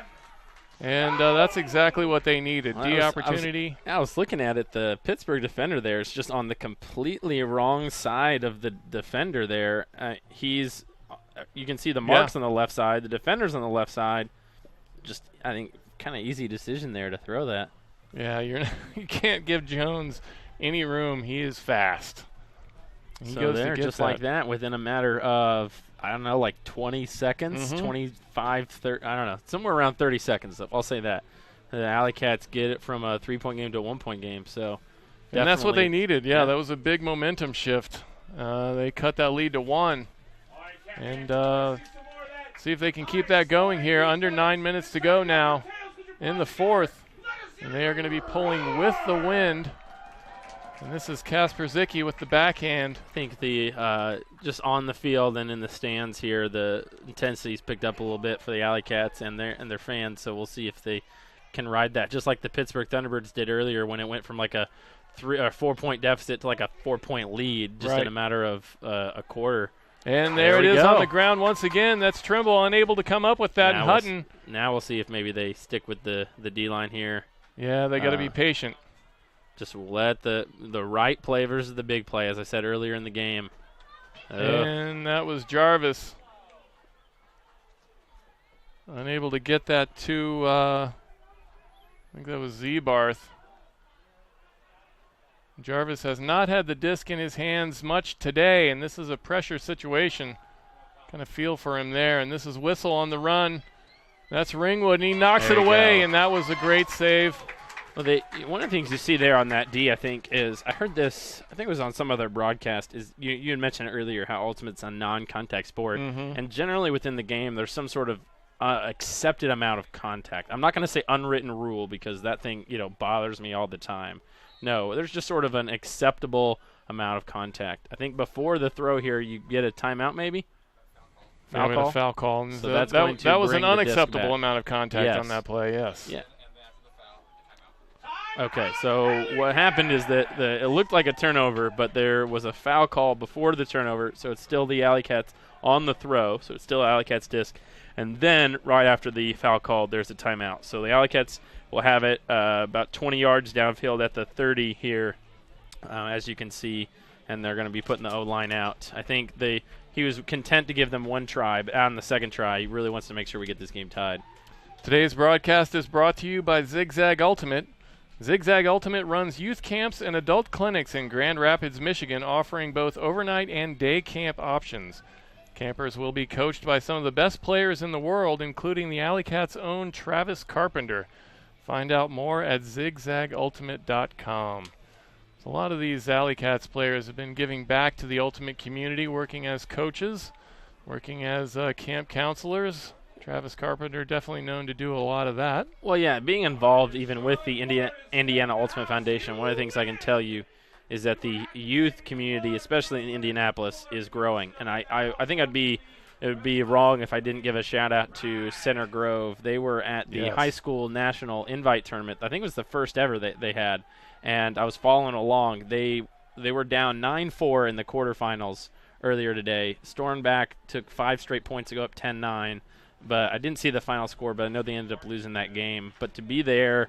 And that's exactly what they needed. Opportunity. I was looking at it. The Pittsburgh defender there is just on the completely wrong side of the defender there. You can see the marks on the left side. The defender's on the left side. Just, I think, kind of easy decision there to throw that. Yeah, you can't give Jones any room. He is fast. He so there, just like that, within a matter of, I don't know, like 20 seconds, 25, 30, I don't know, somewhere around 30 seconds. I'll say that. The AlleyCats get it from a 3-point game to a 1-point game. So, and that's what they needed. Yeah, that was a big momentum shift. They cut that lead to 1. And see if they can keep that going here. Under 9 minutes to go now in the 4th. And they are going to be pulling with the wind. And this is Kasper Zicki with the backhand. I think the just on the field and in the stands here, the intensity's picked up a little bit for the AlleyCats and their fans. So we'll see if they can ride that, just like the Pittsburgh Thunderbirds did earlier when it went from like a 4-point deficit to like a 4-point lead just in a matter of a quarter. And there it is on the ground once again. That's Trimble unable to come up with that. And Hutton. Now we'll see if maybe they stick with the D-line here. Yeah, they got to be patient. Just let the right play versus the big play, as I said earlier in the game. And that was Jarvis. Unable to get that to, I think that was Zebarth. Jarvis has not had the disc in his hands much today, and this is a pressure situation. Kind of feel for him there, and this is Whistle on the run. That's Ringwood, and he knocks it away, and that was a great save. Well, one of the things you see there on that D, I think, is I heard this, I think it was on some other broadcast, is you had mentioned earlier how Ultimate's a non-contact sport, and generally within the game there's some sort of accepted amount of contact. I'm not going to say unwritten rule because that thing, bothers me all the time. No, there's just sort of an acceptable amount of contact. I think before the throw here, you get a timeout maybe? Foul call? A foul call. So that was an unacceptable amount of contact on that play, yes. Yeah. Okay, so what happened is that it looked like a turnover, but there was a foul call before the turnover, so it's still the AlleyCats on the throw, so it's still AlleyCats disc. And then right after the foul call, there's a timeout. So the AlleyCats will have it about 20 yards downfield at the 30 here, as you can see, and they're going to be putting the O-line out. I think he was content to give them one try, but on the second try, he really wants to make sure we get this game tied. Today's broadcast is brought to you by Zigzag Ultimate. Zigzag Ultimate runs youth camps and adult clinics in Grand Rapids, Michigan, offering both overnight and day camp options. Campers will be coached by some of the best players in the world, including the AlleyCats' own Travis Carpenter. Find out more at zigzagultimate.com. So a lot of these AlleyCats players have been giving back to the Ultimate community, working as coaches, working as camp counselors. Travis Carpenter definitely known to do a lot of that. Well, yeah, being involved even with the Indiana Ultimate Foundation, one of the things I can tell you is that the youth community, especially in Indianapolis, is growing. And I think it would be wrong if I didn't give a shout-out to Center Grove. They were at the high school national invite tournament. I think it was the first ever that they had. And I was following along. They were down 9-4 in the quarterfinals earlier today. Stormed back, took 5 straight points to go up 10-9. But I didn't see the final score, but I know they ended up losing that game. But to be there,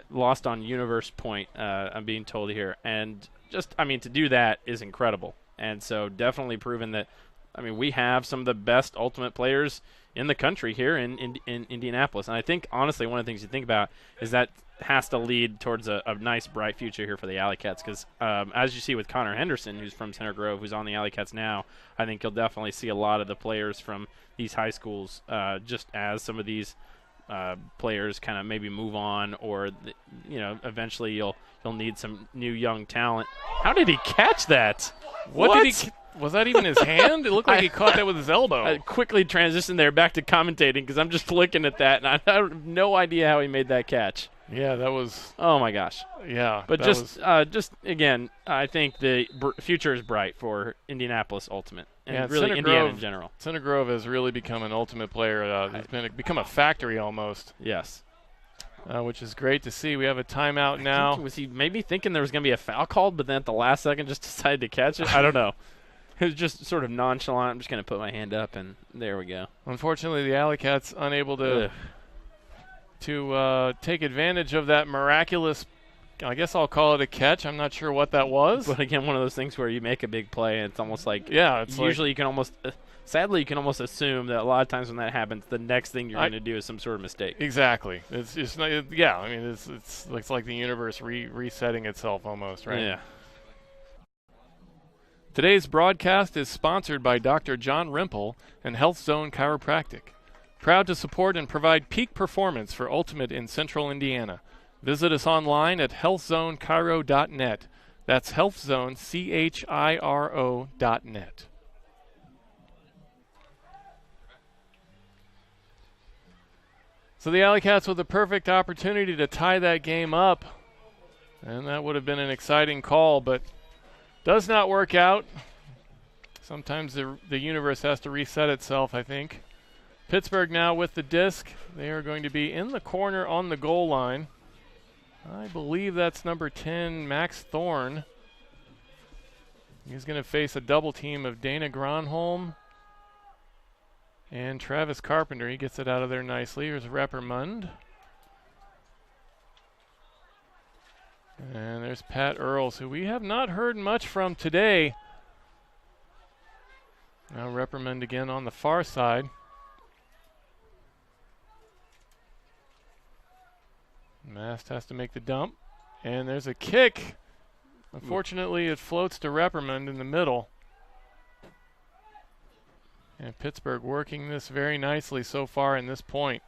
lost on Universe Point, I'm being told here. And just, to do that is incredible. And so definitely proven that, we have some of the best Ultimate players in the country here in Indianapolis. And I think, honestly, one of the things you think about is that has to lead towards a nice, bright future here for the AlleyCats. Because as you see with Connor Henderson, who's from Center Grove, who's on the AlleyCats now, I think you'll definitely see a lot of the players from these high schools just as some of these players kind of maybe move on, or eventually you'll need some new young talent. How did he catch that? What? Was that even his hand? It looked like he caught that with his elbow. I quickly transitioned there back to commentating because I'm just looking at that, and I have no idea how he made that catch. Yeah, that was... Oh, my gosh. Yeah. But just again, I think the future is bright for Indianapolis Ultimate, and really Indiana in general. Center Grove has really become an Ultimate player. He's become a factory almost. Yes. Which is great to see. We have a timeout now. Was he maybe thinking there was going to be a foul called, but then at the last second just decided to catch it? I don't know. It was just sort of nonchalant. I'm just going to put my hand up, and there we go. Unfortunately, the AlleyCats unable to take advantage of that miraculous, I guess I'll call it a catch. I'm not sure what that was. But again, one of those things where you make a big play, and it's almost like usually you can almost sadly you can almost assume that a lot of times when that happens, the next thing you're going to do is some sort of mistake. Exactly. It's just it's like the universe resetting itself almost, right? Yeah. Today's broadcast is sponsored by Dr. John Rimple and Health Zone Chiropractic. Proud to support and provide peak performance for Ultimate in Central Indiana. Visit us online at healthzonechiro.net. That's healthzonechiro.net. So the AlleyCats with a perfect opportunity to tie that game up. And that would have been an exciting call, but does not work out. Sometimes the universe has to reset itself, I think. Pittsburgh now with the disc. They are going to be in the corner on the goal line. I believe that's number 10, Max Thorne. He's going to face a double team of Dana Gronholm and Travis Carpenter. He gets it out of there nicely. Here's Reppermund. And there's Pat Earls, who we have not heard much from today. Now Reppermund again on the far side. Mast has to make the dump. And there's a kick. Unfortunately, it floats to Reppermund in the middle. And Pittsburgh working this very nicely so far in this point.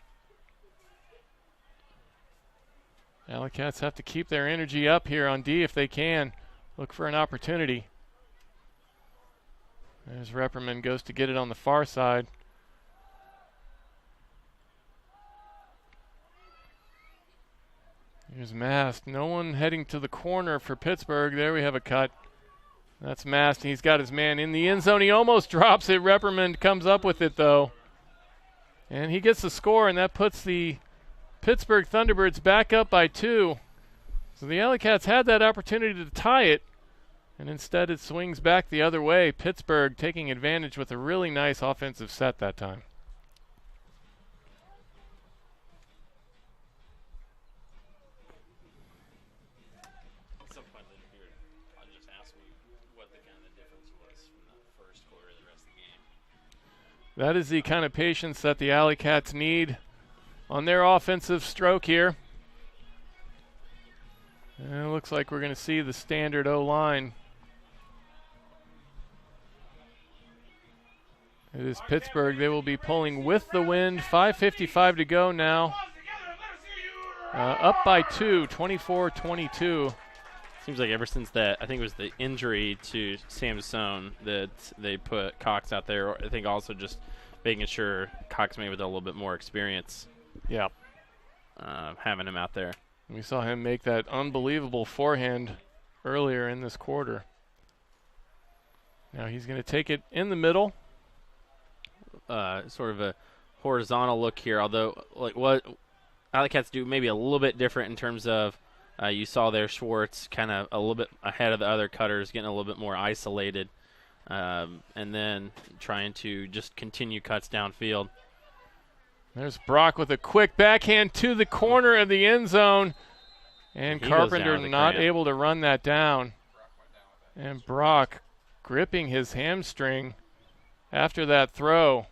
AlleyCats have to keep their energy up here on D if they can. Look for an opportunity. There's Reppermund, goes to get it on the far side. Here's Mast. No one heading to the corner for Pittsburgh. There we have a cut. That's Mast. He's got his man in the end zone. He almost drops it. Reppermund comes up with it, though. And he gets the score, and that puts the Pittsburgh Thunderbirds back up by 2. So the AlleyCats had that opportunity to tie it, and instead it swings back the other way. Pittsburgh taking advantage with a really nice offensive set that time. That is the kind of patience that the AlleyCats need on their offensive stroke here. And it looks like we're going to see the standard O-line. It is Pittsburgh. They will be pulling with the wind. 5:55 to go now. Up by 2, 24-22. Seems like ever since that, I think it was the injury to Samson that they put Cox out there. Or I think also just making sure Cox maybe with a little bit more experience. Yeah. Having him out there. We saw him make that unbelievable forehand earlier in this quarter. Now he's going to take it in the middle. Sort of a horizontal look here, although like what AlleyCats do maybe a little bit different in terms of you saw there Schwartz kind of a little bit ahead of the other cutters, getting a little bit more isolated, and then trying to just continue cuts downfield. There's Brock with a quick backhand to the corner of the end zone, and Carpenter not able to run that down. And Brock gripping his hamstring after that throw.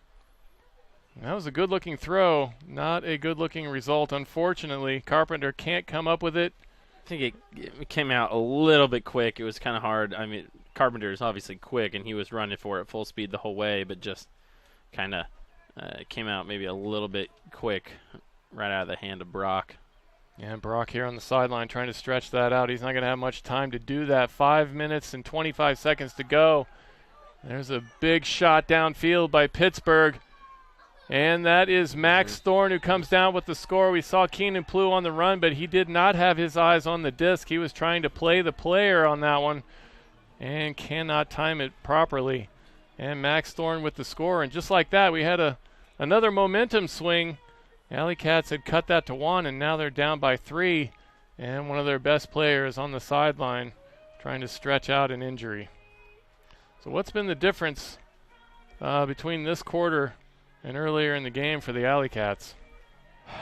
That was a good-looking throw, not a good-looking result, unfortunately. Carpenter can't come up with it. I think it came out a little bit quick. It was kind of hard. I mean, Carpenter is obviously quick, and he was running for it full speed the whole way, but just kind of came out maybe a little bit quick right out of the hand of Brock. Yeah, Brock here on the sideline trying to stretch that out. He's not going to have much time to do that. 5 minutes and 25 seconds to go. There's a big shot downfield by Pittsburgh. And that is Max Thorne who comes down with the score. We saw Keenan Plew on the run, but he did not have his eyes on the disc. He was trying to play the player on that one and cannot time it properly. And Max Thorne with the score. And just like that, we had another momentum swing. AlleyCats had cut that to 1, and now they're down by 3. And one of their best players on the sideline trying to stretch out an injury. So what's been the difference between this quarter and earlier in the game for the AlleyCats?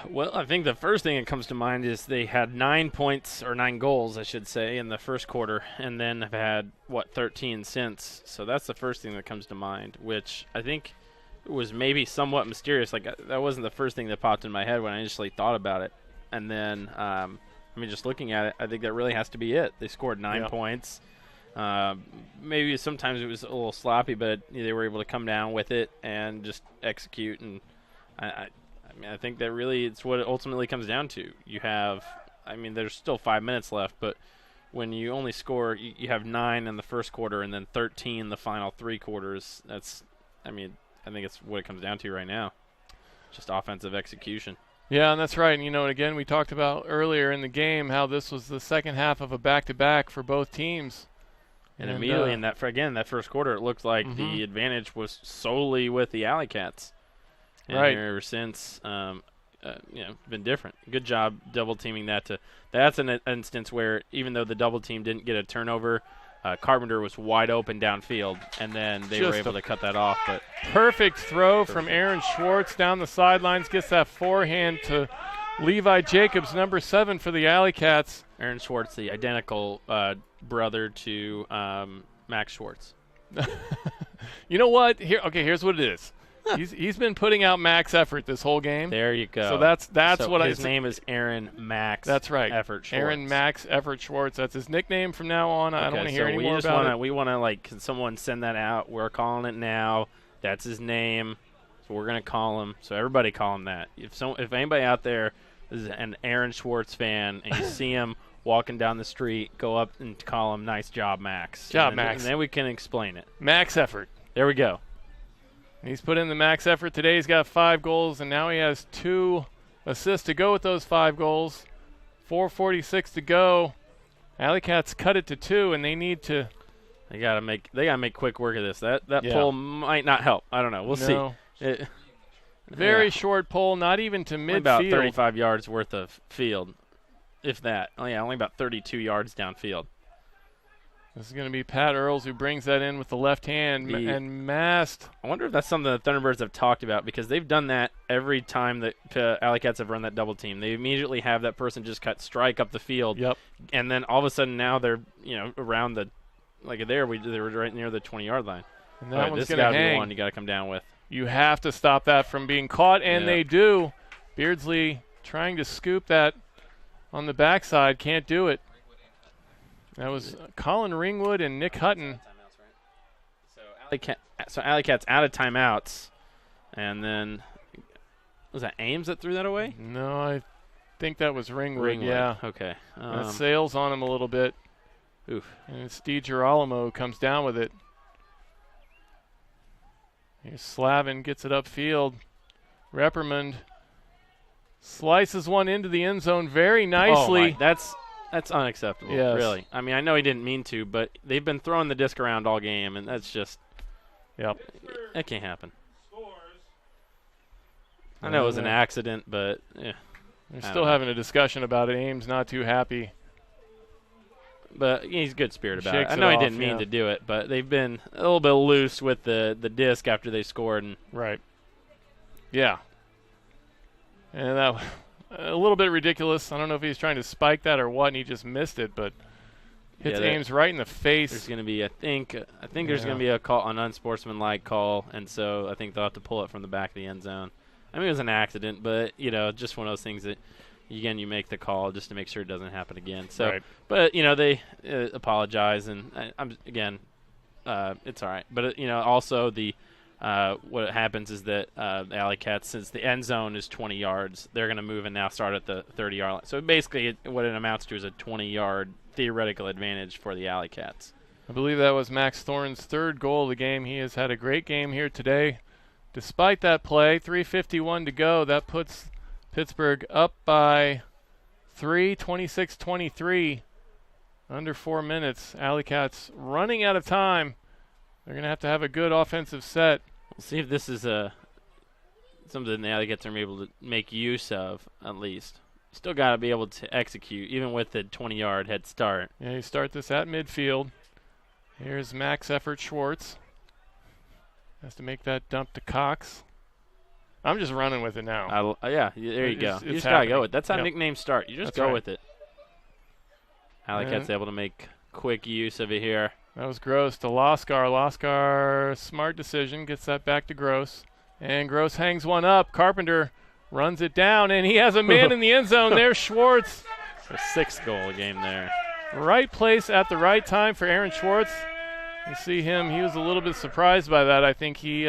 Well, I think the first thing that comes to mind is they had 9 points, or 9 goals, I should say, in the first quarter, and then have had, 13 since. So that's the first thing that comes to mind, which I think was maybe somewhat mysterious. Like, that wasn't the first thing that popped in my head when I initially thought about it. And then, just looking at it, I think that really has to be it. They scored 9 points. Maybe sometimes it was a little sloppy, but they were able to come down with it and just execute. And I think that really it's what it ultimately comes down to. You have, there's still 5 minutes left, but when you only score, you have 9 in the first quarter and then 13 the final 3 quarters. I think it's what it comes down to right now. Just offensive execution. Yeah, and that's right. And, again, we talked about earlier in the game how this was the second half of a back-to-back for both teams. And immediately in that first quarter, it looked like the advantage was solely with the AlleyCats. And ever since, been different. Good job double teaming that. That's an instance where even though the double team didn't get a turnover, Carpenter was wide open downfield, and then they were Just able to cut that off. But Perfect throw from Aaron Schwartz down the sidelines. Gets that forehand to Levi Jacobs, number 7 for the AlleyCats. Aaron Schwartz, the identical brother to Max Schwartz. You know what? Here's what it is. He's been putting out max effort this whole game. There you go. So that's so what his name is Aaron Max. That's right. Effort Schwartz. Aaron Max Effort Schwartz. That's his nickname from now on. I don't want to hear any more about it. We want to, like, can someone send that out? We're calling it now. That's his name. So we're going to call him. So everybody call him that. If anybody out there is an Aaron Schwartz fan and you see him walking down the street, go up and call him "Nice job, Max." Max. And then we can explain it. Max Effort. There we go. He's put in the max effort today. He's got 5 goals, and now he has 2 assists to go with those 5 goals. 4:46 to go. AlleyCats cut it to 2, and they need to. They gotta make quick work of this. That Yeah. pull might not help. I don't know. We'll No. see. Very short pull, not even to Only midfield. about 35 yards worth of field, if that. Oh yeah, only about 32 yards downfield. This is going to be Pat Earls who brings that in with the left hand and masked. I wonder if that's something the Thunderbirds have talked about, because they've done that every time that AlleyCats have run that double team. They immediately have that person just cut strike up the field. Yep. And then all of a sudden now they're around the they were right near the 20-yard line. And that one's this going to got to hang. be one you got to come down with. You have to stop that from being caught, and they do. Beardsley trying to scoop that on the backside, can't do it. That was Colin Ringwood and Nick Hutton. So AlleyCats out of timeouts, and then was that Ames that threw that away? No, I think that was Ringwood. Yeah. Okay. That sails on him a little bit. Oof. And it's DiGirolamo who comes down with it. Here's Slavin, gets it upfield. Reprimand slices one into the end zone very nicely. Oh that's unacceptable. Yes. Really. I mean, I know he didn't mean to, but they've been throwing the disc around all game, and that's just that can't happen. I know it was an accident, but they're still having a discussion about it. Ames not too happy. But he's good spirit about it. Shakes I know it he off, didn't mean to do it, but they've been a little bit loose with the disc after they scored. And right. Yeah. And that a little bit ridiculous. I don't know if he's trying to spike that or what, and he just missed it, but hits Ames right in the face. There's going to be, I think there's going to be a call, an unsportsmanlike call, and so I think they'll have to pull it from the back of the end zone. I mean, it was an accident, but just one of those things that. Again, you make the call just to make sure it doesn't happen again. So, right. But they apologize, and it's all right. But also the what happens is that the AlleyCats, since the end zone is 20 yards, they're going to move and now start at the 30-yard line. So basically, what it amounts to is a 20-yard theoretical advantage for the AlleyCats. I believe that was Max Thorne's 3rd goal of the game. He has had a great game here today. Despite that play, 3:51 to go. That puts Pittsburgh up by 3, 26-23, under 4 minutes. AlleyCats running out of time. They're going to have a good offensive set. We'll see if this is something the AlleyCats are able to make use of, at least. Still got to be able to execute, even with the 20-yard head start. Yeah, you start this at midfield. Here's Max Effort Schwartz. Has to make that dump to Cox. I'm just running with it now. There you go. You just got to go with it. That's how nicknames start. You just go with it. AlleyCats able to make quick use of it here. That was Gross to Loskar. Loskar, smart decision, gets that back to Gross. And Gross hangs one up. Carpenter runs it down, and he has a man in the end zone. There's Schwartz. A 6th goal a game there. Right place at the right time for Aaron Schwartz. You see him. He was a little bit surprised by that. I think he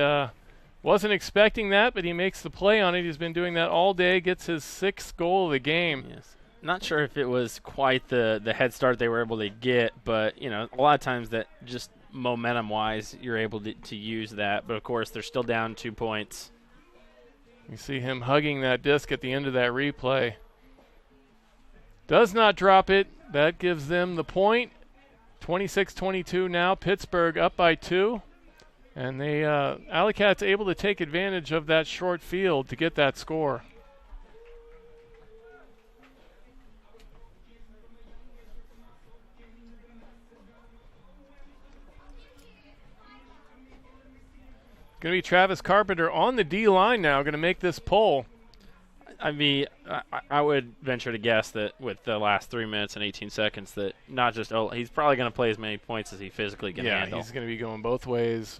wasn't expecting that, but he makes the play on it. He's been doing that all day, gets his 6th goal of the game. Yes. Not sure if it was quite the head start they were able to get, but, a lot of times that just momentum-wise, you're able to use that. But, of course, they're still down 2 points. You see him hugging that disc at the end of that replay. Does not drop it. That gives them the point. 26-22 now. Pittsburgh up by 2. And they AlleyCats able to take advantage of that short field to get that score. Going to be Travis Carpenter on the D line now, going to make this pull. I mean, I would venture to guess that with the last 3 minutes and 18 seconds that not just he's probably going to play as many points as he physically can handle. Yeah, he's going to be going both ways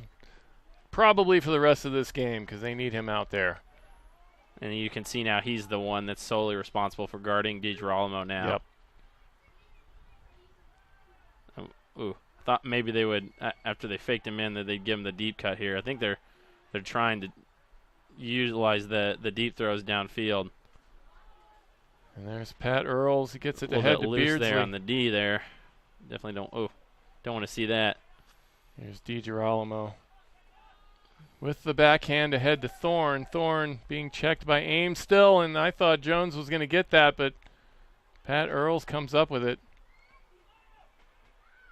probably for the rest of this game because they need him out there. And you can see now he's the one that's solely responsible for guarding DiGirolamo now. Yep. Ooh, I thought maybe they would, after they faked him in, that they'd give him the deep cut here. I think they're trying to utilize the deep throws downfield. And there's Pat Earls. He gets it A little ahead bit to loose Beardsley. there on the D there. Definitely don't want to see that. Here's DiGirolamo with the backhand ahead to Thorne. Thorne being checked by Ames still, and I thought Jones was going to get that, but Pat Earls comes up with it.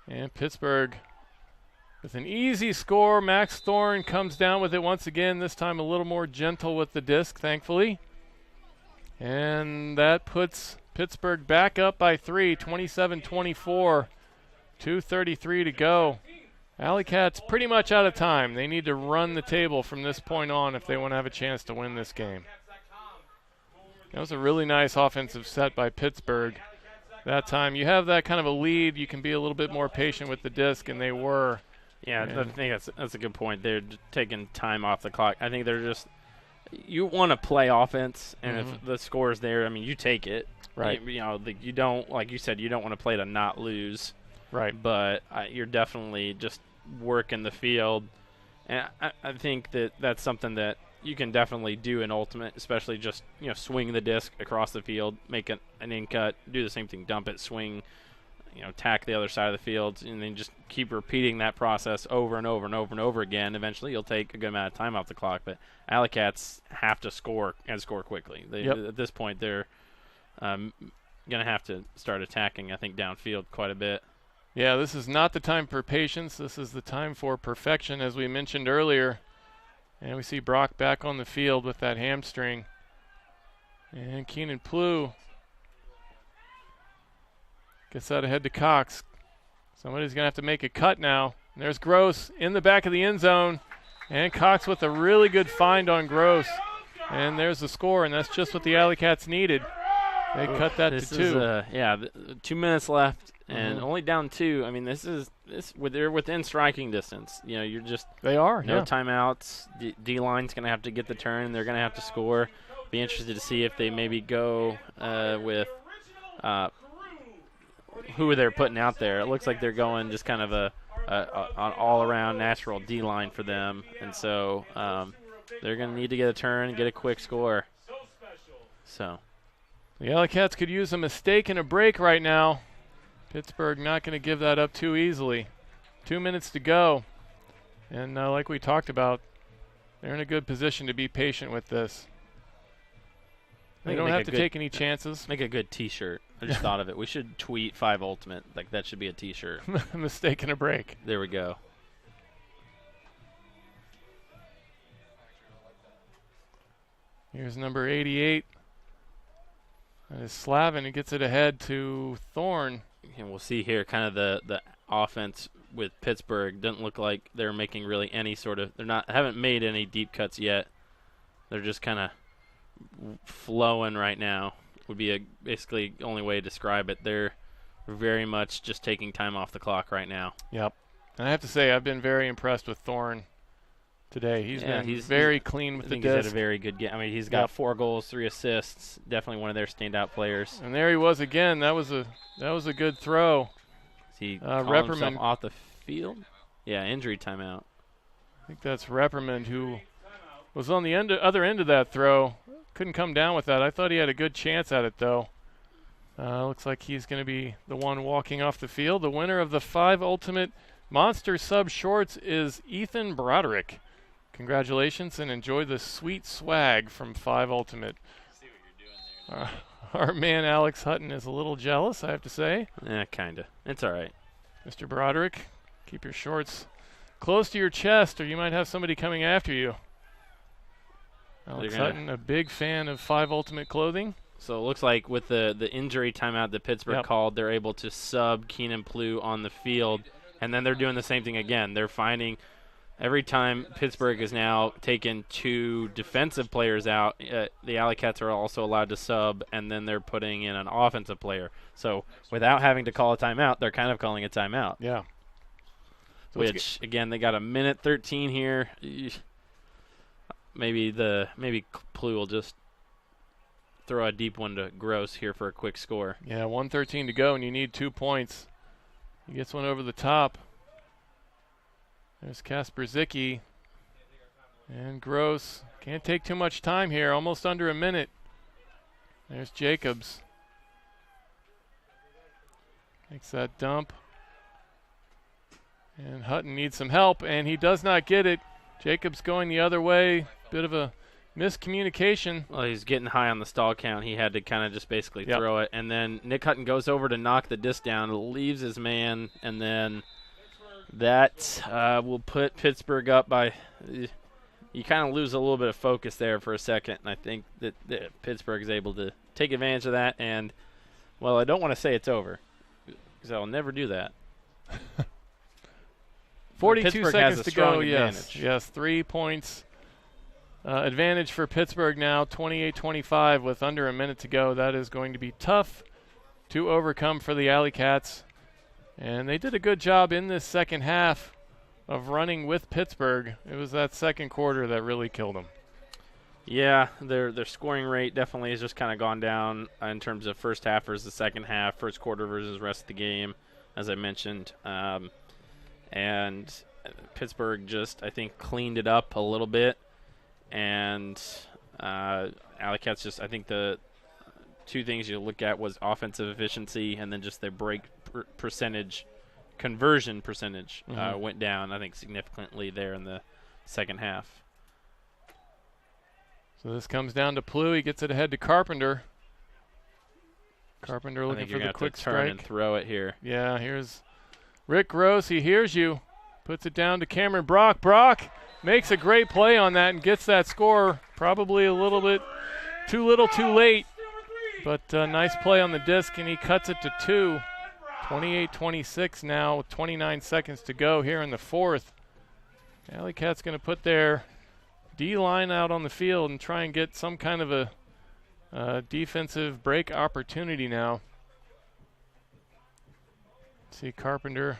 And Pittsburgh with an easy score. Max Thorne comes down with it once again, this time a little more gentle with the disc, thankfully. And that puts Pittsburgh back up by 3, 27-24, 2:33 to go. AlleyCats pretty much out of time. They need to run the table from this point on if they want to have a chance to win this game. That was a really nice offensive set by Pittsburgh. That time you have that kind of a lead, you can be a little bit more patient with the disc, and they were. Yeah, I think that's a good point. They're taking time off the clock. I think they're just – you want to play offense, and if the score is there, I mean, you take it. Right. You don't – like you said, you don't want to play to not lose. Right. But you're definitely just working the field. And I think that's something that you can definitely do in ultimate, especially just, swing the disc across the field, make an in cut, do the same thing, dump it, swing, tack the other side of the field, and then just keep repeating that process over and over and over and over again. Eventually you'll take a good amount of time off the clock, but AlleyCats have to score and score quickly. At this point, they're going to have to start attacking, I think, downfield quite a bit. Yeah, this is not the time for patience. This is the time for perfection, as we mentioned earlier. And we see Brock back on the field with that hamstring. And Keenan Plew gets that ahead to Cox. Somebody's going to have to make a cut now. And there's Gross in the back of the end zone. And Cox with a really good find on Gross. And there's the score, and that's just what the AlleyCats needed. They cut that to 2. 2 minutes left. And only down 2. I mean, they're within striking distance. You're just they are no timeouts. D line's gonna have to get the turn. They're gonna have to score. Be interested to see if they maybe go with who they're putting out there. It looks like they're going just kind of an all-around natural D line for them, and so they're gonna need to get a turn and get a quick score. So the AlleyCats could use a mistake and a break right now. Pittsburgh not going to give that up too easily. 2 minutes to go. And like we talked about, they're in a good position to be patient with this. They don't have to take any chances. Make a good T-shirt. I just thought of it. We should tweet 5 Ultimate. Like, that should be a T-shirt. Mistake and a break. There we go. Here's number 88. That is Slavin who gets it ahead to Thorne. And we'll see here kind of the offense with Pittsburgh. Doesn't look like they're making really any sort of – haven't made any deep cuts yet. They're just kind of flowing right now would be basically the only way to describe it. They're very much just taking time off the clock right now. Yep. And I have to say I've been very impressed with Thorne today. He's very clean with the disc. He's had a very good game. I mean, he's got 4 goals, 3 assists. Definitely one of their standout players. And there he was again. That was a good throw. Is he calling himself off the field? Yeah, injury timeout. I think that's Reprimand who was on the other end of that throw. Couldn't come down with that. I thought he had a good chance at it, though. Looks like he's going to be the one walking off the field. The winner of the 5 Ultimate Monster Sub Shorts is Ethan Broderick. Congratulations, and enjoy the sweet swag from 5 Ultimate. See what you're doing there. Our man Alex Hutton is a little jealous, I have to say. Yeah, kind of. It's all right. Mr. Broderick, keep your shorts close to your chest, or you might have somebody coming after you. Alex Hutton, a big fan of 5 Ultimate clothing. So it looks like with the injury timeout that Pittsburgh called, they're able to sub Keenan Plew on the field, and then they're doing the same thing again. They're finding every time Pittsburgh has now taken 2 defensive players out, the AlleyCats are also allowed to sub, and then they're putting in an offensive player. So without having to call a timeout, they're kind of calling a timeout. Yeah. So which, again, they got a minute 13 here. Maybe Plu will just throw a deep one to Gross here for a quick score. Yeah, 1:13 to go, and you need 2 points. He gets one over the top. There's Kasper Zicki. And Gross. Can't take too much time here, almost under a minute. There's Jacobs. Makes that dump. And Hutton needs some help, and he does not get it. Jacobs going the other way. Bit of a miscommunication. Well, he's getting high on the stall count. He had to kind of just basically throw it. And then Nick Hutton goes over to knock the disc down, leaves his man, and then that will put Pittsburgh up by you kind of lose a little bit of focus there for a second, and I think that Pittsburgh is able to take advantage of that. And, well, I don't want to say it's over because I'll never do that. 42 seconds to go, advantage. Yes, 3 points. Advantage for Pittsburgh now, 28-25 with under a minute to go. That is going to be tough to overcome for the AlleyCats. And they did a good job in this second half of running with Pittsburgh. It was that second quarter that really killed them. Yeah, their scoring rate definitely has just kind of gone down in terms of first half versus the second half, first quarter versus rest of the game, as I mentioned. And Pittsburgh just, I think, cleaned it up a little bit. And AlleyCats just, I think the 2 things you look at was offensive efficiency and then just their break percentage, conversion percentage went down, I think, significantly there in the second half. So this comes down to Plu. He gets it ahead to Carpenter. Carpenter looking for the quick strike. Turn and throw it here. Yeah, here's Rick Gross. He hears you. Puts it down to Cameron Brock. Brock makes a great play on that and gets that score. Probably a little bit too little, too late. But nice play on the disc, and he cuts it to 2. 28-26 now with 29 seconds to go here in the fourth. AlleyCats going to put their D-line out on the field and try and get some kind of a defensive break opportunity now. Let's see, Carpenter.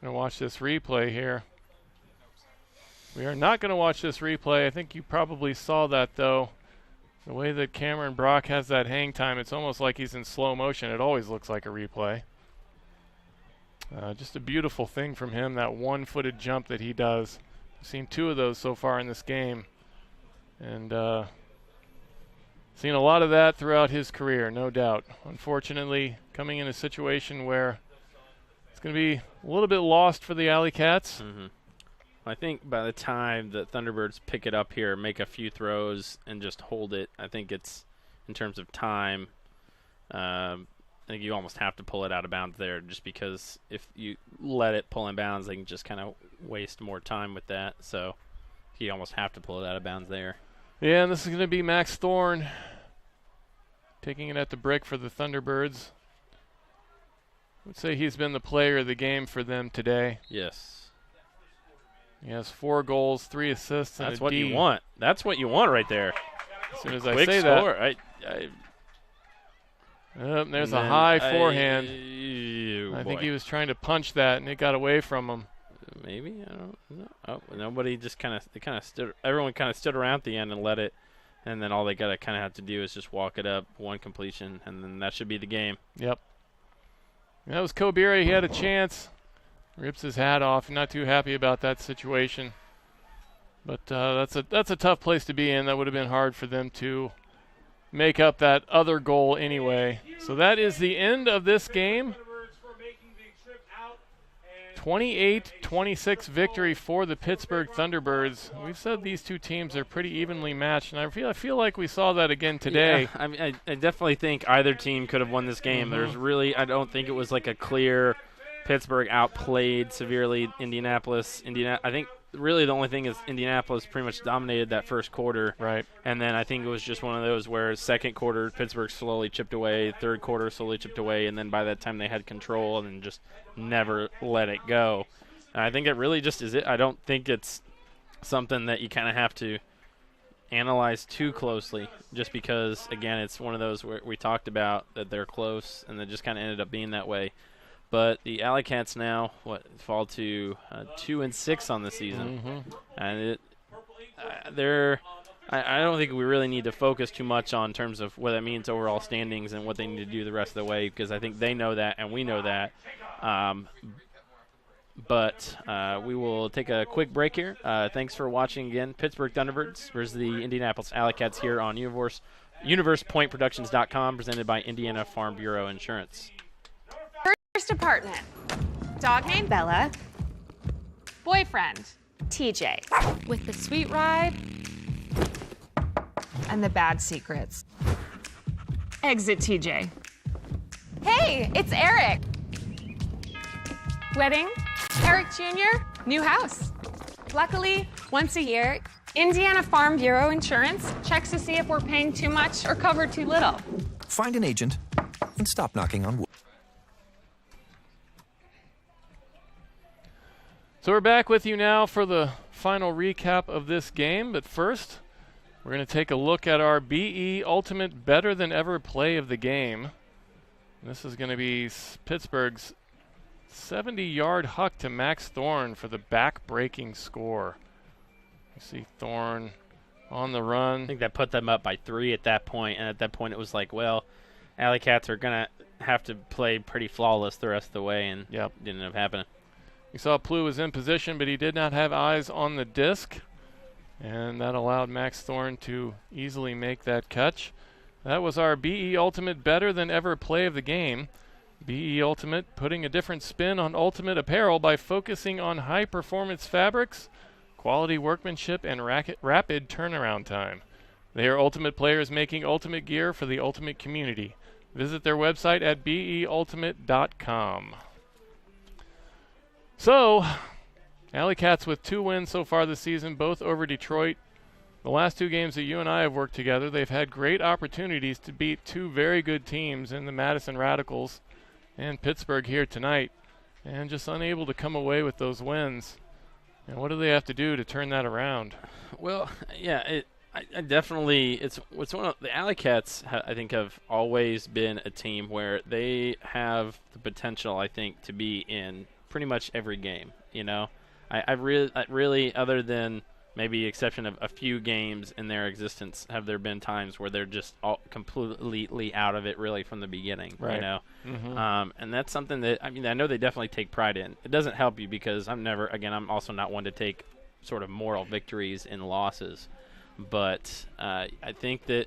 Going to watch this replay here. We are not going to watch this replay. I think you probably saw that, though. The way that Cameron Brock has that hang time, it's almost like he's in slow motion. It always looks like a replay. Just a beautiful thing from him, that one-footed jump that he does. I've seen 2 of those so far in this game. And seen a lot of that throughout his career, no doubt. Unfortunately, coming in a situation where it's going to be a little bit lost for the AlleyCats. I think by the time the Thunderbirds pick it up here, make a few throws, and just hold it, I think it's, in terms of time, I think you almost have to pull it out of bounds there, just because if you let it pull in bounds, they can just kind of waste more time with that. So you almost have to pull it out of bounds there. Yeah, and this is going to be Max Thorne taking it at the brick for the Thunderbirds. I would say he's been the player of the game for them today. Yes. He has 4 goals, 3 assists, and that's what you want. That's what you want right there. As soon as I say that, there's a high forehand. I think he was trying to punch that, and it got away from him. Maybe, I don't know. Oh, nobody just everyone kind of stood around at the end and let it, and then all they got to kind of have to do is just walk it up, 1 completion, and then that should be the game. Yep. And that was Kobiri. He had a chance. Rips his hat off. Not too happy about that situation. But that's a tough place to be in. That would have been hard for them to make up that other goal anyway. So that is the end of this game. 28-26 victory for the Pittsburgh Thunderbirds. We've said these 2 teams are pretty evenly matched, and I feel like we saw that again today. Yeah, I mean, I definitely think either team could have won this game. There's really, I don't think it was like a clear Pittsburgh outplayed severely Indianapolis. I think really the only thing is Indianapolis pretty much dominated that first quarter. Right. And then I think it was just one of those where second quarter Pittsburgh slowly chipped away, third quarter slowly chipped away, and then by that time they had control and just never let it go. I think it really just is it. I don't think it's something that you kind of have to analyze too closely, just because, again, it's one of those where we talked about that they're close, and it just kind of ended up being that way. But the AlleyCats now fall to 2-6 on the season, and I don't think we really need to focus too much on terms of what that means overall standings and what they need to do the rest of the way, because I think they know that and we know that. But we will take a quick break here. Thanks for watching again. Pittsburgh Thunderbirds versus the Indianapolis AlleyCats here on UniversePointProductions.com, presented by Indiana Farm Bureau Insurance. First apartment. Dog named Bella. Boyfriend, TJ. With the sweet ride and the bad secrets. Exit TJ. Hey, it's Eric. Wedding, Eric Jr., new house. Luckily, once a year, Indiana Farm Bureau Insurance checks to see if we're paying too much or cover too little. Find an agent and stop knocking on wood. So we're back with you now for the final recap of this game, but first, we're going to take a look at our BE Ultimate Better Than Ever play of the game. This is going to be Pittsburgh's 70-yard huck to Max Thorne for the back-breaking score. You see Thorne on the run. I think that put them up by 3 at that point, and at that point it was like, well, AlleyCats are going to have to play pretty flawless the rest of the way, and didn't end up happening. You saw Plew was in position, but he did not have eyes on the disc, and that allowed Max Thorne to easily make that catch. That was our BE Ultimate Better Than Ever play of the game. BE Ultimate putting a different spin on Ultimate apparel by focusing on high-performance fabrics, quality workmanship, and rapid turnaround time. They are Ultimate players making Ultimate gear for the Ultimate community. Visit their website at beultimate.com. So, AlleyCats with 2 wins so far this season, both over Detroit. The last 2 games that you and I have worked together, they've had great opportunities to beat 2 very good teams in the Madison Radicals and Pittsburgh here tonight, and just unable to come away with those wins. And what do they have to do to turn that around? Well, yeah, I definitely, it's one of the AlleyCats. I think have always been a team where they have the potential, I think, to be in pretty much every game. You know, I really, other than maybe exception of a few games in their existence, have there been times where they're just all completely out of it really from the beginning. Right. You know, and that's something that I know they definitely take pride in. It doesn't help you because I'm also not one to take sort of moral victories in losses, but I think that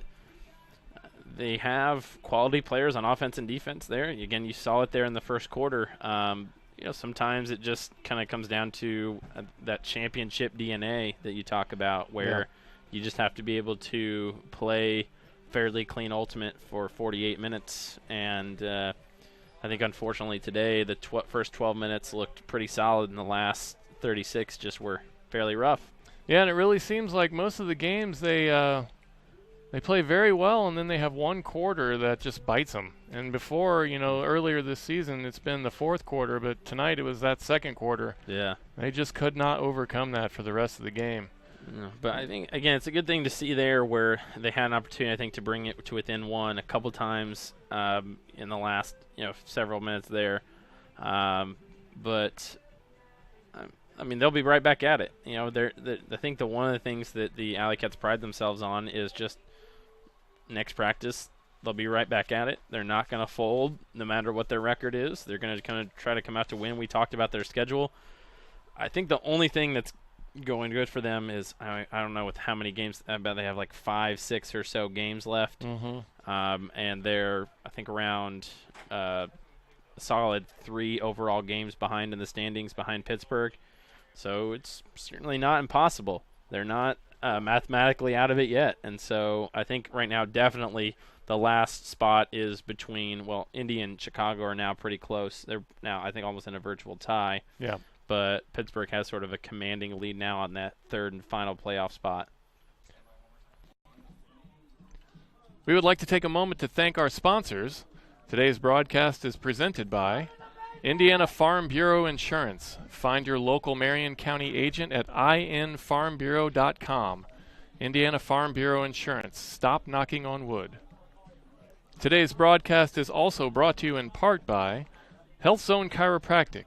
they have quality players on offense and defense there. Again, you saw it there in the first quarter. You know, sometimes it just kind of comes down to that championship DNA that you talk about, where you just have to be able to play fairly clean Ultimate for 48 minutes. And I think, unfortunately, today the first 12 minutes looked pretty solid, and the last 36 just were fairly rough. Yeah, and it really seems like most of the games they play very well, and then they have one quarter that just bites them. And before, earlier this season, it's been the fourth quarter, but tonight it was that second quarter. Yeah. They just could not overcome that for the rest of the game. Yeah, but I think, again, it's a good thing to see there where they had an opportunity, I think, to bring it to within 1 a couple times in the last, several minutes there. But they'll be right back at it. I think one of the things that the AlleyCats pride themselves on is just next practice, they'll be right back at it. They're not going to fold no matter what their record is. They're going to kind of try to come out to win. We talked about their schedule. I think the only thing that's going good for them is, I don't know with how many games, I bet they have like 5, 6 or so games left. And they're, I think, around a solid 3 overall games behind in the standings behind Pittsburgh. So it's certainly not impossible. They're not mathematically out of it yet. And so I think right now definitely the last spot is between, Indy and Chicago are now pretty close. They're now, I think, almost in a virtual tie. Yeah. But Pittsburgh has sort of a commanding lead now on that third and final playoff spot. We would like to take a moment to thank our sponsors. Today's broadcast is presented by Indiana Farm Bureau Insurance. Find your local Marion County agent at infarmbureau.com. Indiana Farm Bureau Insurance. Stop knocking on wood. Today's broadcast is also brought to you in part by Health Zone Chiropractic.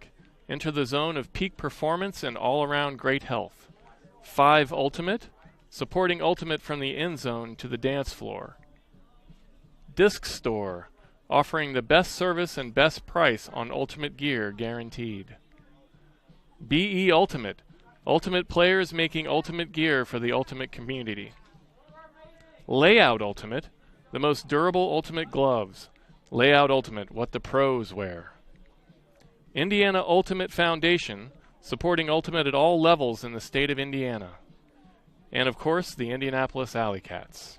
Enter the zone of peak performance and all-around great health. 5 Ultimate, supporting Ultimate from the end zone to the dance floor. Disc Store, offering the best service and best price on Ultimate gear guaranteed. BE Ultimate, Ultimate players making Ultimate gear for the Ultimate community. Layout Ultimate, the most durable Ultimate gloves. Layout Ultimate, what the pros wear. Indiana Ultimate Foundation, supporting Ultimate at all levels in the state of Indiana. And of course, the Indianapolis AlleyCats.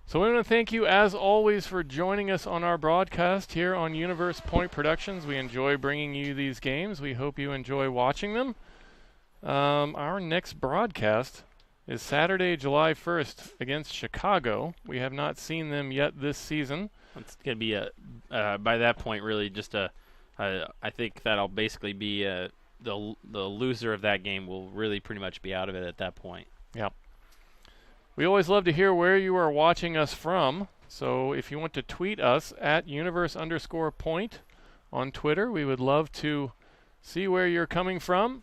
So we want to thank you, as always, for joining us on our broadcast here on Universe Point Productions. We enjoy bringing you these games. We hope you enjoy watching them. Our next broadcast is Saturday, July 1st against Chicago. We have not seen them yet this season. It's going to be, by that point, really just I think that'll basically be the loser of that game will really pretty much be out of it at that point. Yep. We always love to hear where you are watching us from. So if you want to tweet us at universe_point on Twitter, we would love to see where you're coming from.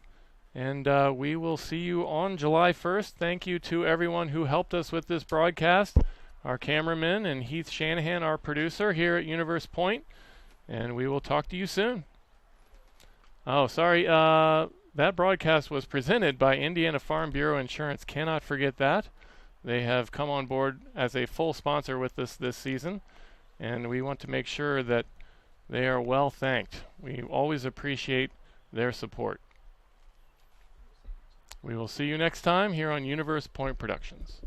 And we will see you on July 1st. Thank you to everyone who helped us with this broadcast. Our cameraman and Heath Shanahan, our producer here at Universe Point. And we will talk to you soon. Oh, sorry. That broadcast was presented by Indiana Farm Bureau Insurance. Cannot forget that. They have come on board as a full sponsor with us this season, and we want to make sure that they are well thanked. We always appreciate their support. We will see you next time here on Universe Point Productions.